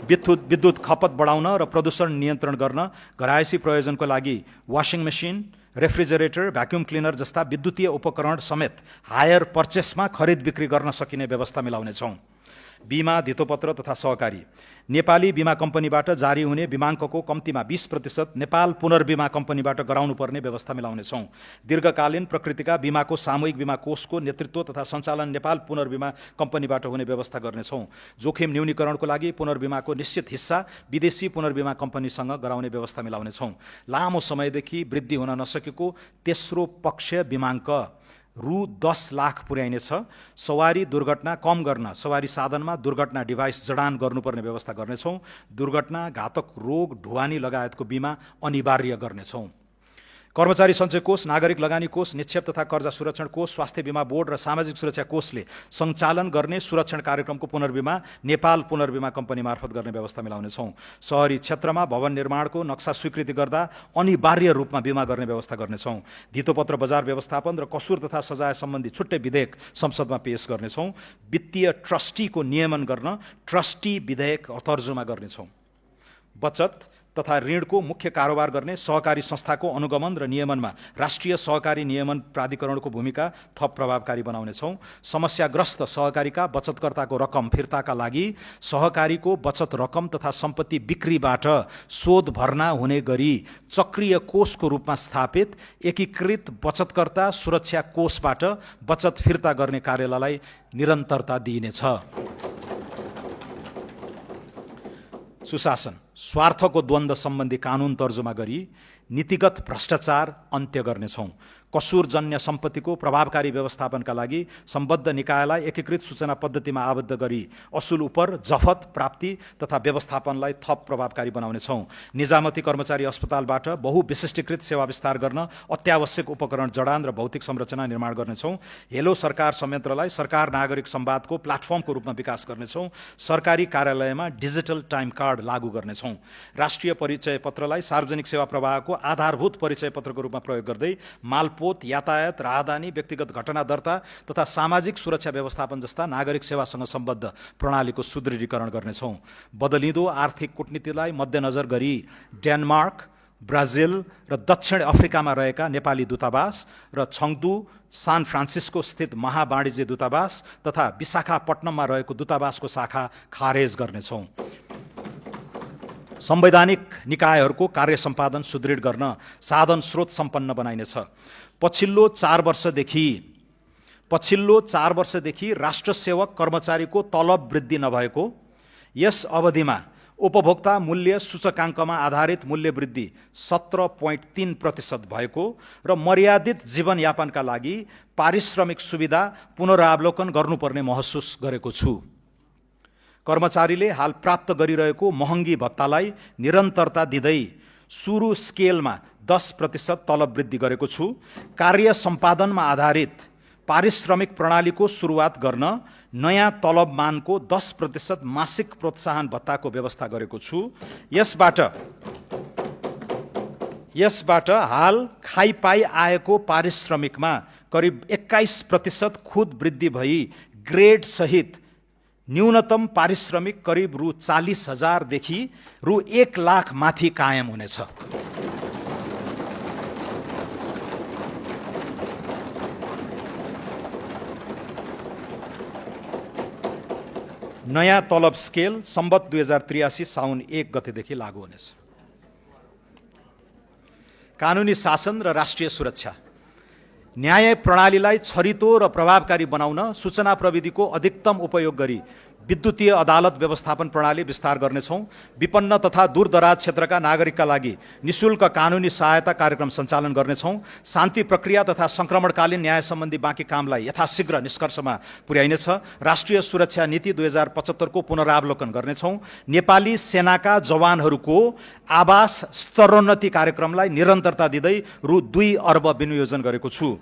विद्युत खपत बढाउन र प्रदूषण नियन्त्रण गर्न घरायसी प्रयोजनको लागि washing machine, refrigerator, vacuum cleaner जस्ता विद्युतीय उपकरण समेत हायर पर्चेसमा खरिद बिक्री गर्न सकिने व्यवस्था मिलाउनेछौँ। बीमा, धितोपत्र तथा सहकारी, नेपाली बीमा कम्पनीबाट जारी हुने बीमाङ्कको कम्तीमा 20% नेपाल पुनर्बीमा कम्पनीबाट गराउनुपर्ने व्यवस्था मिलाउनेछौँ। दीर्घकालीन प्रकृतिका बीमाको सामूहिक बीमा कोषको नेतृत्व तथा सञ्चालन नेपाल पुनर्बीमा कम्पनीबाट हुने व्यवस्था गर्नेछौँ। जोखिम न्यूनीकरणको लागि पुनर्बीमाको निश्चित हिस्सा विदेशी पुनर्बीमा कम्पनीसँग गराउने व्यवस्था मिलाउनेछौँ। लामो समयदेखि वृद्धि हुन नसकेको तेस्रो पक्ष बीमाङ्क रु 10 लाख पुर्याइनेछ। सवारी दुर्घटना कम गर्न सवारी साधनमा दुर्घटना डिभाइस जडान गर्नुपर्ने व्यवस्था गर्नेछौँ। दुर्घटना, घातक रोग, ढुवानी लगायतको बिमा अनिवार्य गर्नेछौँ। कर्मचारी सञ्चय कोष, नागरिक लगानी कोष, निक्षेप तथा कर्जा सुरक्षण कोष, स्वास्थ्य बीमा बोर्ड र सामाजिक सुरक्षा कोषले सञ्चालन गर्ने सुरक्षण कार्यक्रमको पुनर्बीमा नेपाल पुनर्बीमा कम्पनी मार्फत गर्ने व्यवस्था मिलाउनेछौँ। शहरी क्षेत्रमा भवन निर्माणको नक्सा स्वीकृति गर्दा अनिवार्य रूपमा बीमा गर्ने व्यवस्था गर्नेछौँ। धितोपत्र बजार व्यवस्थापन र कसुर तथा सजाय सम्बन्धी छुट्टै विधेयक संसदमा पेश गर्नेछौँ। वित्तीय ट्रस्टीको नियमन गर्न ट्रस्टी विधेयक तर्जुमा गर्नेछौँ। बचत तथा ऋणको मुख्य कारोबार गर्ने सहकारी संस्थाको अनुगमन र नियमनमा राष्ट्रिय सहकारी नियमन प्राधिकरणको भूमिका थप प्रभावकारी बनाउनेछौँ। समस्याग्रस्त सहकारीका बचतकर्ताको रकम फिर्ताका लागि सहकारीको बचत रकम तथा सम्पत्ति बिक्रीबाट शोध भर्ना हुने गरी चक्रीय कोषको रूपमा स्थापित एकीकृत बचतकर्ता सुरक्षा कोषबाट बचत फिर्ता गर्ने कार्यलाई निरन्तरता दिइनेछ। सुशासन, स्वार्थको द्वन्द्व सम्बन्धी कानुन तर्जुमा गरी नीतिगत भ्रष्टाचार अन्त्य गर्नेछौँ। कसुरजन्य सम्पत्तिको प्रभावकारी व्यवस्थापनका लागि सम्बद्ध निकायलाई एकीकृत सूचना पद्धतिमा आबद्ध गरी असुल उपर जफत प्राप्ति तथा व्यवस्थापनलाई थप प्रभावकारी बनाउनेछौँ। निजामती कर्मचारी अस्पतालबाट बहुविशिष्टीकृत सेवा विस्तार गर्न अत्यावश्यक उपकरण जडान र भौतिक संरचना निर्माण गर्नेछौँ। हेलो सरकार संयन्त्रलाई सरकार नागरिक संवादको प्लाटफर्मको रूपमा विकास गर्नेछौँ। सरकारी कार्यालयमा डिजिटल टाइम कार्ड लागू गर्नेछौँ। राष्ट्रिय परिचय पत्रलाई सार्वजनिक सेवा प्रवाहको आधारभूत परिचय पत्रको रूपमा प्रयोग गर्दै मालपोत, यातायात, राहदानी, व्यक्तिगत घटना दर्ता तथा सामाजिक सुरक्षा व्यवस्थापन जस्ता नागरिक सेवासँग सम्बद्ध प्रणालीको सुदृढीकरण गर्नेछौँ। बदलिँदो आर्थिक कूटनीतिलाई मध्यनजर गरी डेनमार्क, ब्राजिल र दक्षिण अफ्रिकामा रहेका नेपाली दूतावास र छङ्दू, सान फ्रान्सिस्को स्थित महावाणिज्य दूतावास तथा विशाखापट्टनममा रहेको दूतावासको शाखा खारेज गर्नेछौँ। संवैधानिक निकायहरूको कार्य सम्पादन सुदृढ गर्न साधन स्रोत सम्पन्न बनाइनेछ। पछिल्लो 4 वर्षदेखि राष्ट्र सेवक कर्मचारीको तलब वृद्धि नभएको, यस अवधिमा उपभोक्ता मूल्य सूचकाङ्कमा आधारित मूल्य वृद्धि 17.3% भएको र मर्यादित जीवनयापनका लागि पारिश्रमिक सुविधा पुनरावलोकन गर्नुपर्ने महसुस गरेको छु। कर्मचारीले हाल प्राप्त गरिरहेको महँगी भत्तालाई निरन्तरता दिँदै सुरु स्केलमा 10% तलब वृद्धि गरेको छु। कार्य सम्पादनमा आधारित पारिश्रमिक प्रणालीको सुरुवात गर्न नयाँ तलबमानको 10% मासिक प्रोत्साहन भत्ताको व्यवस्था गरेको छु। यसबाट हाल खाइपाई आएको पारिश्रमिकमा करिब 21% खुद वृद्धि भई ग्रेड सहित न्यूनतम पारिश्रमिक करिब रु 40,000 देखि रु 1 लाख माथि कायम हुनेछ। नयाँ तलब स्केल सम्बत 2083 साउन 1 गतेदेखि लागू हुनेछ। कानुनी शासन र राष्ट्रिय सुरक्षा। न्याय प्रणालीलाई छरितो र प्रभावकारी बनाउन सूचना प्रविधिको अधिकतम उपयोग गरी विद्युतीय अदालत व्यवस्थापन प्रणाली विस्तार गर्नेछौँ। विपन्न तथा दूरदराज क्षेत्रका नागरिकका लागि निशुल्क कानुनी सहायता कार्यक्रम सञ्चालन गर्नेछौँ। शान्ति प्रक्रिया तथा सङ्क्रमणकालीन न्याय सम्बन्धी बाँकी कामलाई यथाशीघ्र निष्कर्षमा पुर्याइनेछ। राष्ट्रिय सुरक्षा नीति 2075 को पुनरावलोकन गर्नेछौँ। नेपाली सेनाका जवानहरूको आवास स्तरोन्नति कार्यक्रमलाई निरन्तरता दिँदै रु 2 अर्ब विनियोजन गरेको छु।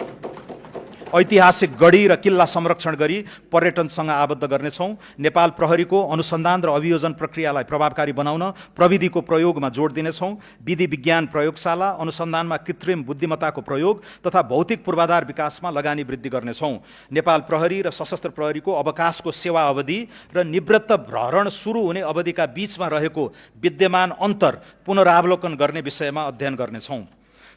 ऐतिहासिक गढी र किल्ला संरक्षण गरी पर्यटनसँग आबद्ध गर्नेछौँ। नेपाल प्रहरीको अनुसन्धान र अभियोजन प्रक्रियालाई प्रभावकारी बनाउन प्रविधिको प्रयोगमा जोड दिनेछौँ। विधि विज्ञान प्रयोगशाला, अनुसन्धानमा कृत्रिम बुद्धिमत्ताको प्रयोग तथा भौतिक पूर्वाधार विकासमा लगानी वृद्धि गर्नेछौँ। नेपाल प्रहरी र सशस्त्र प्रहरीको अवकाशको सेवा अवधि र निवृत्त भरण सुरु हुने अवधिका बीचमा रहेको विद्यमान अन्तर पुनरावलोकन गर्ने विषयमा अध्ययन गर्नेछौँ।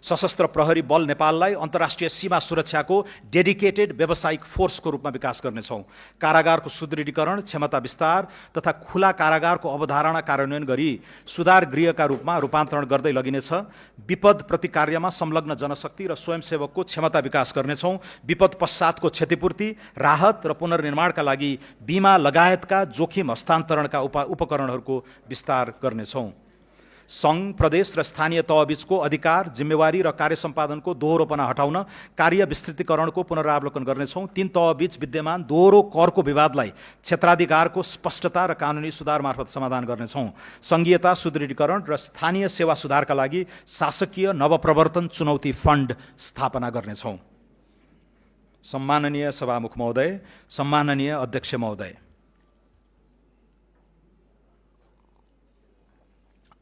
सशस्त्र प्रहरी बल नेपाललाई अन्तर्राष्ट्रिय सीमा सुरक्षाको डेडिकेटेड व्यावसायिक फोर्सको रूपमा विकास गर्नेछौँ। कारागारको सुदृढीकरण, क्षमता विस्तार तथा खुला कारागारको अवधारणा कार्यान्वयन गरी सुधार गृहका रूपमा रूपान्तरण गर्दै लगिनेछ। विपद प्रतिकार्यमा संलग्न जनशक्ति र स्वयंसेवकको क्षमता विकास गर्नेछौँ। विपद पश्चातको क्षतिपूर्ति, राहत र पुनर्निर्माणका लागि बीमा लगायतका जोखिम हस्तान्तरणका उपकरणहरूको विस्तार गर्नेछौँ। सङ्घ, प्रदेश र स्थानीय तहबीचको अधिकार, जिम्मेवारी र कार्य सम्पादनको दोहोरोपना हटाउन कार्य विस्तृतीकरणको पुनरावलोकन गर्नेछौँ। 3 तहबीच विद्यमान दोहोरो करको विवादलाई क्षेत्राधिकारको स्पष्टता र कानुनी सुधार मार्फत समाधान गर्नेछौँ। सङ्घीयता सुदृढीकरण र स्थानीय सेवा सुधारका लागि शासकीय नवप्रवर्तन चुनौती फन्ड स्थापना गर्नेछौँ। सम्माननीय सभामुख महोदय, सम्माननीय अध्यक्ष महोदय,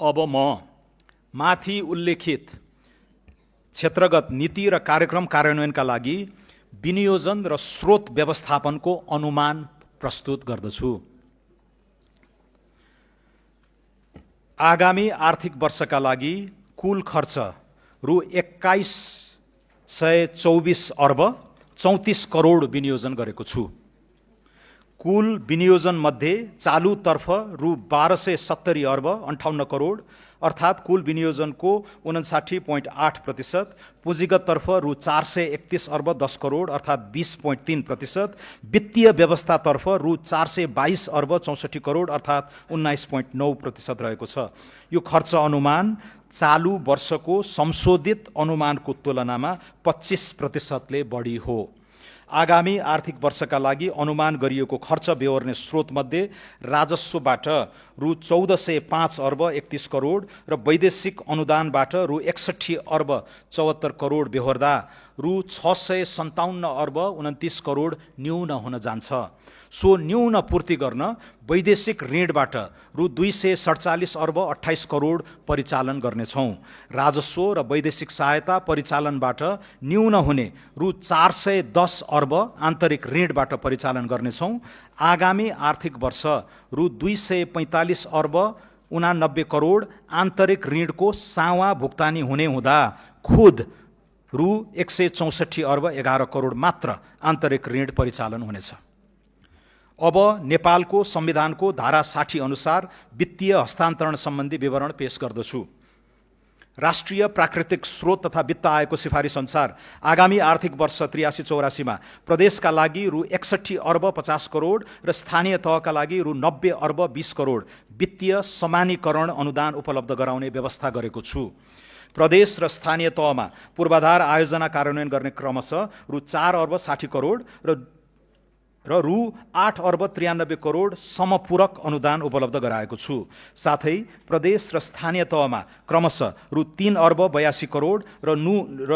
अब म माथि उल्लेखित क्षेत्रगत नीति र कार्यक्रम कार्यान्वयनका लागि विनियोजन र स्रोत व्यवस्थापनको अनुमान प्रस्तुत गर्दछु। आगामी आर्थिक वर्षका लागि कुल खर्च रु 2124 अर्ब 34 करोड विनियोजन गरेको छु। कुल विनियोजन मध्ये चालुतर्फ रु 1270 अर्ब 58 करोड अर्थात् कुल विनियोजनको 59.8%, पुँजीगततर्फ रु 431 अर्ब 10 करोड अर्थात् 20.3%, वित्तीय व्यवस्थातर्फ रु 422 अर्ब 64 करोड अर्थात् 19.9% रहेको छ। यो खर्च अनुमान चालु वर्षको संशोधित अनुमानको तुलनामा 25%ले बढी हो। आगामी आर्थिक वर्षका लागि अनुमान गरिएको खर्च बेहोर्ने स्रोतमध्ये राजस्वबाट रु 1405 अर्ब 31 करोड र वैदेशिक अनुदानबाट रु 61 अर्ब 74 करोड बेहोर्दा रु 657 अर्ब 29 करोड न्यून हुन जान्छ। सो न्यून पूर्ति गर्न वैदेशिक ऋणबाट रु 247 अर्ब 28 करोड परिचालन गर्नेछौँ। राजस्व र वैदेशिक सहायता परिचालनबाट न्यून हुने रु 410 अर्ब आन्तरिक ऋणबाट परिचालन गर्नेछौँ। आगामी आर्थिक वर्ष रु 245 अर्ब 89 करोड आन्तरिक ऋणको सावा भुक्तानी हुने हुँदा खुद रु 164 अर्ब 11 करोड मात्र आन्तरिक ऋण परिचालन हुनेछ। अब नेपालको संविधानको धारा 60 अनुसार वित्तीय हस्तान्तरण सम्बन्धी विवरण पेश गर्दछु। राष्ट्रिय प्राकृतिक स्रोत तथा वित्त आयोगको सिफारिस अनुसार आगामी आर्थिक वर्ष 83-84 मा प्रदेशका लागि रु 61 अर्ब 50 करोड र स्थानीय तहका लागि रु 90 अर्ब 20 करोड वित्तीय समानीकरण अनुदान उपलब्ध गराउने व्यवस्था गरेको छु। प्रदेश र स्थानीय तहमा पूर्वाधार आयोजना कार्यान्वयन गर्ने क्रमशः रु 4 अर्ब 60 करोड र रु 8,93 करोड समपूरक अनुदान उपलब्ध गराएको छु। साथै प्रदेश र स्थानीय तहमा क्रमशः रु 3,82 करोड र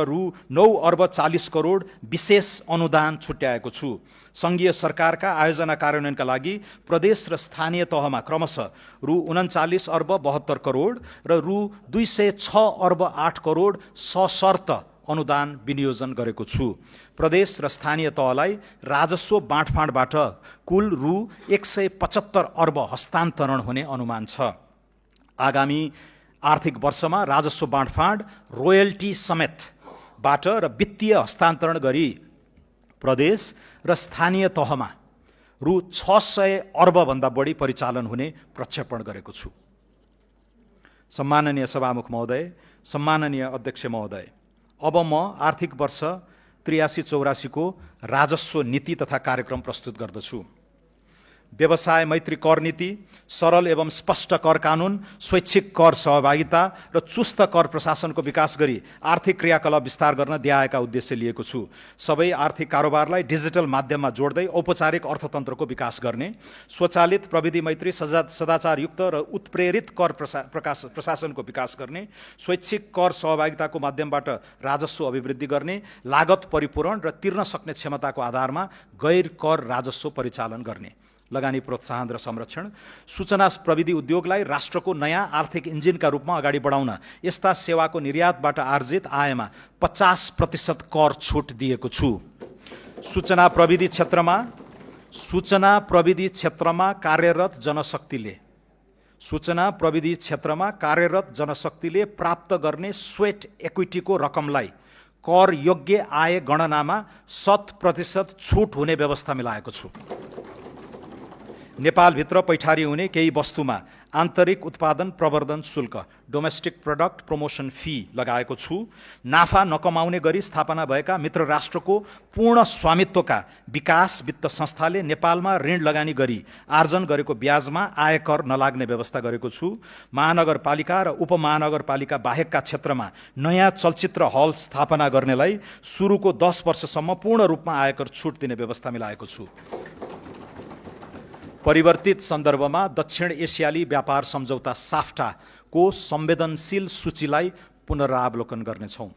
रु 9,40 करोड विशेष अनुदान छुट्याएको छु। सङ्घीय सरकारका आयोजना कार्यान्वयनका लागि प्रदेश र स्थानीय तहमा क्रमशः रु 39,72 करोड र रु 206,08 करोड सशर्त अनुदान विनियोजन गरेको छु। प्रदेश र स्थानीय तहलाई राजस्व बाँडफाँडबाट कुल रु 175 अर्ब हस्तान्तरण हुने अनुमान छ। आगामी आर्थिक वर्षमा राजस्व बाँडफाँड रोयल्टी समेतबाट र वित्तीय हस्तान्तरण गरी प्रदेश र स्थानीय तहमा रु 600 अर्बभन्दा बढी परिचालन हुने प्रक्षेपण गरेको छु। सम्माननीय सभामुख महोदय, सम्माननीय अध्यक्ष महोदय, अब म आर्थिक वर्ष 83-84 को राजस्व नीति तथा कार्यक्रम प्रस्तुत गर्दछु। व्यवसाय मैत्री कर नीति, सरल एवं स्पष्ट कर कानुन, स्वैच्छिक कर सहभागिता र चुस्त कर प्रशासनको विकास गरी आर्थिक क्रियाकलाप विस्तार गर्न दिआएका उद्देश्य लिएको छु। सबै आर्थिक कारोबारलाई डिजिटल माध्यममा जोड्दै औपचारिक अर्थतन्त्रको विकास गर्ने, स्वचालित प्रविधि मैत्री सदाचारयुक्त र उत्प्रेरित कर प्रशासनको विकास गर्ने, स्वैच्छिक कर सहभागिताको माध्यमबाट राजस्व अभिवृद्धि गर्ने, लागत परिपूरण र तिर्न सक्ने क्षमताको आधारमा गैर कर राजस्व परिचालन गर्ने, लगानी प्रोत्साहन र संरक्षण, सूचना प्रविधि उद्योगलाई राष्ट्रको नयाँ आर्थिक इन्जिनका रूपमा अगाडि बढाउन यस्ता सेवाको निर्यातबाट आर्जित आयमा 50% कर छुट दिएको छु। सूचना प्रविधि क्षेत्रमा कार्यरत जनशक्तिले प्राप्त गर्ने स्वेट इक्विटीको रकमलाई कर योग्य आय गणनामा 100% छुट हुने व्यवस्था मिलाएको छु। नेपालभित्र पैठारी हुने केही वस्तुमा आन्तरिक उत्पादन प्रवर्धन शुल्क डोमेस्टिक प्रोडक्ट प्रमोसन फी लगाएको छु। नाफा नकमाउने गरी स्थापना भएका मित्र राष्ट्रको पूर्ण स्वामित्वका विकास वित्त संस्थाले नेपालमा ऋण लगानी गरी आर्जन गरेको ब्याजमा आयकर नलाग्ने व्यवस्था गरेको छु। महानगरपालिका र उपमहानगरपालिका बाहेकका क्षेत्रमा नयाँ चलचित्र हल स्थापना गर्नेलाई सुरुको 10 वर्षसम्म पूर्ण रूपमा आयकर छुट दिने व्यवस्था मिलाएको छु। परिवर्तित सन्दर्भमा दक्षिण एसियाली व्यापार सम्झौता साफ्टाको संवेदनशील सूचीलाई पुनरावलोकन गर्नेछौँ।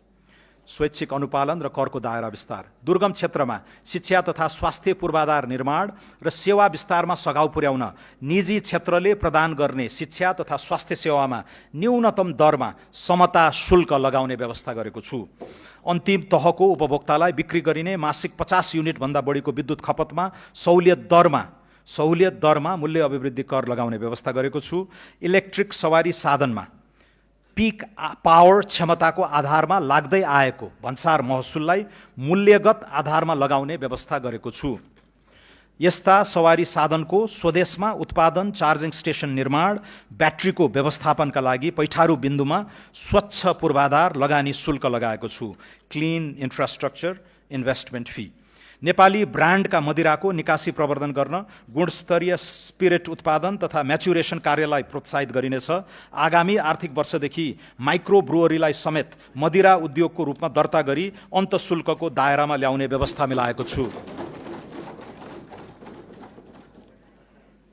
स्वैच्छिक अनुपालन र करको दायरा विस्तार, दुर्गम क्षेत्रमा शिक्षा तथा स्वास्थ्य पूर्वाधार निर्माण र सेवा विस्तारमा सघाउ पुर्याउन निजी क्षेत्रले प्रदान गर्ने शिक्षा तथा स्वास्थ्य सेवामा न्यूनतम दरमा समता शुल्क लगाउने व्यवस्था गरेको छु। अन्तिम तहको उपभोक्तालाई बिक्री गरिने मासिक 50 युनिटभन्दा बढीको विद्युत खपतमा सहुलियत दरमा मूल्य अभिवृद्धि कर लगाउने व्यवस्था गरेको छु। इलेक्ट्रिक सवारी साधनमा पिक पावर क्षमताको आधारमा लाग्दै आएको भन्सार महसुललाई मूल्यगत आधारमा लगाउने व्यवस्था गरेको छु। यस्ता सवारी साधनको स्वदेशमा उत्पादन, चार्जिङ स्टेसन निर्माण, ब्याट्रीको व्यवस्थापनका लागि पैठारू बिन्दुमा स्वच्छ पूर्वाधार लगानी शुल्क लगाएको छु। Clean infrastructure investment fee, Nepali ब्रान्डका मदिराको निकासी प्रवर्धन गर्न गुणस्तरीय स्पिरिट उत्पादन तथा म्याचुरेसन कार्यलाई प्रोत्साहित गरिनेछ। आगामी आर्थिक वर्षदेखि माइक्रो ब्रुअरीलाई समेत मदिरा उद्योगको रूपमा दर्ता गरी अन्तशुल्कको दायरामा ल्याउने व्यवस्था मिलाएको छु।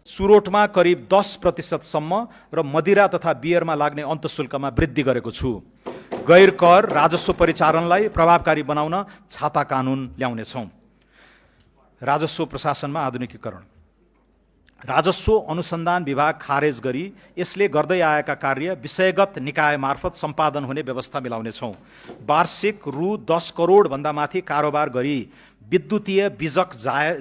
सुरोटमा करिब 10% र मदिरा तथा बियरमा लाग्ने अन्तशुल्कमा वृद्धि गरेको छु। गैर कर राजस्व परिचालनलाई प्रभावकारी बनाउन छाता कानुन ल्याउनेछौँ। राजस्व प्रशासनमा आधुनिकीकरण, राजस्व अनुसन्धान विभाग खारेज गरी यसले गर्दै आएका कार्य विषयगत निकाय मार्फत सम्पादन हुने व्यवस्था मिलाउनेछौँ। वार्षिक रु 10 करोड भन्दा माथि कारोबार गरी विद्युतीय बिजक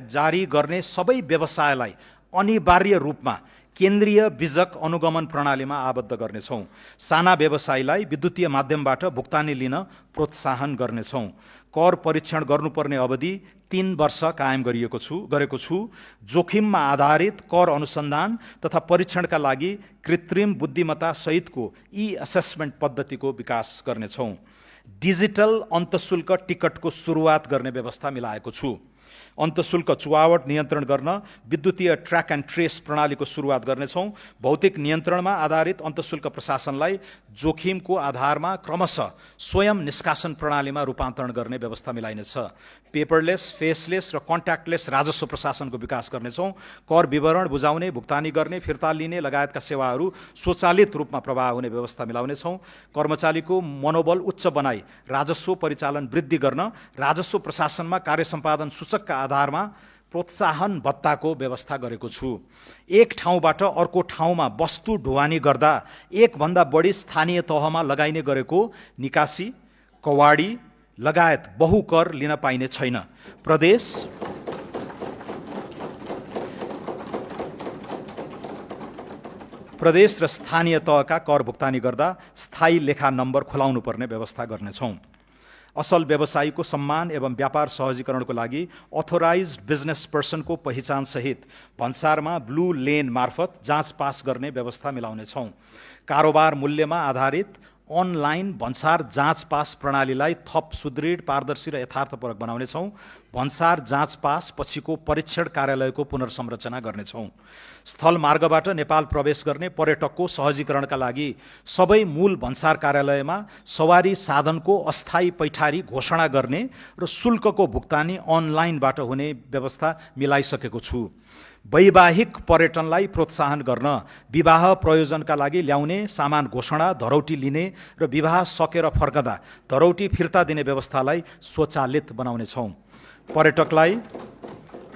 जारी गर्ने सबै व्यवसायलाई अनिवार्य रूपमा केन्द्रीय बिजक अनुगमन प्रणालीमा आबद्ध गर्नेछौँ। साना व्यवसायीलाई विद्युतीय माध्यमबाट भुक्तानी लिन प्रोत्साहन गर्नेछौँ। कर परीक्षण गर्नुपर्ने अवधि 3 वर्ष कायम गरेको छु। जोखिममा आधारित कर अनुसन्धान तथा परीक्षणका लागि कृत्रिम बुद्धिमत्ता सहितको असेसमेन्ट पद्धतिको विकास गर्नेछौँ। डिजिटल अन्तशुल्क टिकटको सुरुवात गर्ने व्यवस्था मिलाएको छु। अन्तशुल्क चुहावट नियन्त्रण गर्न विद्युतीय ट्र्याक एन्ड ट्रेस प्रणालीको सुरुवात गर्नेछौँ। भौतिक नियन्त्रणमा आधारित अन्तशुल्क प्रशासनलाई जोखिमको आधारमा क्रमशः स्वयं निष्कासन प्रणालीमा रूपान्तरण गर्ने व्यवस्था मिलाइनेछ। पेपरलेस, फेसलेस र कन्ट्याक्टलेस राजस्व प्रशासनको विकास गर्नेछौँ। कर विवरण बुझाउने, भुक्तानी गर्ने, फिर्ता लिने लगायतका सेवाहरू स्वचालित रूपमा प्रवाह हुने व्यवस्था मिलाउनेछौँ। कर्मचारीको मनोबल उच्च बनाई राजस्व परिचालन वृद्धि गर्न राजस्व प्रशासनमा कार्य सम्पादन सूचकका आधारमा प्रोत्साहन भत्ताको व्यवस्था गरेको छु। एक ठाउँबाट अर्को ठाउँमा वस्तु ढुवानी गर्दा एकभन्दा बढी स्थानीय तहमा लगाइने गरेको निकासी, कवाडी लगायत बहुकर लिन पाइने छैन। प्रदेश र स्थानीय तहका कर भुक्तानी गर्दा स्थायी लेखा नम्बर खुलाउनु पर्ने व्यवस्था गर्नेछौँ। असल व्यवसायीको सम्मान एवं व्यापार सहजीकरणको लागि अथोराइज्ड बिजनेस पर्सनको पहिचानसहित भन्सारमा ब्लू लेन मार्फत जाँच पास गर्ने व्यवस्था मिलाउनेछौँ। कारोबार मूल्यमा आधारित अनलाइन भन्सार जाँच पास प्रणालीलाई थप सुदृढ, पारदर्शी र यथार्थपरक बनाउनेछौँ। भन्सार जाँच पास पछिको परीक्षण कार्यालयको पुनर्संरचना गर्नेछौँ। स्थल मार्गबाट नेपाल प्रवेश गर्ने पर्यटकको सहजीकरणका लागि सबै मूल भन्सार कार्यालयमा सवारी साधनको अस्थायी पैठारी घोषणा गर्ने र शुल्कको भुक्तानी अनलाइनबाट हुने व्यवस्था मिलाइसकेको छु। वैवाहिक पर्यटनलाई प्रोत्साहन गर्न विवाह प्रयोजनका लागि ल्याउने सामान घोषणा, धरौटी लिने र विवाह सकेर फर्कदा धरौटी फिर्ता दिने व्यवस्थालाई स्वचालित बनाउनेछौँ।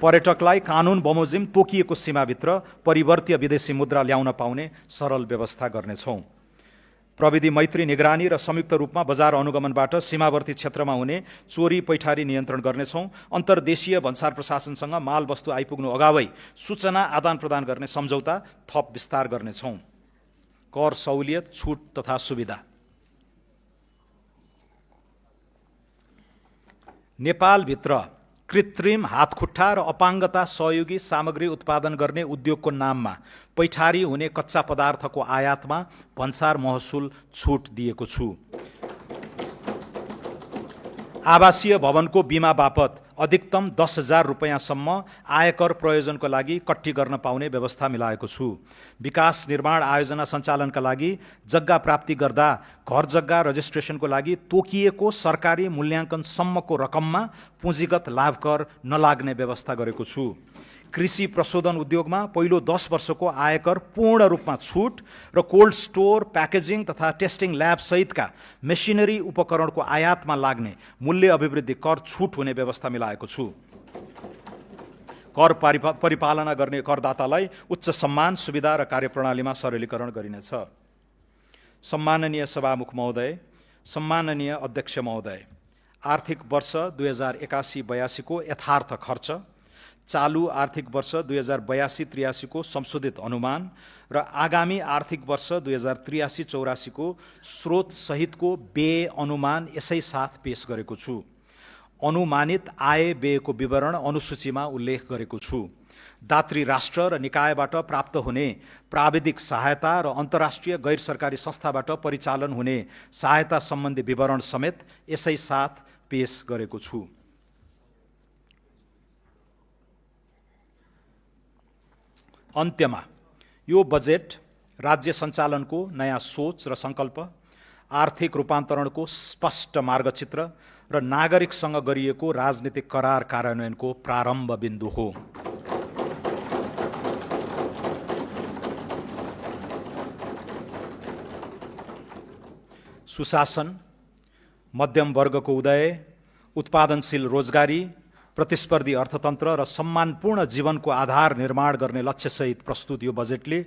पर्यटकलाई कानुन बमोजिम तोकिएको सीमाभित्र परिवर्तीय विदेशी मुद्रा ल्याउन पाउने सरल व्यवस्था गर्नेछौँ। प्रविधि मैत्री निगरानी र संयुक्त रूपमा बजार अनुगमनबाट सीमावर्ती क्षेत्रमा हुने चोरी पैठारी नियन्त्रण गर्नेछौँ। अन्तर्देशीय भन्सार प्रशासनसँग माल वस्तु आइपुग्नु अगावै सूचना आदान प्रदान गर्ने सम्झौता थप विस्तार गर्नेछौँ। कर सहुलियत, छुट तथा सुविधा। नेपालभित्र कृत्रिम हातखुट्टा र अपाङ्गता सहयोगी सामग्री उत्पादन गर्ने उद्योगको नाममा पैठारी हुने कच्चा पदार्थको आयातमा भन्सार महसुल छुट दिएको छु। आवासीय भवनको बिमा बापत अधिकतम 10,000 रुपैयाँसम्म आयकर प्रयोजनको लागि कट्टी गर्न पाउने व्यवस्था मिलाएको छु। विकास निर्माण आयोजना सञ्चालनका लागि जग्गा प्राप्ति गर्दा घर जग्गा रजिस्ट्रेसनको लागि तोकिएको सरकारी मूल्याङ्कनसम्मको रकममा पुँजीगत लाभ कर नलाग्ने व्यवस्था गरेको छु। कृषि प्रशोधन उद्योगमा पहिलो 10 वर्षको आयकर पूर्ण रूपमा छुट र कोल्ड स्टोर, प्याकेजिङ तथा टेस्टिङ ल्याब सहितका मेसिनरी उपकरणको आयातमा लाग्ने मूल्य अभिवृद्धि कर छुट हुने व्यवस्था मिलाएको छु। कर परिपालना गर्ने करदातालाई उच्च सम्मान, सुविधा र कार्यप्रणालीमा सरलीकरण गरिनेछ। सम्माननीय सभामुख महोदय, सम्माननीय अध्यक्ष महोदय, आर्थिक वर्ष 2081-82 को यथार्थ खर्च, चालू आर्थिक वर्ष 2082-83 को संशोधित अनुमान र आगामी आर्थिक वर्ष 2083-84 को स्रोत सहितको व्यय अनुमान यसै साथ पेश गरेको छु। अनुमानित आय व्ययको विवरण अनुसूचीमा उल्लेख गरेको छु। दात्री राष्ट्र र निकायबाट प्राप्त हुने प्राविधिक सहायता र अन्तर्राष्ट्रिय गैर सरकारी संस्थाबाट परिचालन हुने सहायता सम्बन्धी विवरण समेत यसै साथ पेश गरेको छु। अन्त्यमा यो बजेट राज्य सञ्चालनको नयाँ सोच र सङ्कल्प, आर्थिक रूपान्तरणको स्पष्ट मार्गचित्र र नागरिकसँग गरिएको राजनीतिक करार कार्यान्वयनको प्रारम्भ बिन्दु हो। सुशासन, मध्यम वर्गको उदय, उत्पादनशील रोजगारी, प्रतिस्पर्धी अर्थतन्त्र र सम्मानपूर्ण जीवनको आधार निर्माण गर्ने लक्ष्यसहित प्रस्तुत यो बजेटले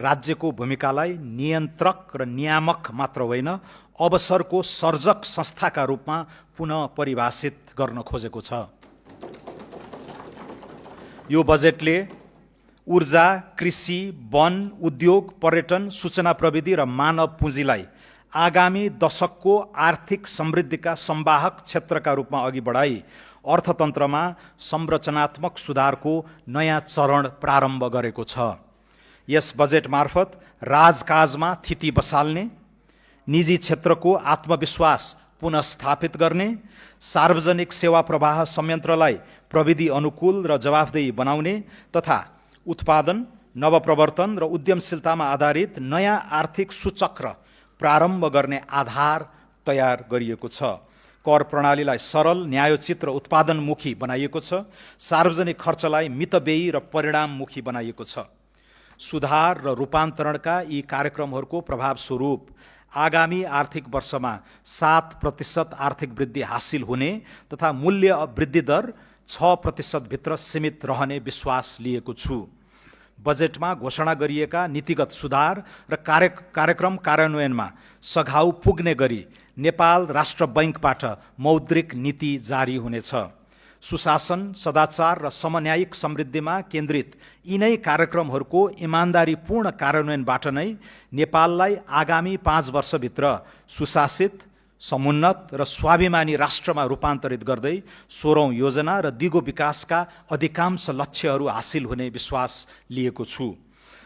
राज्यको भूमिकालाई नियन्त्रक र नियामक मात्र होइन, अवसरको सर्जक संस्थाका रूपमा पुनः परिभाषित गर्न खोजेको छ। यो बजेटले ऊर्जा, कृषि, वन, उद्योग, पर्यटन, सूचना प्रविधि र मानव पुँजीलाई आगामी दशकको आर्थिक समृद्धिका संवाहक क्षेत्रका रूपमा अघि बढाई अर्थतन्त्रमा संरचनात्मक सुधारको नयाँ चरण प्रारम्भ गरेको छ। यस बजेट मार्फत राजकाजमा थिति बसाल्ने, निजी क्षेत्रको आत्मविश्वास पुनः स्थापित गर्ने, सार्वजनिक सेवा प्रवाह संयन्त्रलाई प्रविधि अनुकूल र जवाफदेही बनाउने तथा उत्पादन, नवप्रवर्तन र उद्यमशीलतामा आधारित नयाँ आर्थिक सूचक्र प्रारम्भ गर्ने आधार तयार गरिएको छ। कर प्रणालीलाई सरल, न्यायोचित र उत्पादनमुखी बनाइएको छ। सार्वजनिक खर्चलाई मितव्ययी र परिणाममुखी बनाइएको छ। सुधार र रूपान्तरणका यी कार्यक्रमहरूको प्रभावस्वरूप आगामी आर्थिक वर्षमा 7% आर्थिक वृद्धि हासिल हुने तथा मूल्य वृद्धि दर 6% भित्र सीमित रहने विश्वास लिएको छु। बजेटमा घोषणा गरिएका नीतिगत सुधार र कार्यक्रम कार्यान्वयनमा सघाउ पुग्ने गरी नेपाल राष्ट्र बैंकबाट मौद्रिक नीति जारी हुनेछ। सुशासन, सदाचार र समन्यायिक समृद्धिमा केन्द्रित यिनै कार्यक्रमहरूको इमान्दारीपूर्ण कार्यान्वयनबाट नै नेपाललाई आगामी 5 वर्षभित्र सुशासित, समुन्नत र स्वाभिमानी राष्ट्रमा रूपान्तरित गर्दै 16औं योजना र दिगो विकासका अधिकांश लक्ष्यहरू हासिल हुने विश्वास लिएको छु।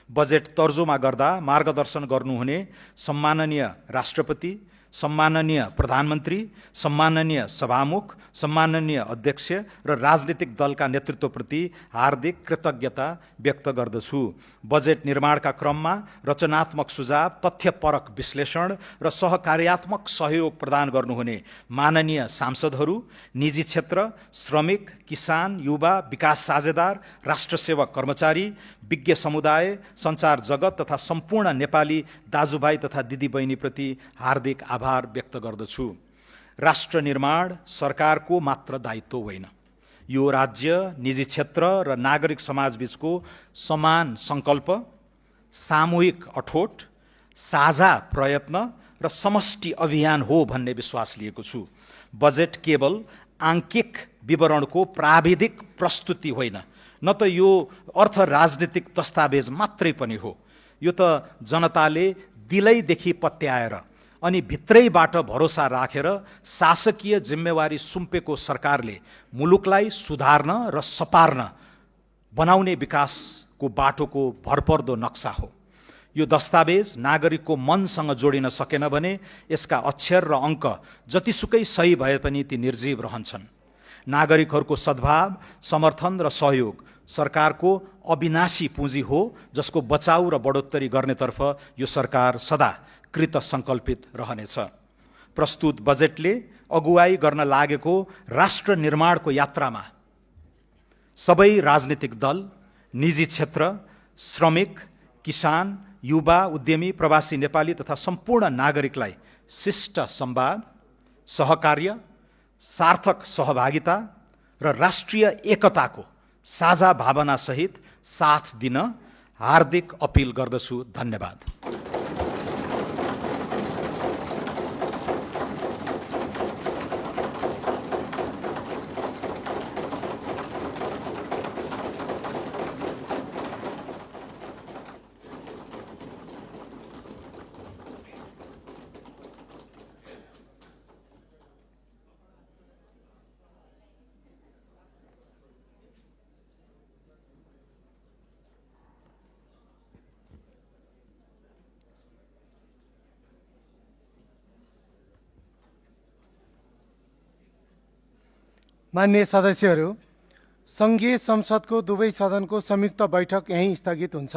बजेट तर्जुमा गर्दा मार्गदर्शन गर्नुहुने सम्माननीय राष्ट्रपति, सम्माननीय प्रधानमन्त्री, सम्माननीय सभामुख, सम्माननीय अध्यक्ष र राजनीतिक दलका नेतृत्वप्रति हार्दिक कृतज्ञता व्यक्त गर्दछु। बजेट निर्माणका क्रममा रचनात्मक सुझाव, तथ्यपरक विश्लेषण र सहकार्यात्मक सहयोग प्रदान गर्नुहुने माननीय सांसदहरू, निजी क्षेत्र, श्रमिक, किसान, युवा, विकास साझेदार, राष्ट्रसेवक कर्मचारी, विज्ञ समुदाय, सञ्चार जगत तथा सम्पूर्ण नेपाली दाजुभाइ तथा दिदीबहिनीप्रति हार्दिक आभार व्यक्त गर्दछु। राष्ट्र निर्माण सरकारको मात्र दायित्व होइन, यो राज्य, निजी क्षेत्र र नागरिक समाजबीचको समान सङ्कल्प, सामूहिक अठोट, साझा प्रयत्न र समष्टि अभियान हो भन्ने विश्वास लिएको छु। बजेट केवल आङ्किक विवरणको प्राविधिक प्रस्तुति होइन, न त यो अर्थ राजनीतिक दस्तावेज मात्रै पनि हो। यो त जनताले दिलैदेखि पत्याएर अनि भित्रैबाट भरोसा राखेर शासकीय जिम्मेवारी सुम्पेको सरकारले मुलुकलाई सुधार्न र सपार्न बनाउने विकासको बाटोको भरपर्दो नक्सा हो। यो दस्तावेज नागरिकको मनसँग जोडिन सकेन भने यसका अक्षर र अङ्क जतिसुकै सही भए पनि ती निर्जीव रहन्छन्। नागरिकहरूको सद्भाव, समर्थन र सहयोग सरकारको अविनाशी पुँजी हो, जसको बचाउ र बढोत्तरी गर्नेतर्फ यो सरकार सदा कृत सङ्कल्पित रहनेछ। प्रस्तुत बजेटले अगुवाई गर्न लागेको राष्ट्र निर्माणको यात्रामा सबै राजनीतिक दल, निजी क्षेत्र, श्रमिक, किसान, युवा, उद्यमी, प्रवासी नेपाली तथा सम्पूर्ण नागरिकलाई शिष्ट संवाद, सहकार्य, सार्थक सहभागिता र राष्ट्रिय एकताको साझा भावनासहित साथ दिन हार्दिक अपिल गर्दछु। धन्यवाद। माननीय सदस्यहरू, सङ्घीय संसदको दुवै सदनको संयुक्त बैठक यहीँ स्थगित हुन्छ।